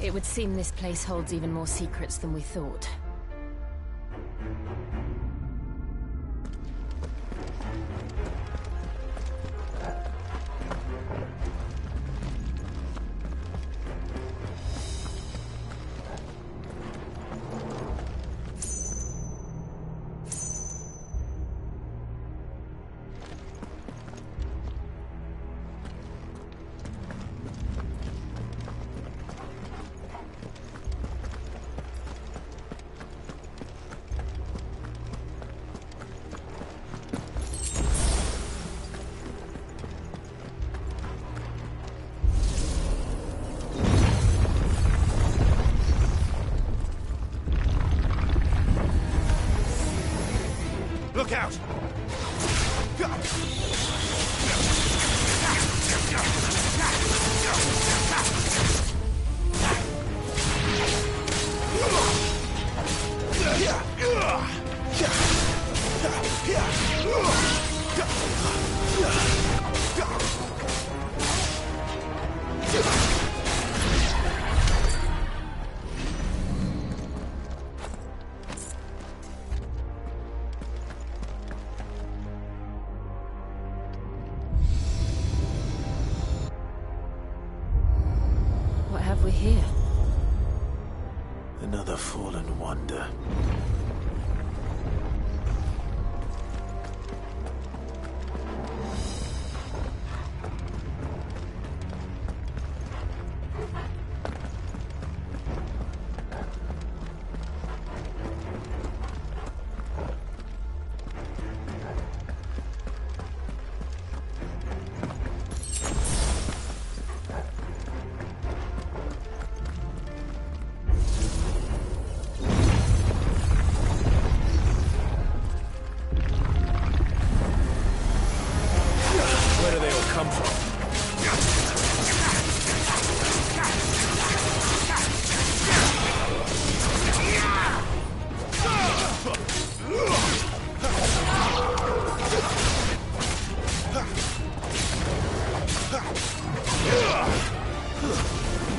It would seem this place holds even more secrets than we thought. Look out! Another fallen wonder.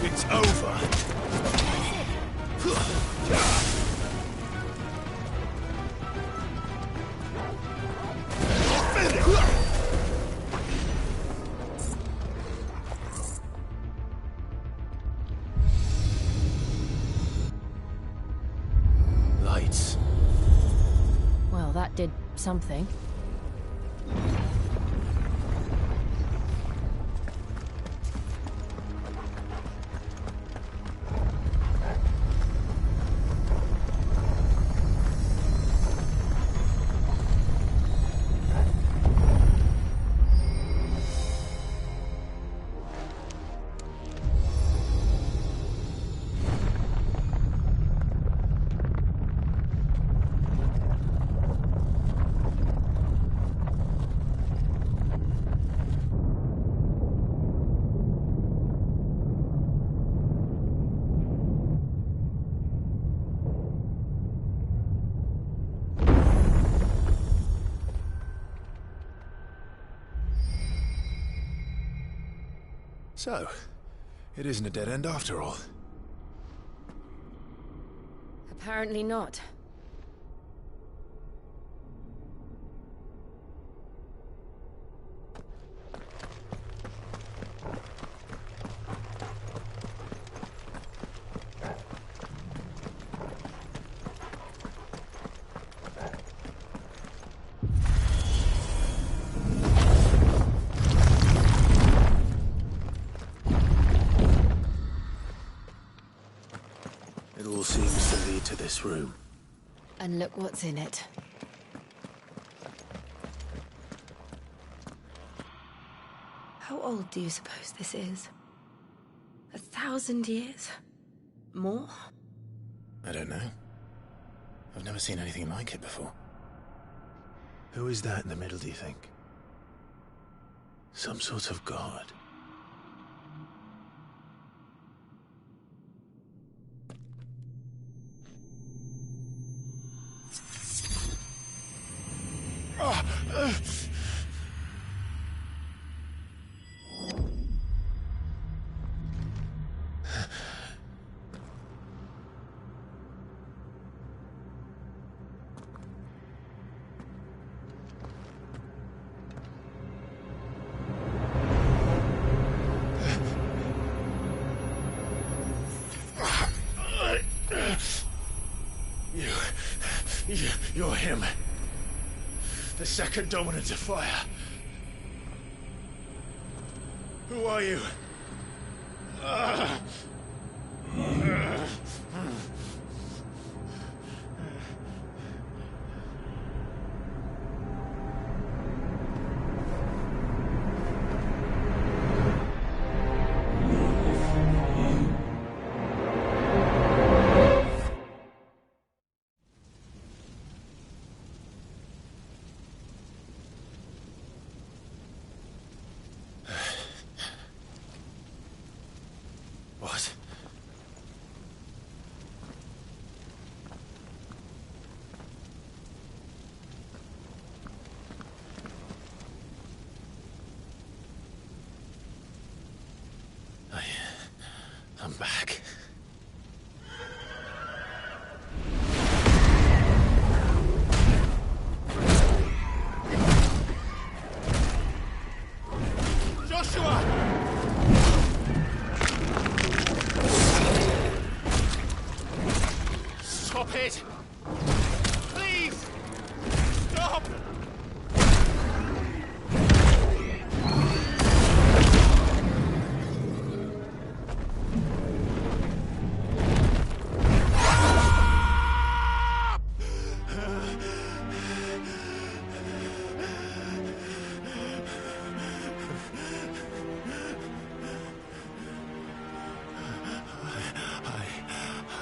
It's over. Lights. Well, that did something. So, it isn't a dead end after all. Apparently not. It all seems to lead to this room. And look what's in it. How old do you suppose this is? 1,000 years? More? I don't know. I've never seen anything like it before. Who is that in the middle, do you think? Some sort of god? You're him. The second dominant of fire. Who are you? What? Stop it! Please! Stop!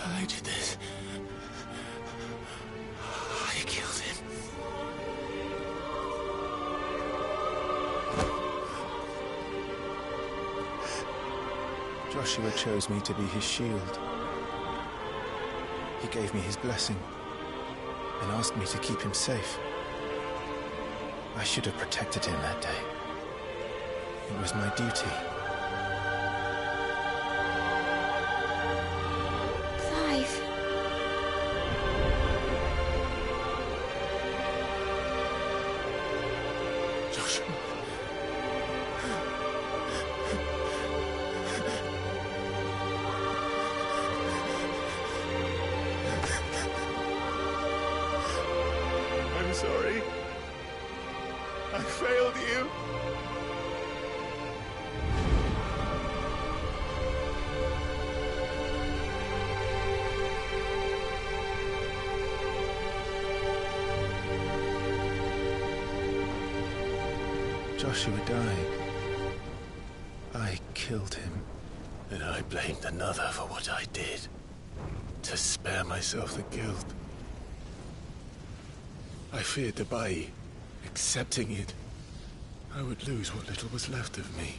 I did this. I killed him. Joshua chose me to be his shield. He gave me his blessing and asked me to keep him safe. I should have protected him that day. It was my duty. Clive. Joshua. I'm sorry. I failed you. Joshua died. I killed him. And I blamed another for what I did. To spare myself the guilt. I feared that by accepting it, I would lose what little was left of me.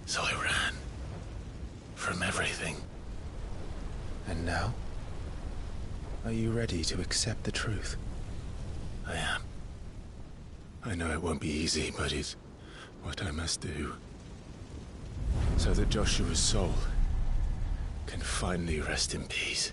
So I ran. From everything. And now? Are you ready to accept the truth? I am. I know it won't be easy, but it's what I must do. So that Joshua's soul can finally rest in peace.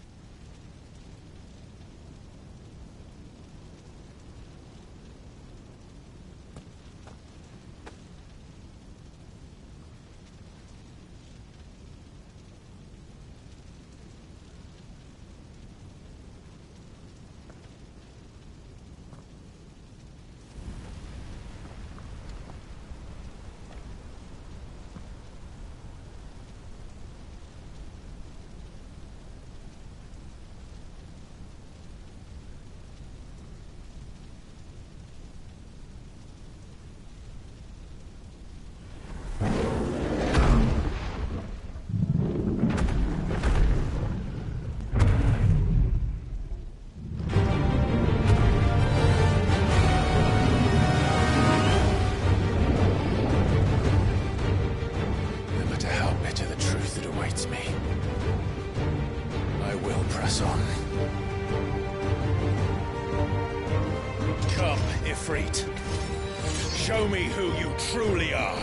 Show me who you truly are.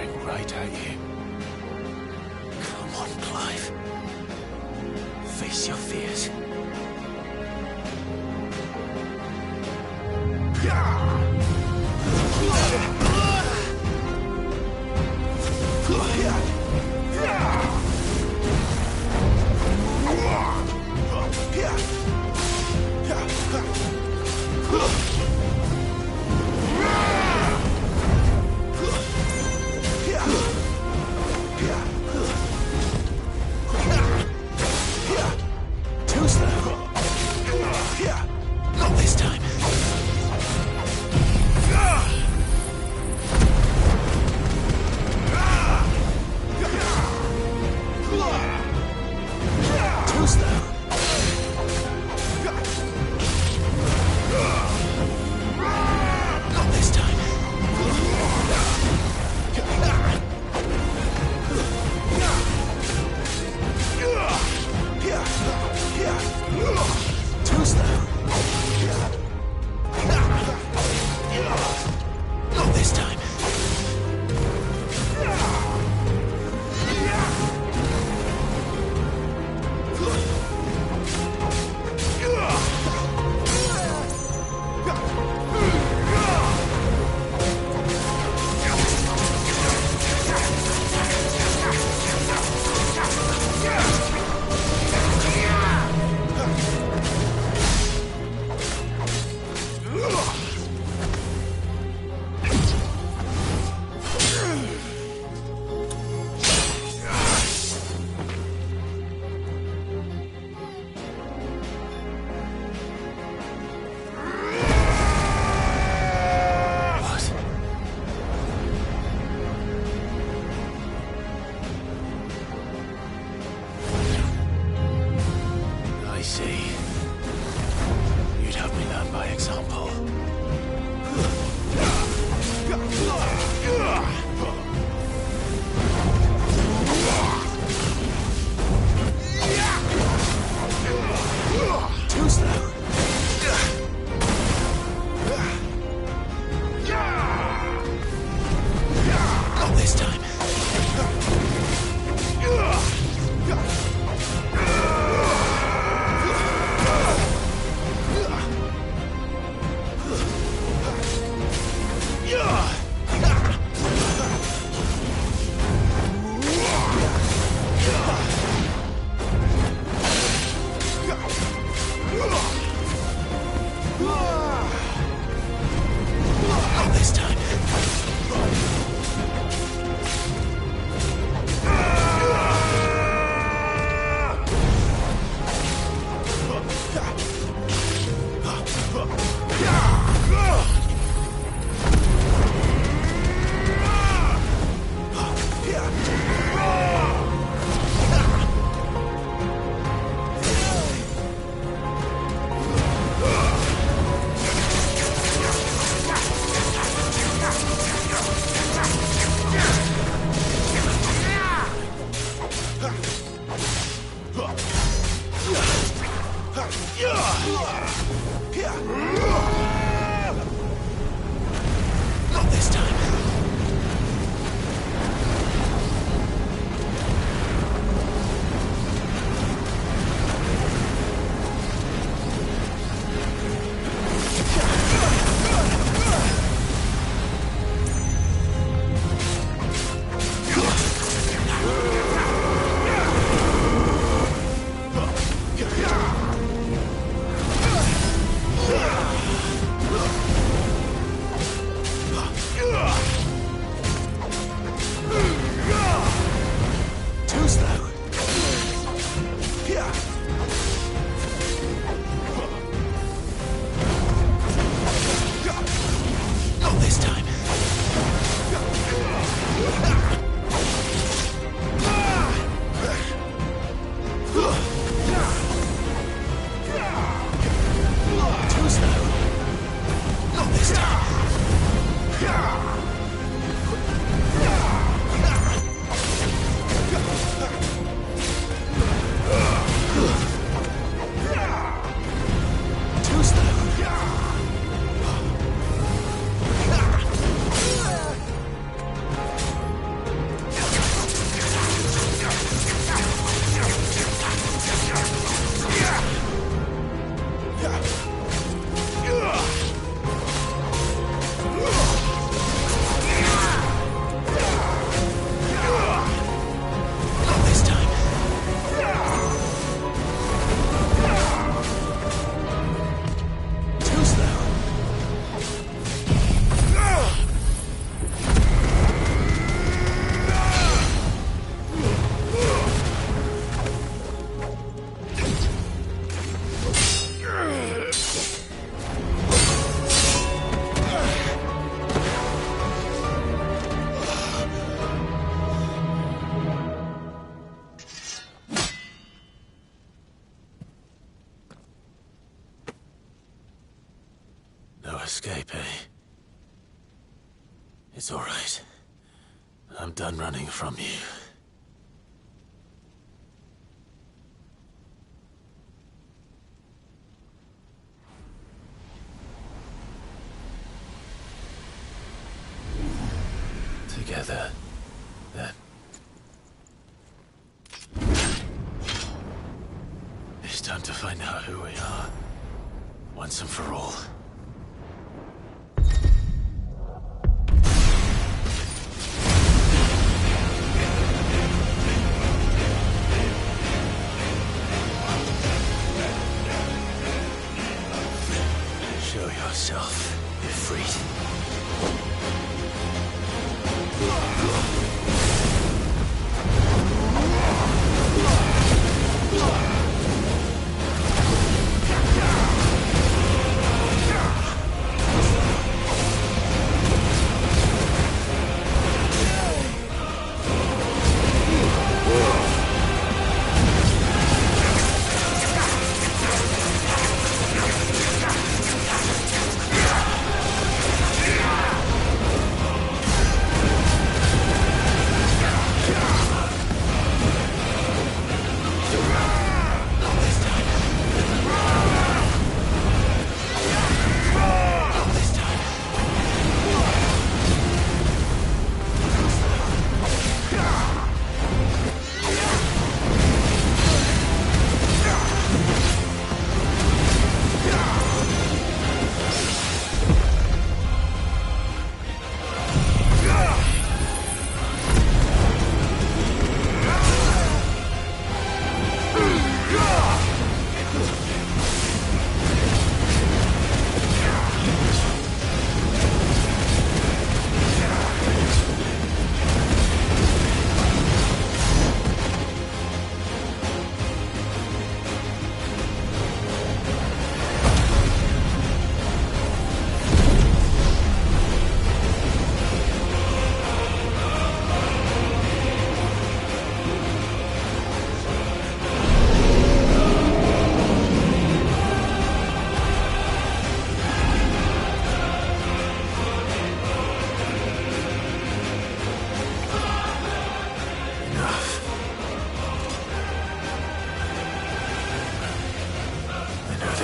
staring right at you. Come on, Clive. Face your fears. Too slow. Not this time. Too slow. Not this time. Too slow. Not this time. I see. You'd have me learn by example. Too slow. Not this time. Not this time. Not this time. escape, eh? It's all right. I'm done running from you. Together, then. It's time to find out who we are, once and for all. Show yourself, Ifrit.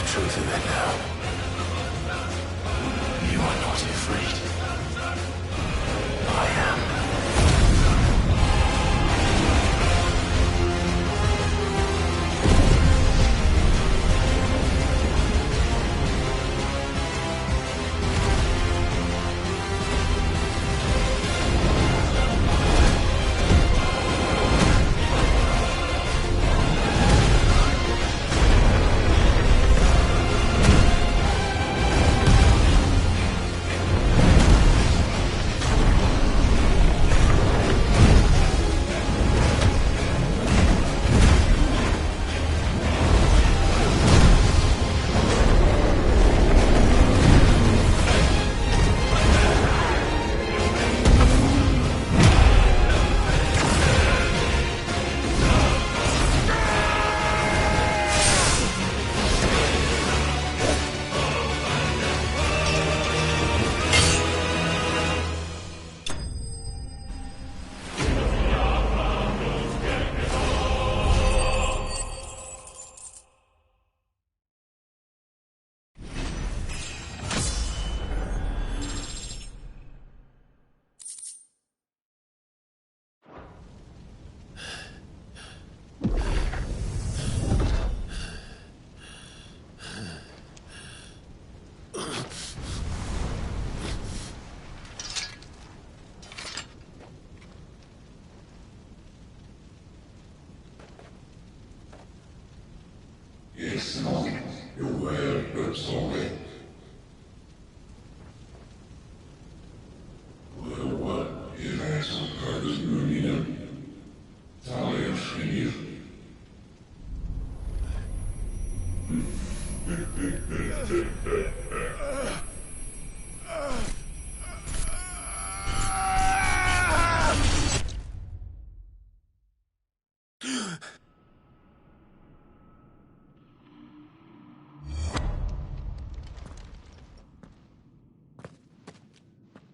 Truth of it now. You are not afraid. I am.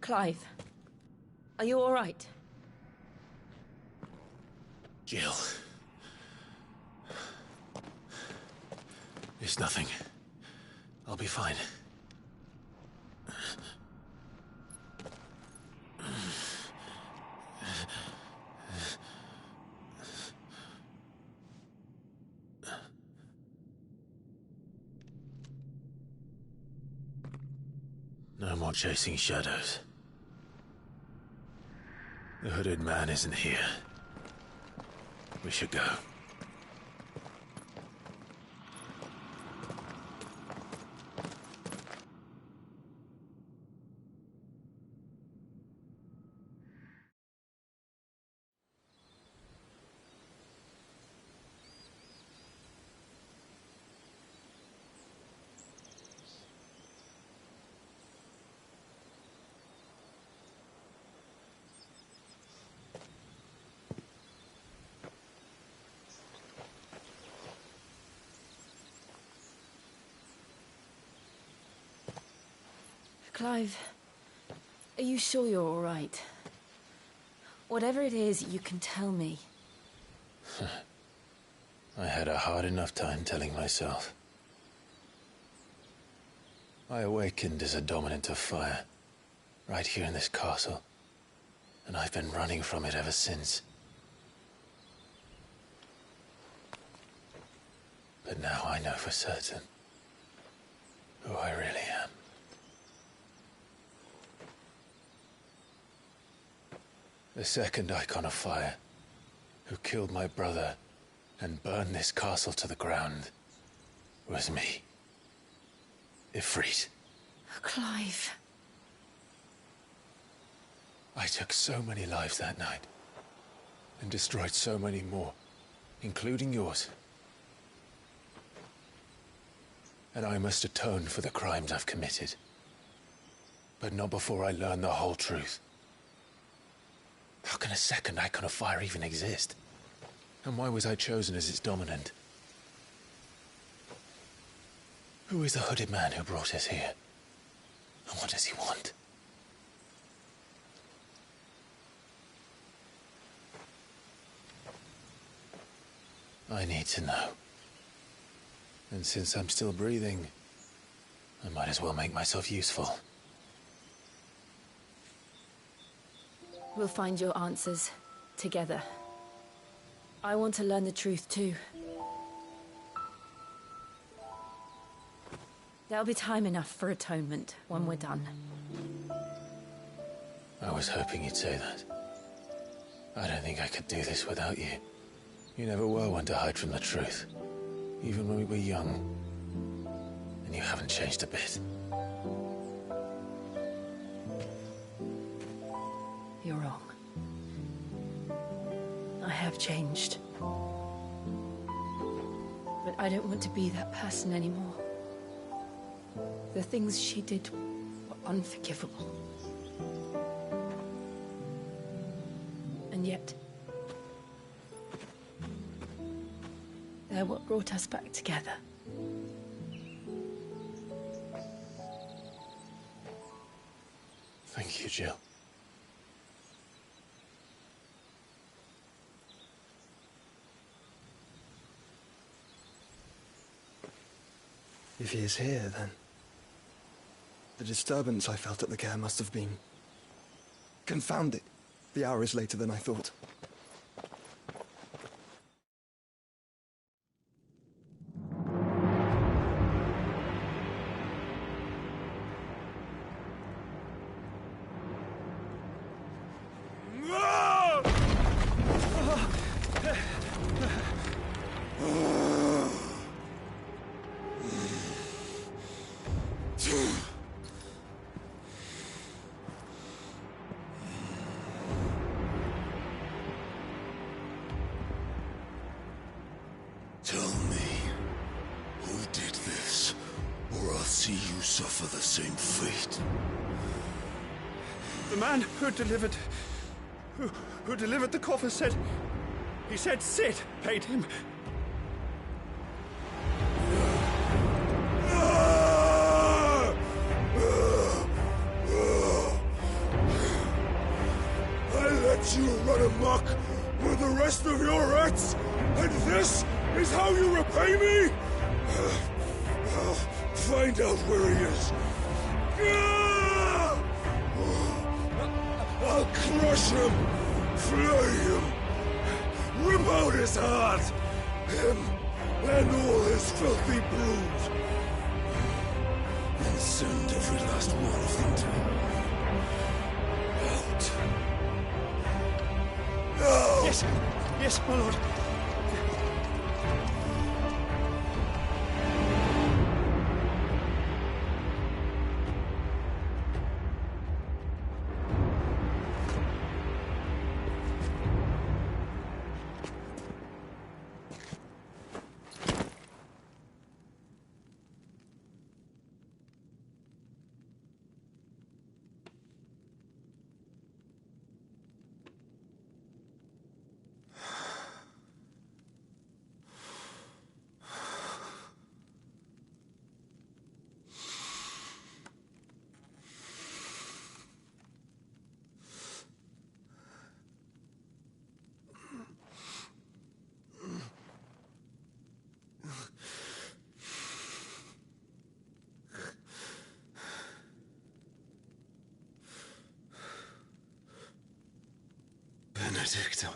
Clive, are you all right? Jill. It's nothing. I'll be fine. No more chasing shadows. The hooded man isn't here. We should go. Clive, are you sure you're all right? Whatever it is, you can tell me. I had a hard enough time telling myself. I awakened as a dominant of fire, right here in this castle, and I've been running from it ever since. But now I know for certain who I really am. The second icon of fire, who killed my brother and burned this castle to the ground, was me. Ifrit. Clive. I took so many lives that night, and destroyed so many more, including yours. And I must atone for the crimes I've committed. But not before I learn the whole truth. How can a second icon of fire even exist? And why was I chosen as its dominant? Who is the hooded man who brought us here? And what does he want? I need to know. And since I'm still breathing, I might as well make myself useful. We'll find your answers together. I want to learn the truth too. There'll be time enough for atonement when we're done. I was hoping you'd say that. I don't think I could do this without you. You never were one to hide from the truth, even when we were young. And you haven't changed a bit. You're wrong. I have changed. But I don't want to be that person anymore. The things she did were unforgivable. And yet, they're what brought us back together. Thank you, Jill. If he is here, then the disturbance I felt at the care must have been confounded. The hour is later than I thought. Tell me, who did this, or I'll see you suffer the same fate. The man who delivered the coffer said... He said Sid paid him. amok with the rest of your rats? And this is how you repay me? I'll find out where he is. I'll crush him, flay him, rip out his heart, him and all his filthy brood, and send every last one of them to out. No! Yes, yes, my lord. Benedicto.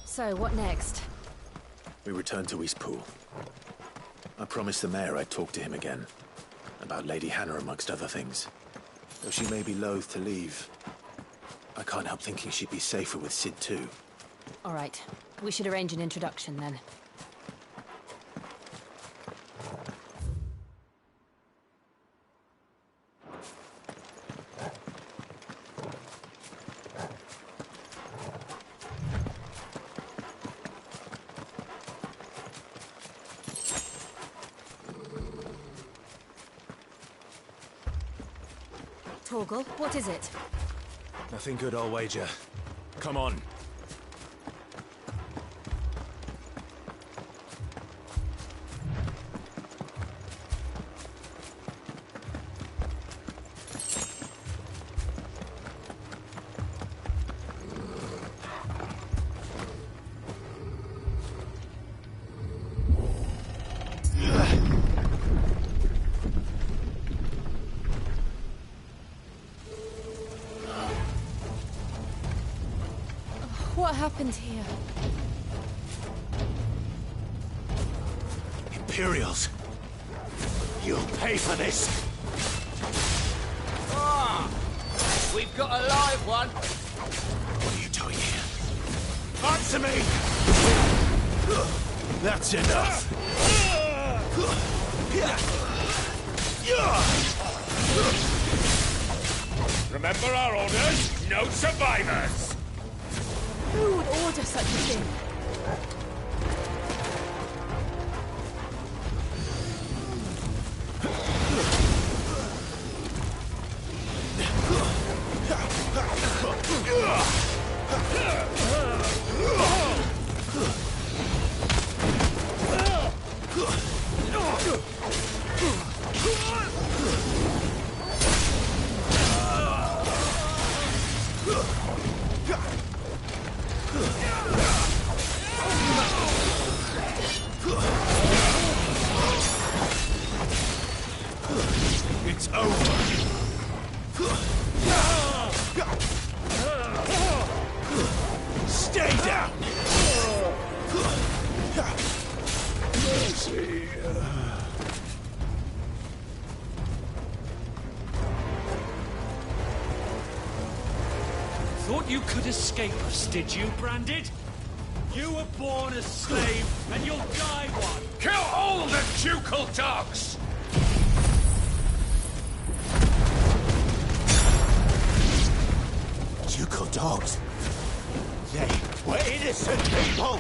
So, what next? We return to Eastpool. I promised the mayor I'd talk to him again. About Lady Hannah, amongst other things. Though she may be loath to leave, I can't help thinking she'd be safer with Sid too. All right. We should arrange an introduction then. Torgal, what is it? Nothing good, I'll wager. Come on. What happened here? Imperials! You'll pay for this! Ah! We've got a live one! What are you doing here? Answer me! That's enough! Remember our orders? No survivors! Who would order such a thing? It's over! Stay down! Mercy. Thought you could escape us, did you, Branded? You were born a slave, and you'll die one! Kill all the ducal dogs! Ducal dogs? They were innocent people!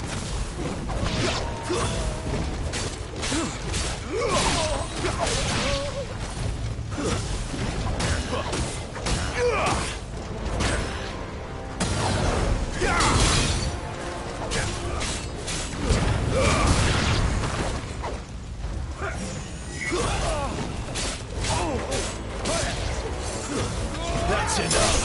That's enough.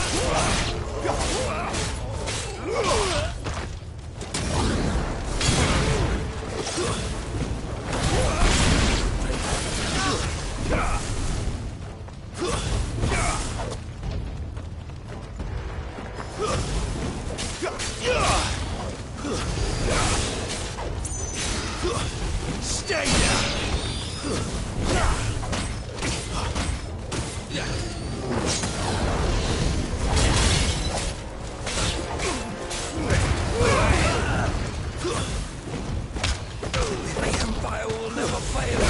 Stay down. The Empire will never fail.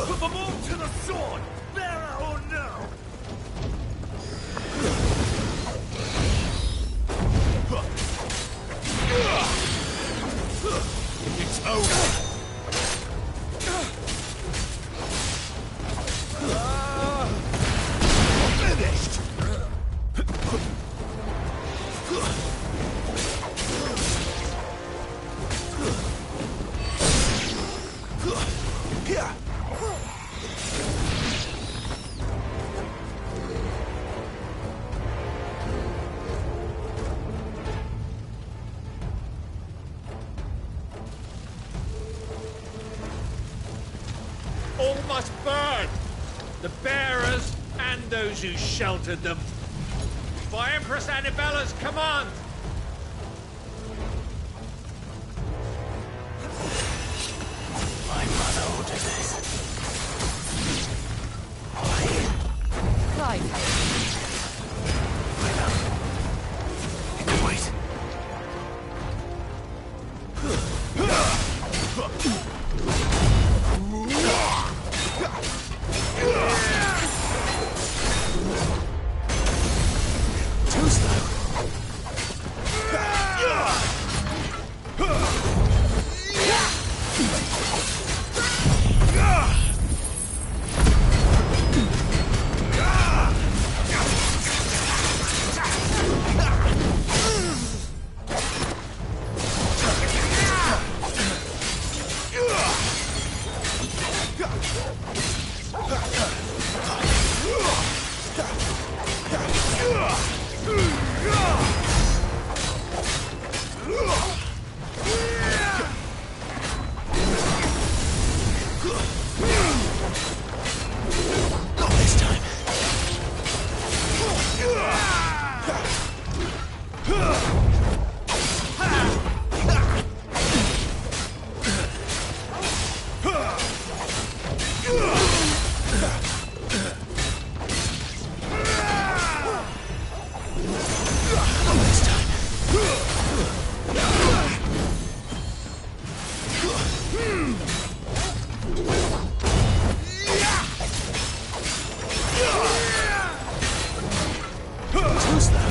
Put them all to the sword, bearer or no! It's over. Finished. Here. All must burn! The bearers and those who sheltered them. By Empress Annibella's command! My mother ordered this. Clive. It can wait. Too slow. Not this time. Not this time. Too slow. Not this time.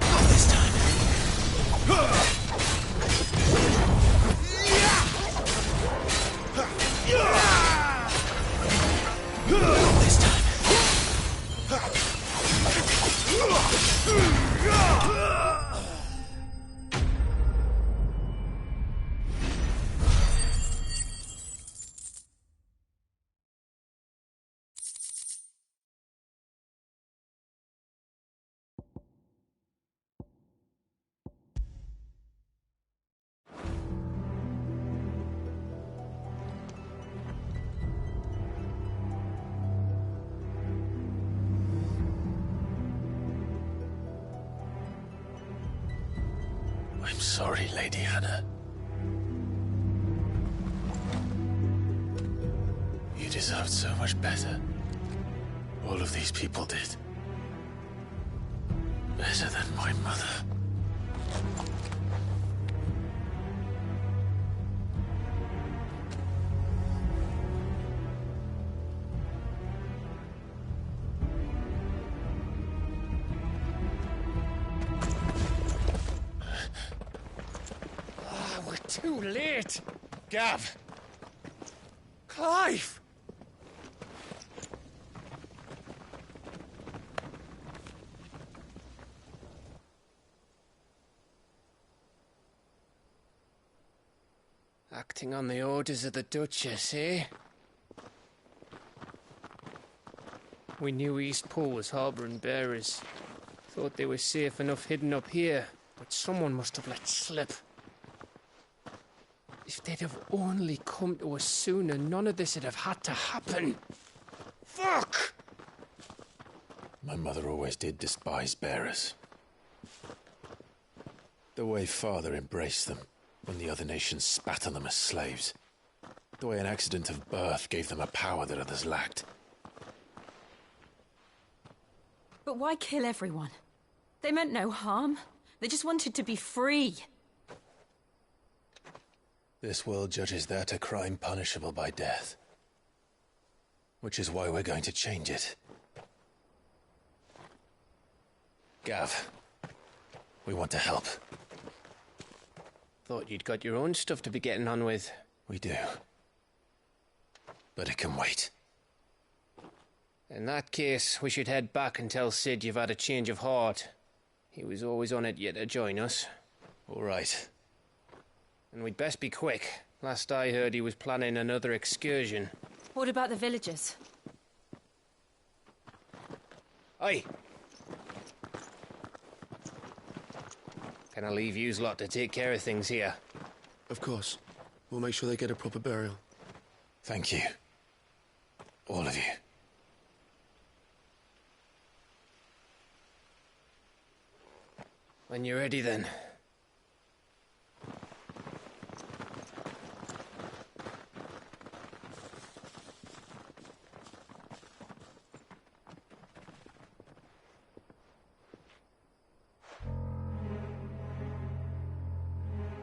Not this time. I'm sorry, Lady Hannah. You deserved so much better. All of these people did. Better than my mother. We're too late. Gav. Clive. Acting on the orders of the Duchess, eh? We knew Eastpool was harbouring bearers. Thought they were safe enough hidden up here, but someone must have let slip. If they'd have only come to us sooner, none of this would have had to happen. Fuck! My mother always did despise bearers. The way Father embraced them when the other nations spat on them as slaves. The way an accident of birth gave them a power that others lacked. But why kill everyone? They meant no harm. They just wanted to be free. This world judges that a crime punishable by death. Which is why we're going to change it. Gav, we want to help. Thought you'd got your own stuff to be getting on with. We do. But it can wait. In that case, we should head back and tell Sid you've had a change of heart. He was always on it yet to join us. All right. And we'd best be quick. Last I heard, he was planning another excursion. What about the villagers? Aye. Can I leave yous lot to take care of things here? Of course. We'll make sure they get a proper burial. Thank you. All of you. When you're ready, then.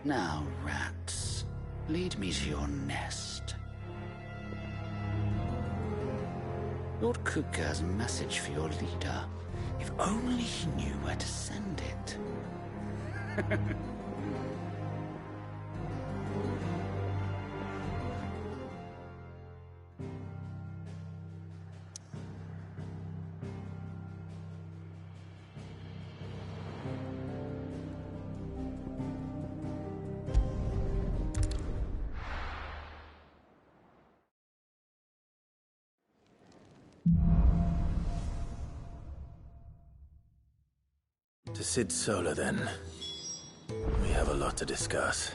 Now, rats, lead me to your nest. Lord Kuka has a message for your leader. If only he knew where to send it. To Sid Solar, then. We have a lot to discuss.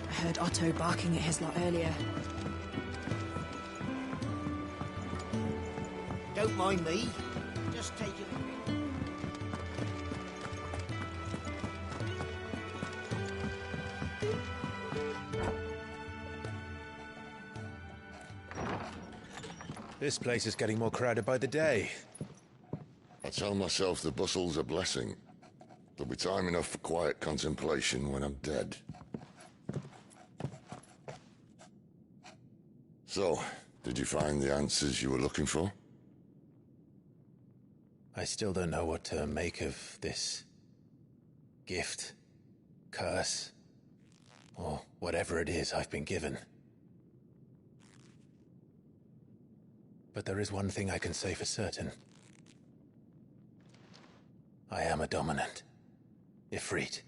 I heard Otto barking at his lot earlier. Don't mind me. Just take it. This place is getting more crowded by the day. I tell myself the bustle's a blessing. There'll be time enough for quiet contemplation when I'm dead. So, did you find the answers you were looking for? I still don't know what to make of this gift, curse, or whatever it is I've been given. But there is one thing I can say for certain. I am a dominant, Ifrit.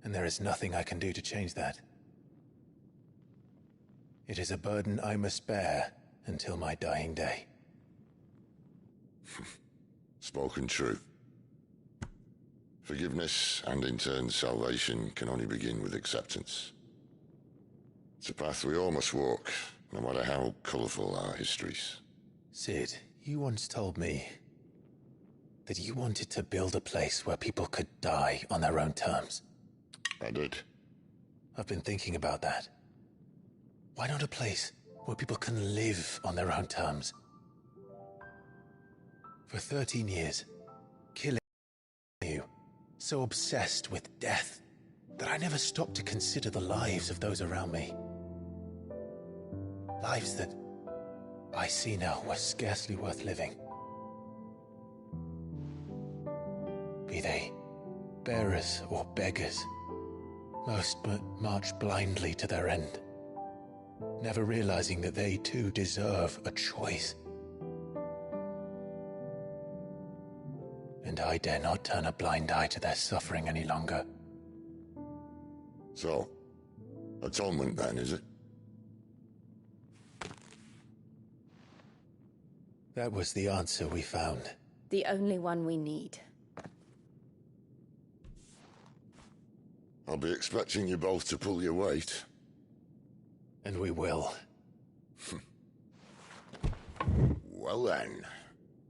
And there is nothing I can do to change that. It is a burden I must bear until my dying day. Spoken true. Forgiveness, and in turn salvation, can only begin with acceptance. It's a path we all must walk, no matter how colourful our histories. Sid, you once told me that you wanted to build a place where people could die on their own terms. I did. I've been thinking about that. Why not a place where people can live on their own terms? For 13 years, killing you, so obsessed with death, that I never stopped to consider the lives of those around me. Lives that I see now were scarcely worth living. Be they bearers or beggars, most but march blindly to their end, never realizing that they too deserve a choice. And I dare not turn a blind eye to their suffering any longer. So, atonement then, is it? That was the answer we found. The only one we need. I'll be expecting you both to pull your weight. And we will. Well then,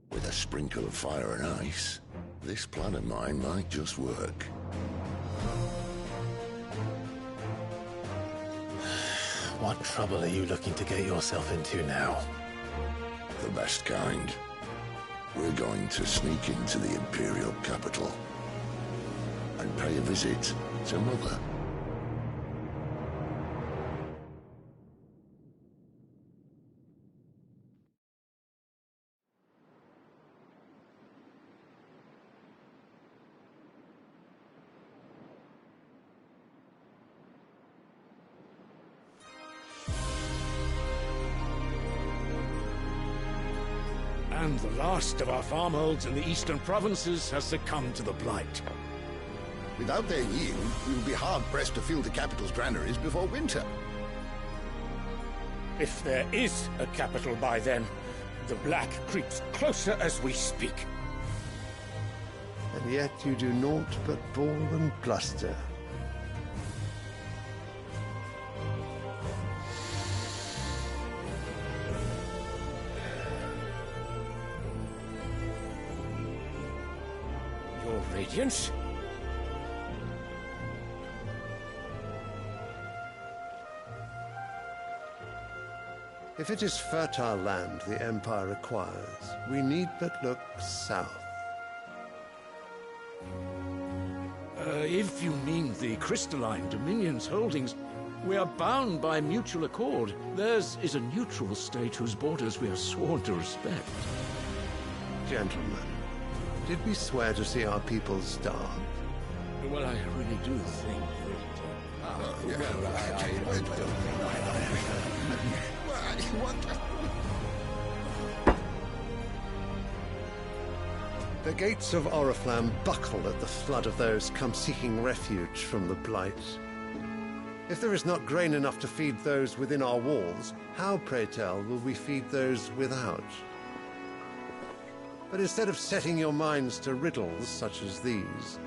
with a sprinkle of fire and ice, this plan of mine might just work. What trouble are you looking to get yourself into now? The best kind. We're going to sneak into the Imperial capital and pay a visit to Mother. And the last of our farmholds in the eastern provinces has succumbed to the blight. Without their yield, we will be hard-pressed to fill the capital's granaries before winter. If there is a capital by then, the black creeps closer as we speak. And yet you do naught but bawl and bluster. Your Radiance? If it is fertile land the Empire requires, we need but look south. If you mean the crystalline Dominion's holdings, we are bound by mutual accord. Theirs is a neutral state whose borders we are sworn to respect. Gentlemen, did we swear to see our people starve? Well, I really do think The gates of Oriflamme buckle at the flood of those come seeking refuge from the blight. If there is not grain enough to feed those within our walls, how, pray tell, will we feed those without? But instead of setting your minds to riddles such as these,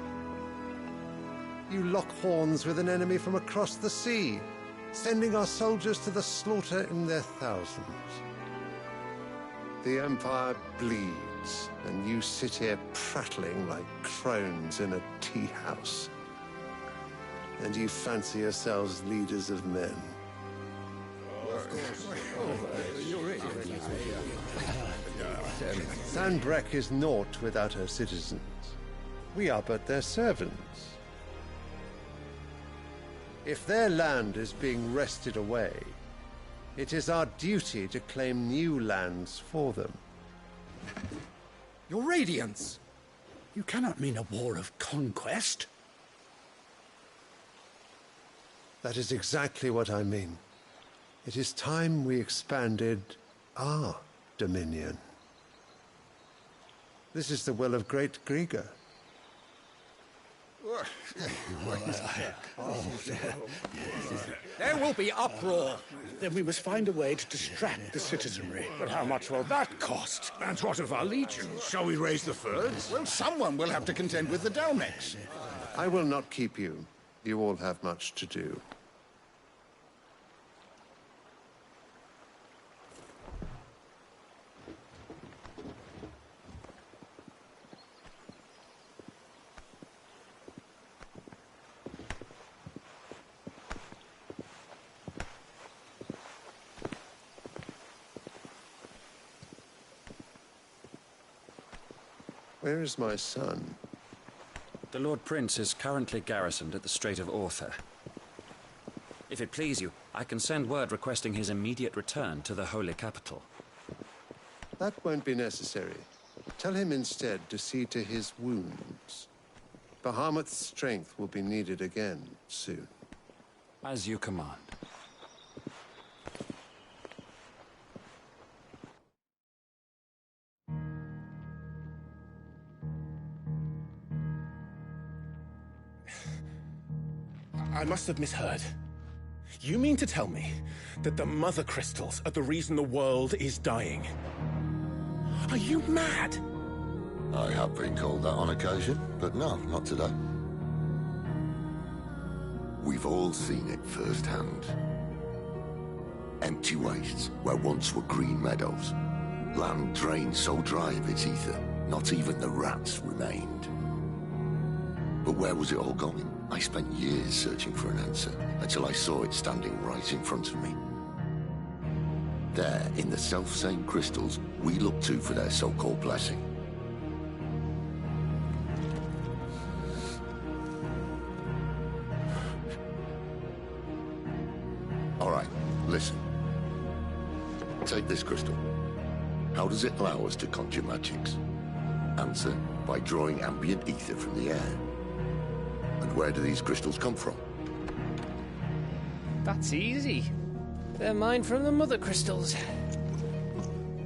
you lock horns with an enemy from across the sea, sending our soldiers to the slaughter in their thousands. The Empire bleeds, and you sit here prattling like crones in a tea house. And you fancy yourselves leaders of men. Sanbreque is naught without her citizens. We are but their servants. If their land is being wrested away, it is our duty to claim new lands for them. Your Radiance! You cannot mean a war of conquest. That is exactly what I mean. It is time we expanded our dominion. This is the will of great Grieger. There will be uproar. Then we must find a way to distract the citizenry. But how much will that cost? And what of our legions? Shall we raise the furs? Well, someone will have to contend with the Dalmex. I will not keep you. You all have much to do. Where is my son? The Lord Prince is currently garrisoned at the Strait of Arthur. If it please you, I can send word requesting his immediate return to the Holy Capital. That won't be necessary. Tell him instead to see to his wounds. Bahamut's strength will be needed again soon. As you command. I must have misheard. You mean to tell me that the Mother Crystals are the reason the world is dying? Are you mad? I have been called that on occasion, but no, not today. We've all seen it firsthand. Empty wastes where once were green meadows. Land drained so dry of its ether, not even the rats remained. But where was it all going? I spent years searching for an answer, until I saw it standing right in front of me. There, in the self-same crystals we look to for their so-called blessing. All right, listen. Take this crystal. How does it allow us to conjure magics? Answer, by drawing ambient ether from the air. And where do these crystals come from? That's easy. They're mine from the Mother Crystals.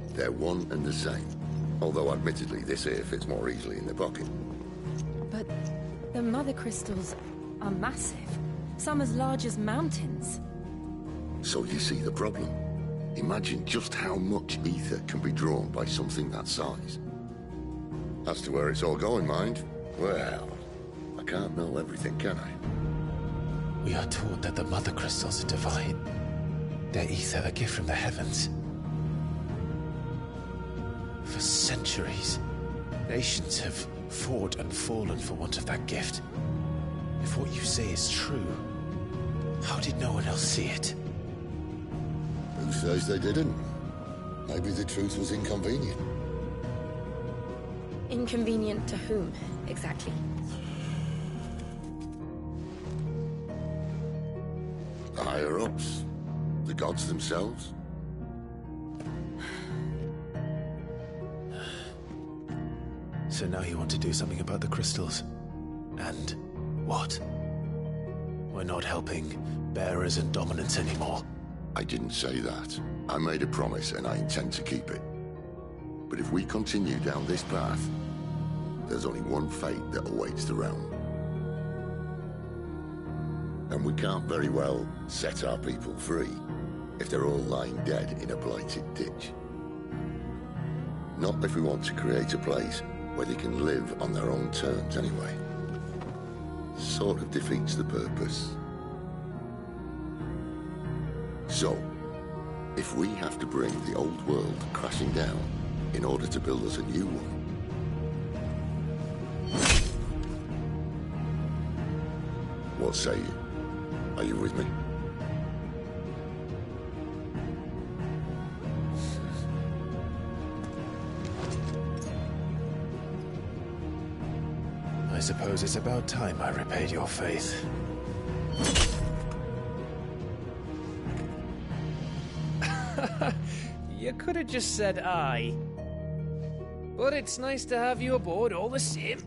They're one and the same. Although admittedly this here fits more easily in the pocket. But the Mother Crystals are massive. Some as large as mountains. So you see the problem. Imagine just how much ether can be drawn by something that size. As to where it's all going, mind, well, I can't know everything, can I? We are taught that the Mother Crystals are divine. Their ether a gift from the heavens. For centuries, nations have fought and fallen for want of that gift. If what you say is true, how did no one else see it? Who says they didn't? Maybe the truth was inconvenient. Inconvenient to whom, exactly? The higher-ups? The gods themselves? So now you want to do something about the crystals? And what? We're not helping bearers and dominants anymore. I didn't say that. I made a promise and I intend to keep it. But if we continue down this path, there's only one fate that awaits the realm. And we can't very well set our people free if they're all lying dead in a blighted ditch. Not if we want to create a place where they can live on their own terms anyway. Sort of defeats the purpose. So, if we have to bring the old world crashing down in order to build us a new one, what say you? Are you with me? I suppose it's about time I repaid your faith. You could have just said aye. But it's nice to have you aboard all the same.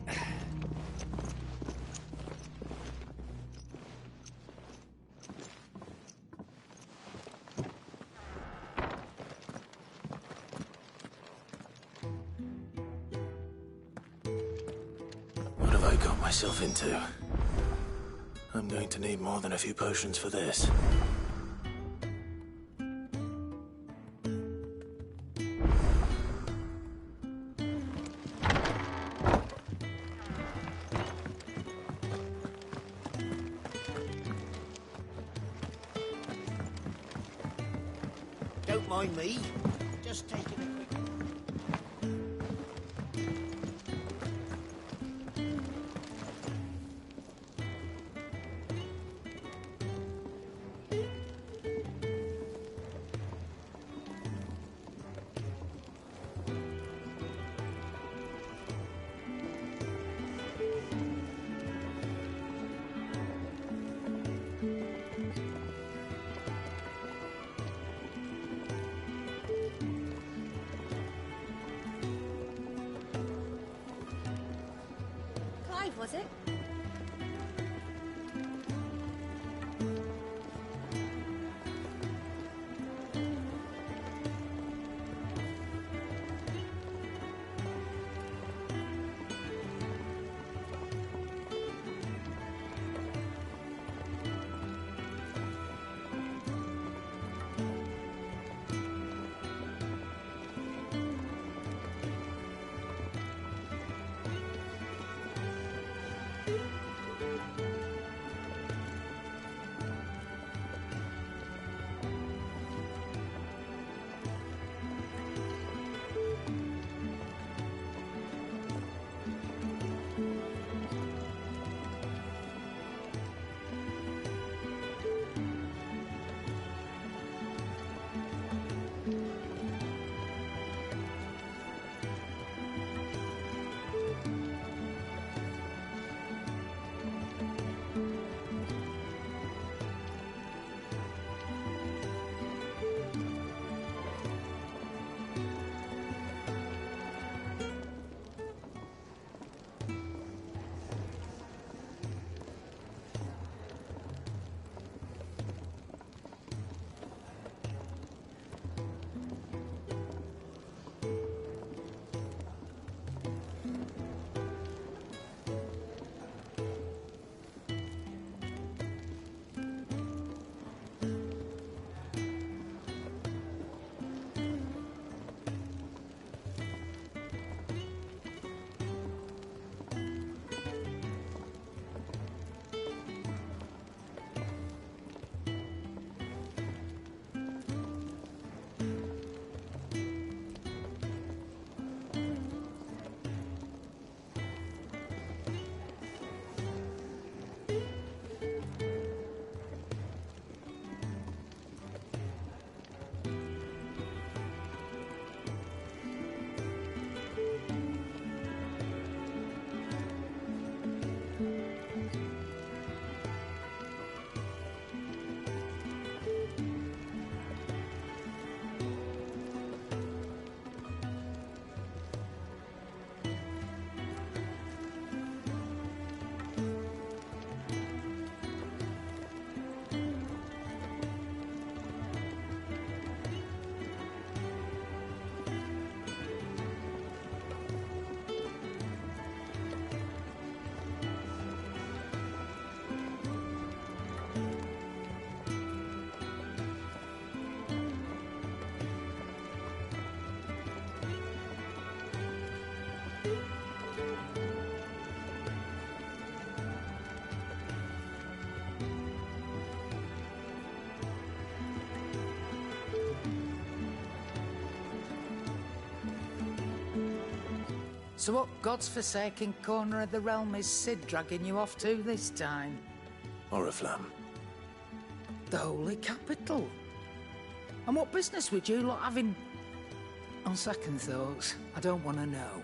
What have I got myself into? I'm going to need more than a few potions for this. Don't mind me. Just taking a quick... Clive, was it? So what God's forsaken corner of the realm is Sid dragging you off to this time? Oriflamme. The Holy Capital. And what business would you lot having... On second thoughts, I don't want to know.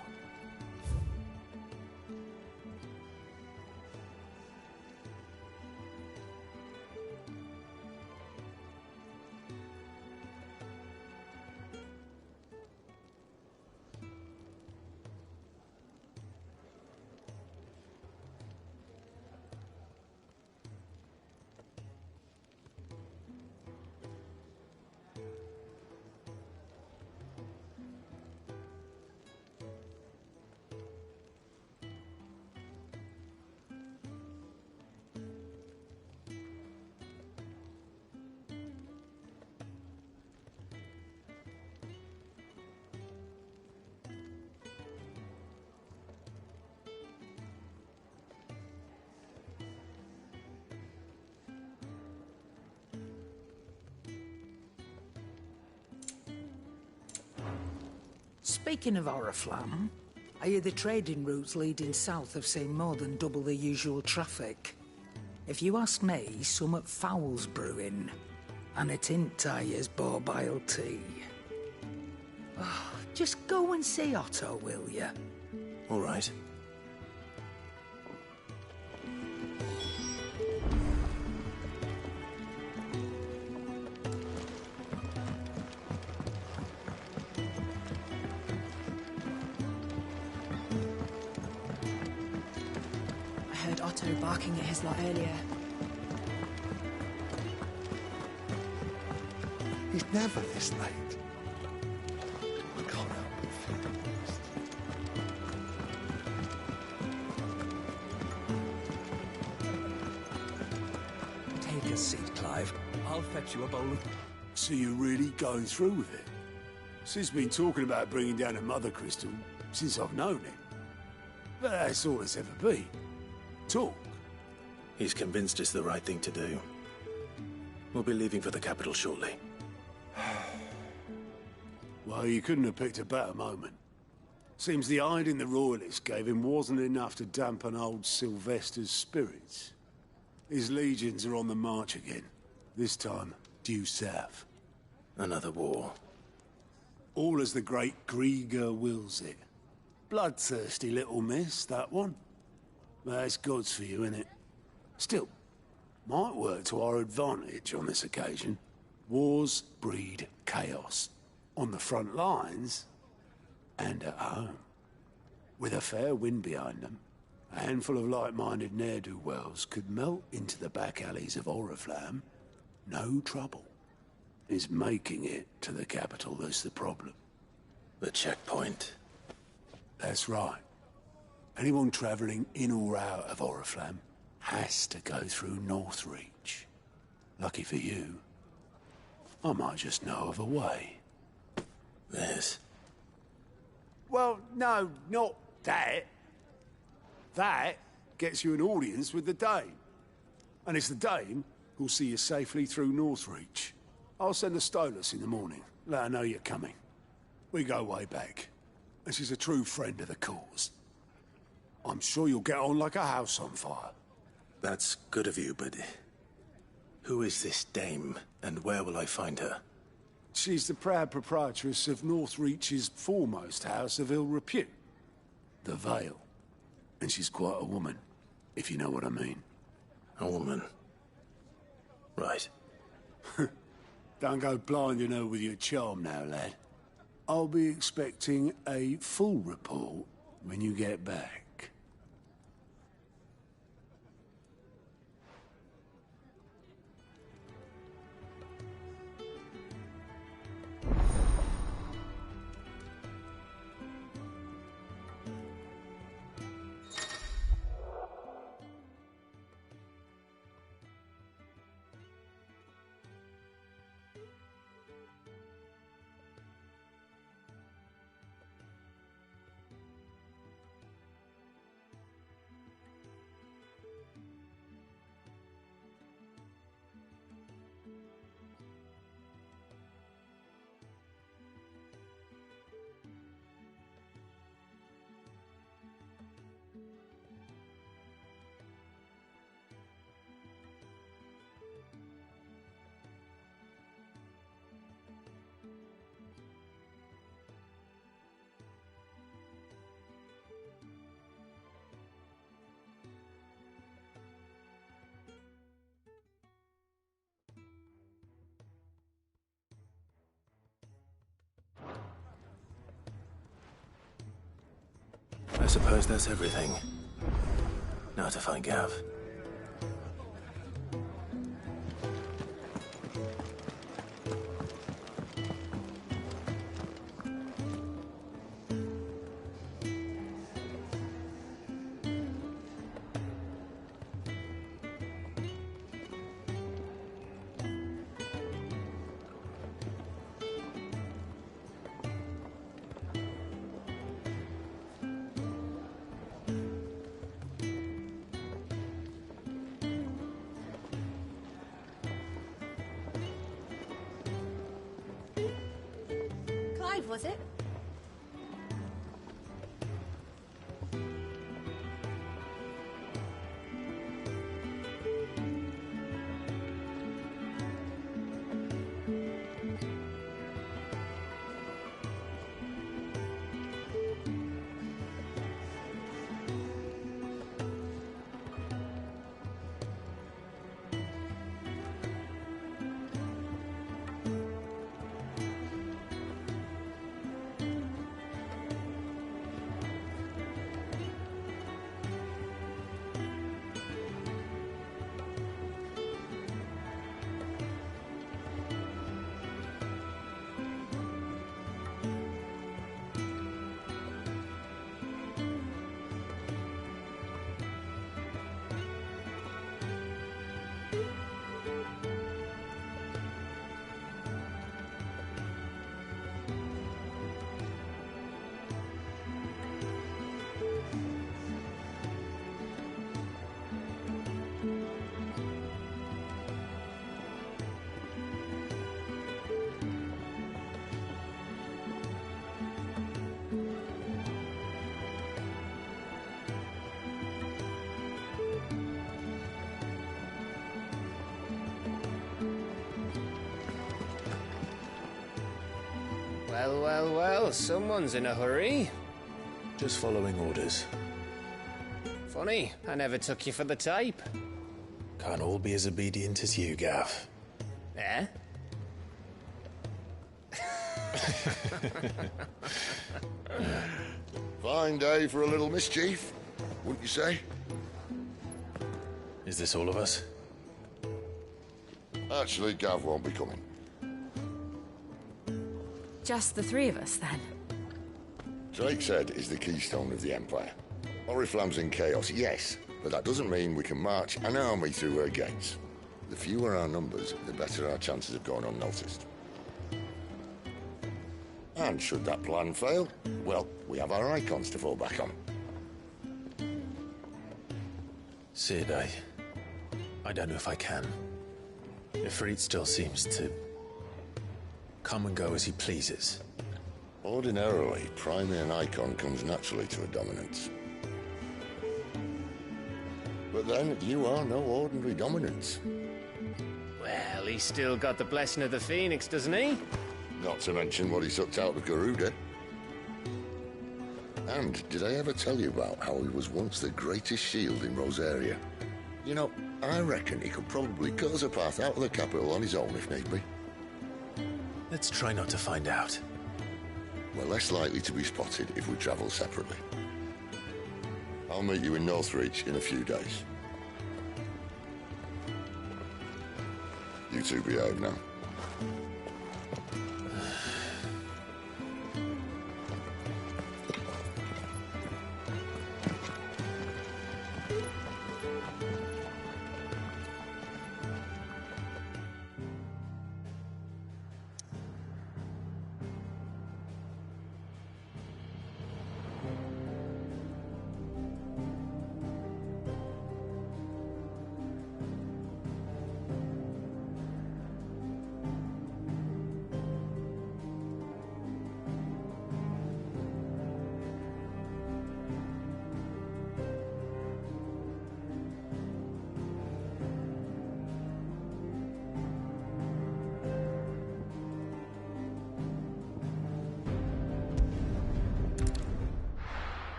Speaking of Oriflamme, I hear the trading routes leading south have seen more than double the usual traffic. If you ask me, somewhat foul's brewing. And it ain't Tyre's borbile tea. Oh, just go and see Otto, will you? All right. I heard Otto barking at his lot earlier. He's never this late. I can't help but feel lost. Take a seat, Clive. I'll fetch you a bowl of... So you're really going through with it? Sid's been talking about bringing down a mother crystal since I've known him. But that's all it's ever been. Talk. He's convinced it's the right thing to do. We'll be leaving for the capital shortly. Well, you couldn't have picked a better moment. Seems the hiding the royalists gave him wasn't enough to dampen old Sylvester's spirits. His legions are on the march again. This time, due south. Another war. All as the great Grieger wills it. Bloodthirsty little miss, that one. That's God's for you, innit? Still, might work to our advantage on this occasion. Wars breed chaos. On the front lines, and at home. With a fair wind behind them, a handful of like-minded ne'er-do-wells could melt into the back alleys of Oriflamme. No trouble. It's making it to the capital that's the problem. The checkpoint. That's right. Anyone travelling in or out of Oriflamme has to go through Northreach. Lucky for you, I might just know of a way. Yes. Well, no, not that. That gets you an audience with the Dame. And it's the Dame who'll see you safely through Northreach. I'll send the Stolas in the morning. Let her know you're coming. We go way back. And she's a true friend of the cause. I'm sure you'll get on like a house on fire. That's good of you, but... who is this Dame, and where will I find her? She's the proud proprietress of Northreach's foremost house of ill repute, the Vale. And she's quite a woman, if you know what I mean. A woman? Right. Don't go blinding her with your charm now, lad. I'll be expecting a full report when you get back. I suppose that's everything. Now to find Gav. Was it? Well, well, well, someone's in a hurry. Just following orders. Funny, I never took you for the type. Can't all be as obedient as you, Gav. Eh? Fine day for a little mischief, wouldn't you say? Is this all of us? Actually, Gav won't be coming. Just the three of us, then? Drake's Head is the keystone of the Empire. Oriflamme's in chaos, yes, but that doesn't mean we can march an army through her gates. The fewer our numbers, the better our chances of going unnoticed. And should that plan fail, well, we have our icons to fall back on. Sid, I don't know if I can. Ifrit still seems to come and go as he pleases. Ordinarily, priming an icon comes naturally to a dominance. But then, you are no ordinary dominance. Well, he's still got the blessing of the Phoenix, doesn't he? Not to mention what he sucked out of Garuda. And did I ever tell you about how he was once the greatest shield in Rosaria? You know, I reckon he could probably cut us a path out of the capital on his own if need be. Let's try not to find out. We're less likely to be spotted if we travel separately. I'll meet you in Northreach in a few days. You two behave now.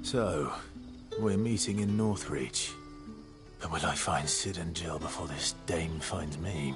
So, we're meeting in Northreach. But will I find Sid and Jill before this dame finds me?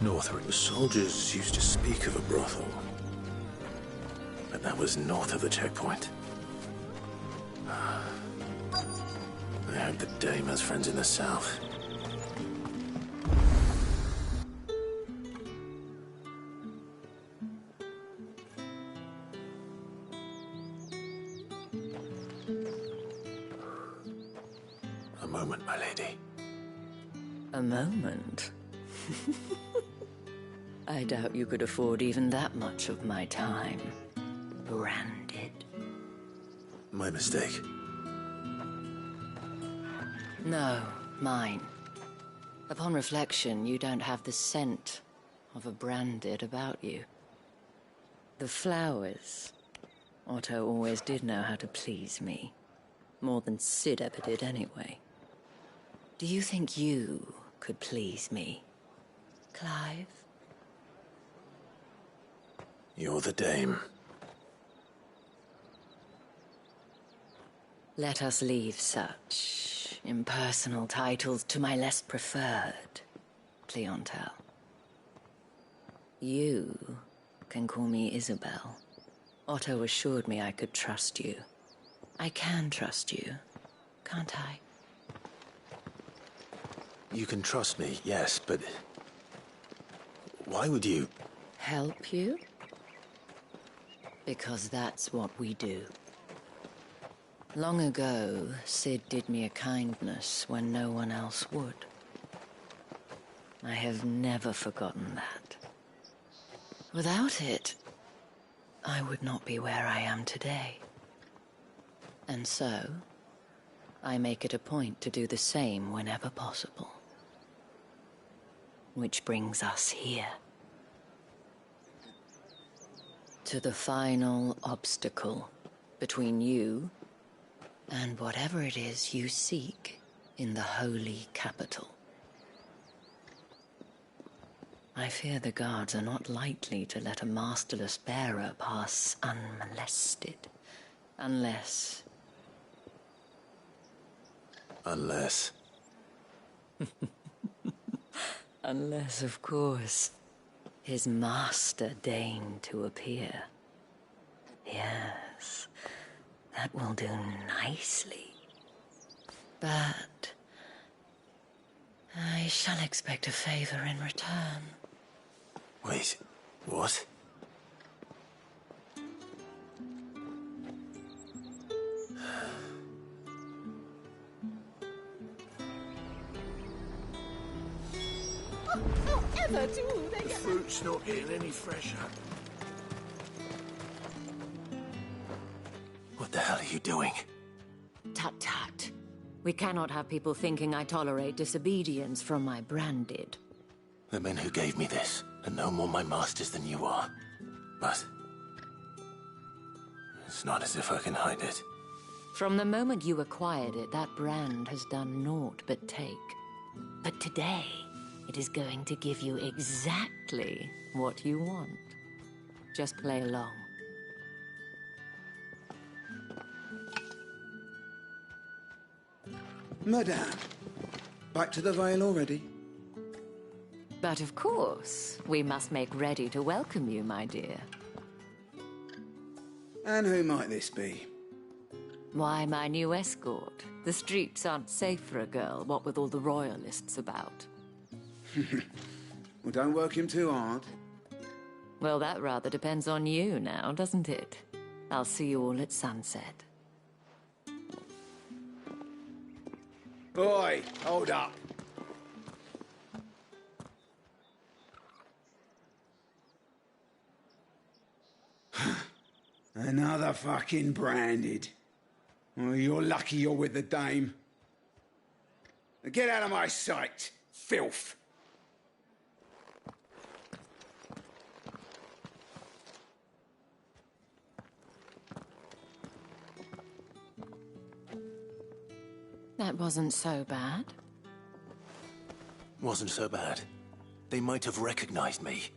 North. The soldiers used to speak of a brothel, but that was north of the checkpoint. I hope the dame has friends in the south. A moment, my lady. A moment? I doubt you could afford even that much of my time. Branded. My mistake. No, mine. Upon reflection, you don't have the scent of a branded about you. The flowers. Otto always did know how to please me. More than Sid ever did anyway. Do you think you could please me, Clive? You're the dame. Let us leave such impersonal titles to my less preferred clientele. You can call me Isabel. Otto assured me I could trust you. I can trust you, can't I? You can trust me, yes, but why would you? Help you? Because that's what we do. Long ago, Sid did me a kindness when no one else would. I have never forgotten that. Without it, I would not be where I am today. And so, I make it a point to do the same whenever possible. Which brings us here. To the final obstacle between you and whatever it is you seek in the holy capital. I fear the guards are not likely to let a masterless bearer pass unmolested, unless... Unless... Unless, of course, his master deigned to appear. Yes, that will do nicely. But I shall expect a favor in return. Wait, what? The fruit's not getting any fresher. What the hell are you doing? Tut-tut. We cannot have people thinking I tolerate disobedience from my branded. The men who gave me this are no more my masters than you are. But it's not as if I can hide it. From the moment you acquired it, that brand has done naught but take. But today, it is going to give you exactly what you want. Just play along. Madame, back to the Vale already? But of course, we must make ready to welcome you, my dear. And who might this be? Why, my new escort. The streets aren't safe for a girl, what with all the royalists about. Well, don't work him too hard. Well, that rather depends on you now, doesn't it? I'll see you all at sunset. Boy, hold up. Another fucking branded. Well, you're lucky you're with the dame. Now get out of my sight, filth. That wasn't so bad. Wasn't so bad. They might have recognized me.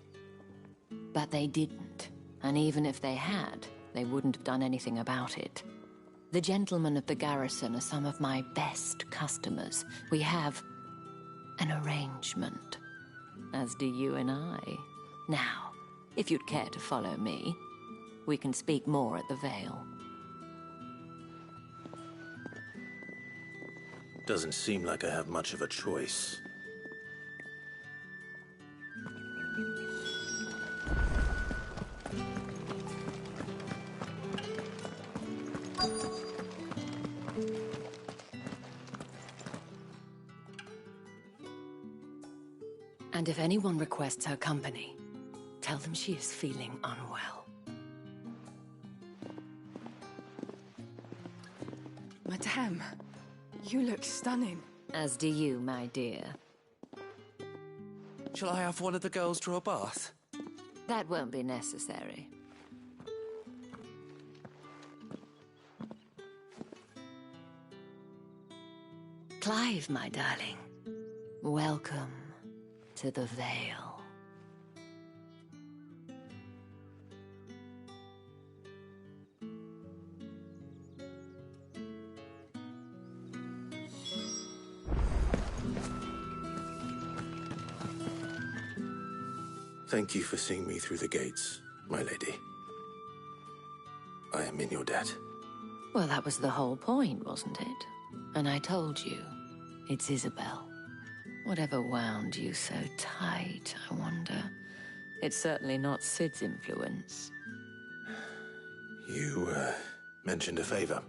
But they didn't. And even if they had, they wouldn't have done anything about it. The gentlemen of the garrison are some of my best customers. We have an arrangement. as do you and I. Now, if you'd care to follow me, we can speak more at the Vale. Doesn't seem like I have much of a choice. And if anyone requests her company, tell them she is feeling unwell. Madame, you look stunning. As do you, my dear. Shall I have one of the girls draw a bath? That won't be necessary. Clive, my darling. Welcome to the Vale. Thank you for seeing me through the gates, my lady. I am in your debt. Well, that was the whole point, wasn't it? And I told you, it's Isabel. Whatever wound you so tight, I wonder. It's certainly not Sid's influence. You, mentioned a favor.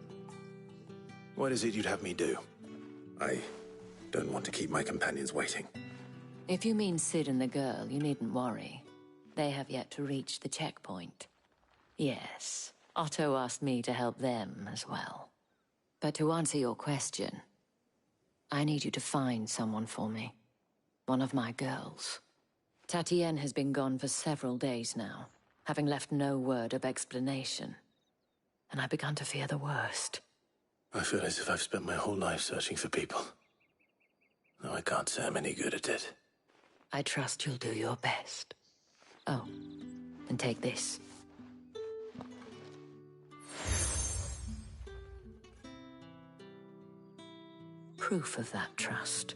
What is it you'd have me do? I don't want to keep my companions waiting. If you mean Sid and the girl, you needn't worry. They have yet to reach the checkpoint. Yes, Otto asked me to help them as well. But to answer your question, I need you to find someone for me. One of my girls. Tatienne has been gone for several days now, having left no word of explanation. And I've begun to fear the worst. I feel as if I've spent my whole life searching for people. No, I can't say I'm any good at it. I trust you'll do your best. Oh, and take this. Proof of that trust.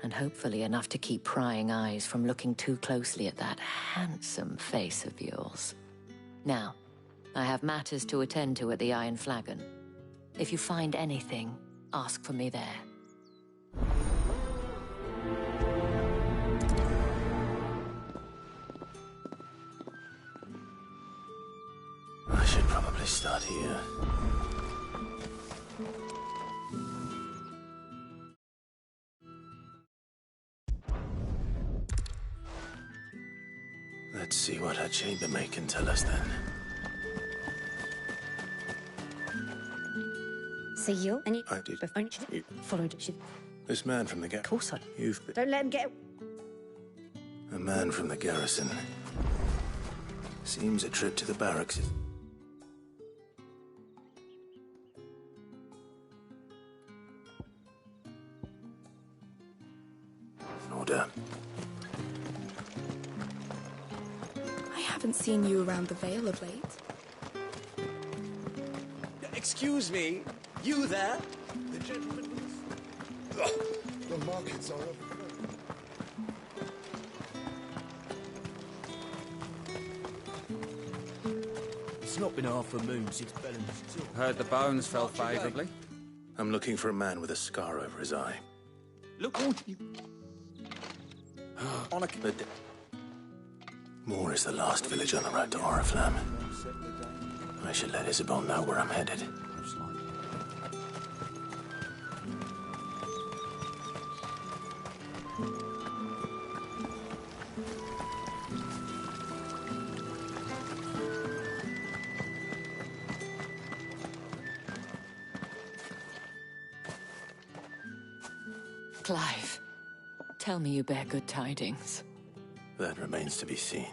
And hopefully enough to keep prying eyes from looking too closely at that handsome face of yours. Now, I have matters to attend to at the Iron Flagon. If you find anything, ask for me there. I should probably start here. Let's see what her chambermaid can tell us then. So you and you I did. You. Followed it. This man from the Of course I. You've Don't let him get. a man from the garrison. Seems a trip to the barracks is... Order. I haven't seen you around the Vale of late. Excuse me, you there? The gentleman the markets are overflowing. It's not been half a moon since Bellen's tour. Heard the bones fell favourably. I'm looking for a man with a scar over his eye. Look, you... On a... Moore is the last village on the road to Oriflamme. I should let Isabel know where I'm headed. Clive, tell me you bear good tidings. That remains to be seen.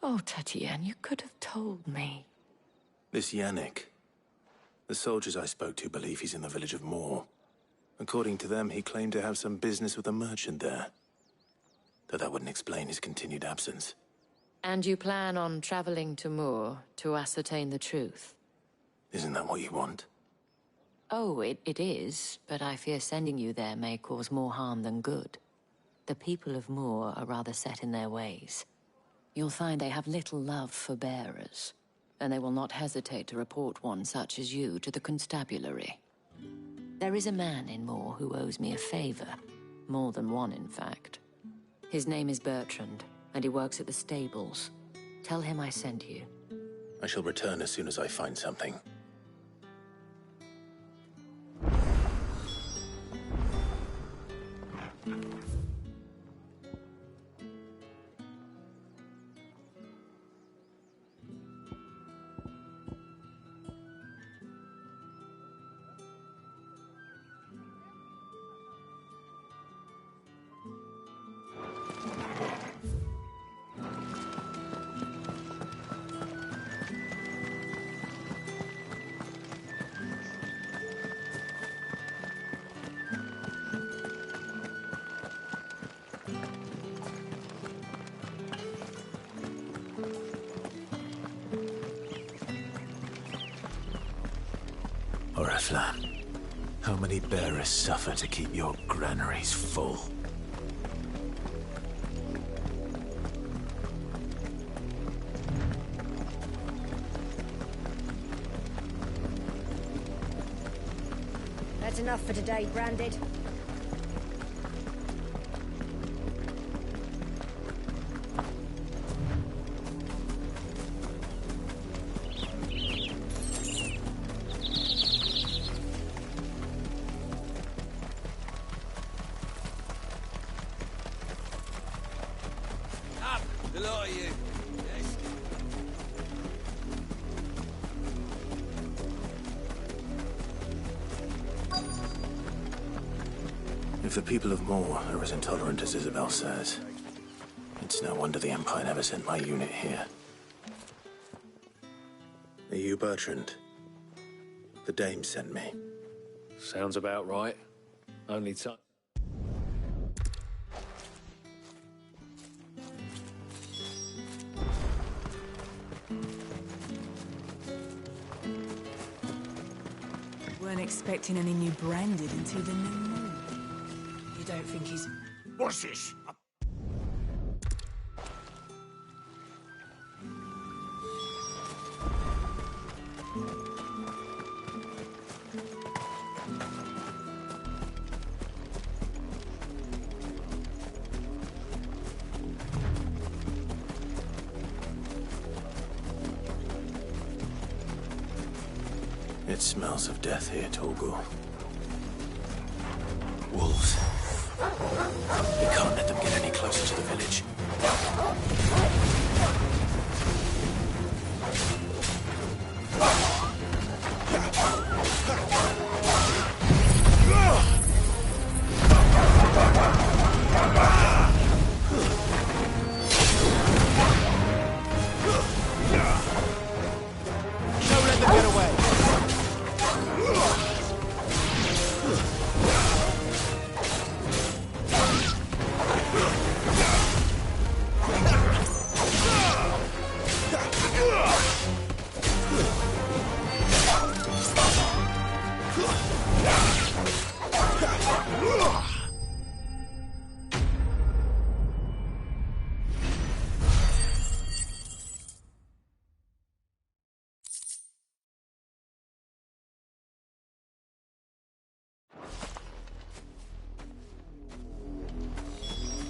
Oh, Tatienne, you could have told me. This Yannick. The soldiers I spoke to believe he's in the village of Moore. According to them, he claimed to have some business with a merchant there. Though that wouldn't explain his continued absence. And you plan on traveling to Moor to ascertain the truth? Isn't that what you want? Oh, it is, but I fear sending you there may cause more harm than good. The people of Moor are rather set in their ways. You'll find they have little love for bearers, and they will not hesitate to report one such as you to the constabulary. There is a man in Moor who owes me a favor. More than one, in fact. His name is Bertrand, and he works at the stables. Tell him I sent you. I shall return as soon as I find something. Oriflamme, how many bearers suffer to keep your granaries full? That's enough for today, Branded. If the people of Moor are as intolerant as Isabel says, it's no wonder the Empire never sent my unit here. Are you Bertrand? The Dame sent me. Sounds about right. Only time. Weren't expecting any new Branded until the new moon. You don't think he's... What's this? It smells of death here, Torgul. Wolves. We can't let them get any closer to the village. Don't let them get away.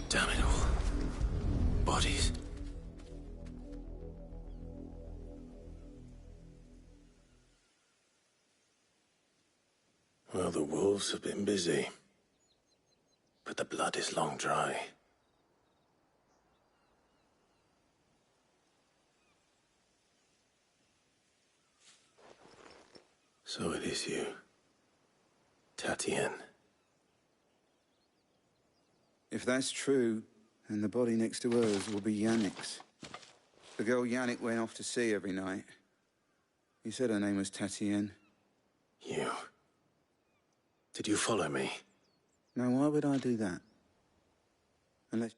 Damn it all. Bodies. Well, the wolves have been busy. But the blood is long dry. So it is you, Tatienne. If that's true, then the body next to hers will be Yannick's. The girl Yannick went off to sea every night. He said her name was Tatienne. You. Did you follow me? Now, why would I do that? Unless...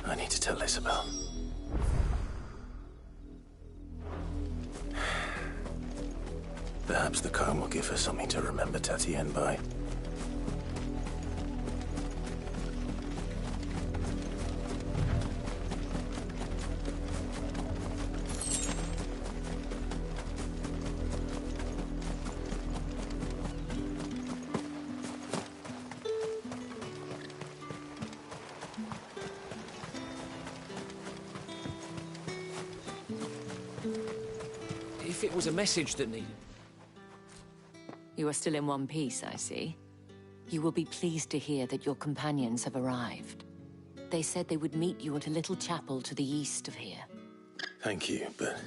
I need to tell Isabel. Perhaps the comb will give her something to remember Tatienne by. If it was a message that needed... You are still in one piece, I see. You will be pleased to hear that your companions have arrived. They said they would meet you at a little chapel to the east of here. Thank you, but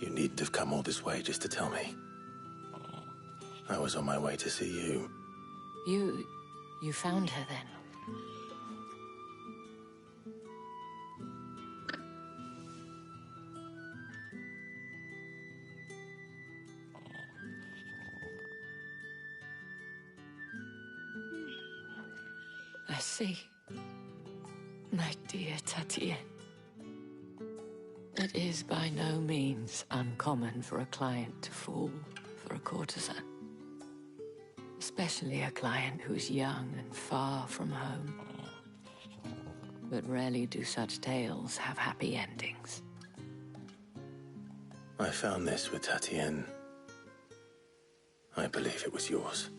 you needn't have come all this way just to tell me. I was on my way to see you. You found her then? I see. My dear Tatienne. It is by no means uncommon for a client to fall for a courtesan. Especially a client who's young and far from home. But rarely do such tales have happy endings. I found this with Tatienne. I believe it was yours.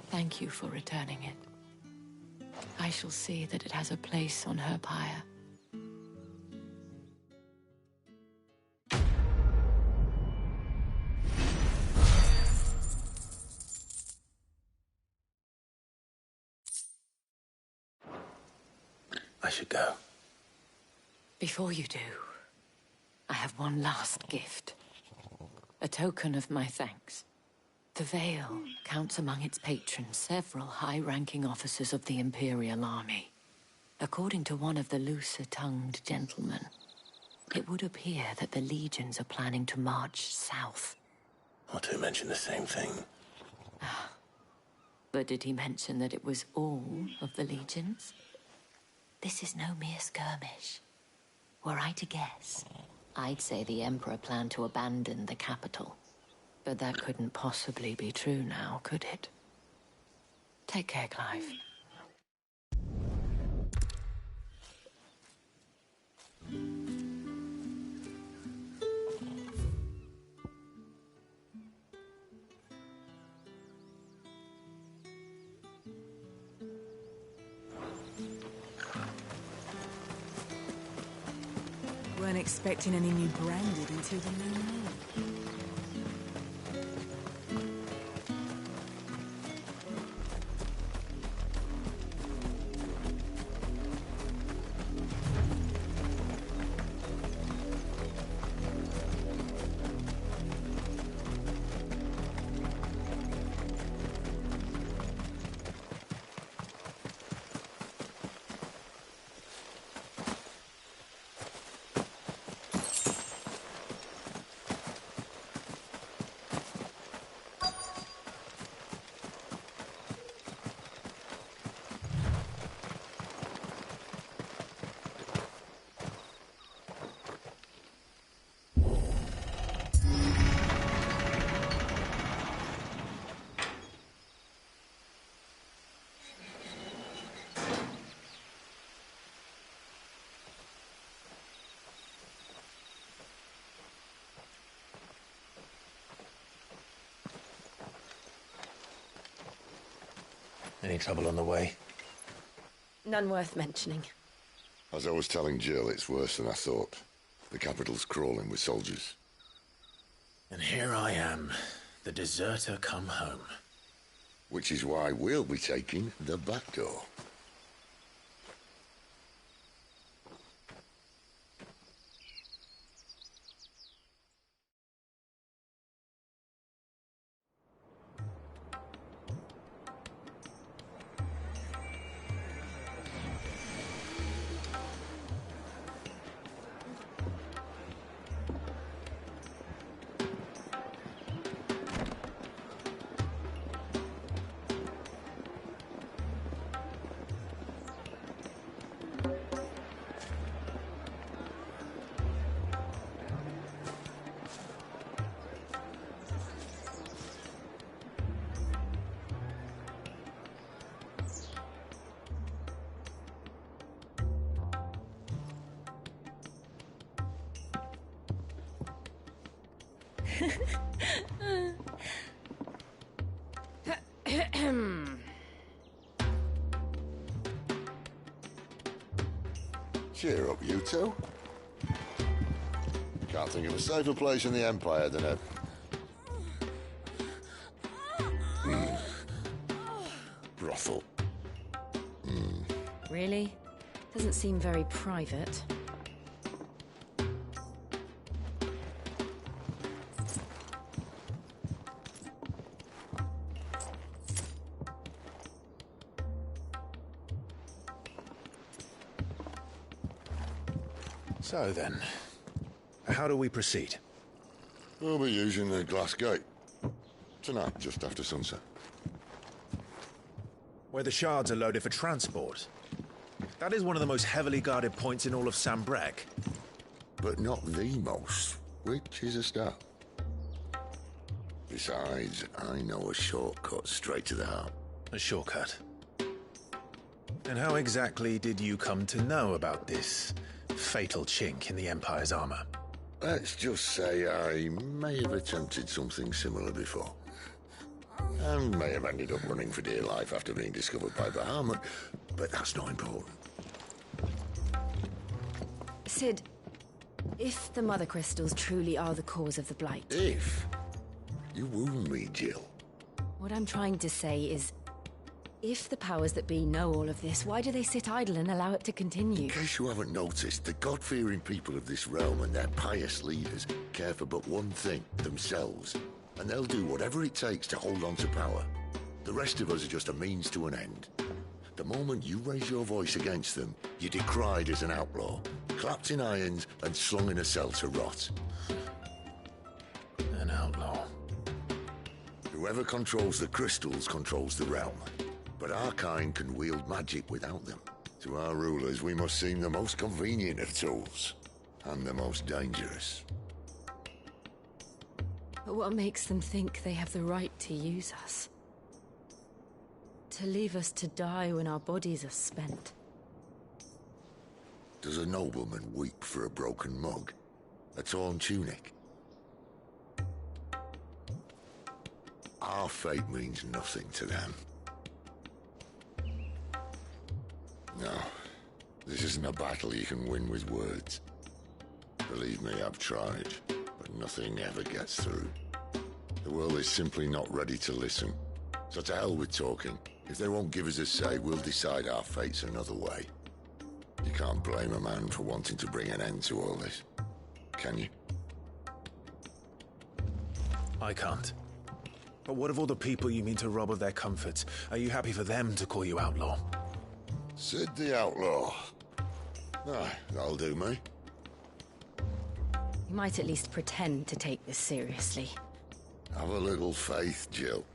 Thank you for returning it. I shall see that it has a place on her pyre. I should go. Before you do, I have one last gift. A token of my thanks. The Vale counts among its patrons several high-ranking officers of the Imperial Army. According to one of the looser-tongued gentlemen, it would appear that the legions are planning to march south. Otto mentioned the same thing. But did he mention that it was all of the legions? This is no mere skirmish. Were I to guess, I'd say the Emperor planned to abandon the capital. But that couldn't possibly be true now, could it? Take care, Clive. Weren't expecting any new branded until the new moon. Any trouble on the way? None worth mentioning. As I was telling Jill, it's worse than I thought. The capital's crawling with soldiers. And here I am, the deserter come home. Which is why we'll be taking the back door. Cheer up, you two. Can't think of a safer place in the Empire than a... brothel. Really? Doesn't seem very private. So then, how do we proceed? We'll be using the glass gate. Tonight, just after sunset. Where the shards are loaded for transport. That is one of the most heavily guarded points in all of Sambrek. But not the most, which is a start. Besides, I know a shortcut straight to the heart. A shortcut? And how exactly did you come to know about this fatal chink in the Empire's armor? Let's just say I may have attempted something similar before. And may have ended up running for dear life after being discovered by Bahamut, but that's not important. Sid, if the Mother Crystals truly are the cause of the Blight... If? You wound me, Jill. What I'm trying to say is, if the powers that be know all of this, why do they sit idle and allow it to continue? In case you haven't noticed, the God-fearing people of this realm and their pious leaders care for but one thing, themselves. And they'll do whatever it takes to hold on to power. The rest of us are just a means to an end. The moment you raise your voice against them, you're decried as an outlaw, clapped in irons and slung in a cell to rot. An outlaw. Whoever controls the crystals controls the realm. But our kind can wield magic without them. To our rulers, we must seem the most convenient of tools. And the most dangerous. But what makes them think they have the right to use us? To leave us to die when our bodies are spent? Does a nobleman weep for a broken mug? A torn tunic? Our fate means nothing to them. No, this isn't a battle you can win with words. Believe me, I've tried, but nothing ever gets through. The world is simply not ready to listen. So to hell with talking. If they won't give us a say, we'll decide our fates another way. You can't blame a man for wanting to bring an end to all this, can you? I can't. But what of all the people you mean to rob of their comforts? Are you happy for them to call you outlaw? Sid the Outlaw. Ah, that'll do me. You might at least pretend to take this seriously. Have a little faith, Jill.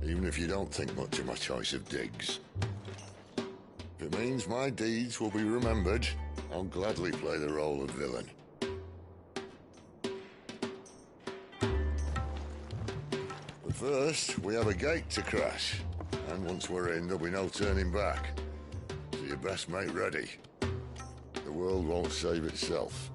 Even if you don't think much of my choice of digs. If it means my deeds will be remembered, I'll gladly play the role of villain. But first, we have a gate to crash. And once we're in, there'll be no turning back. So you best make ready. The world won't save itself.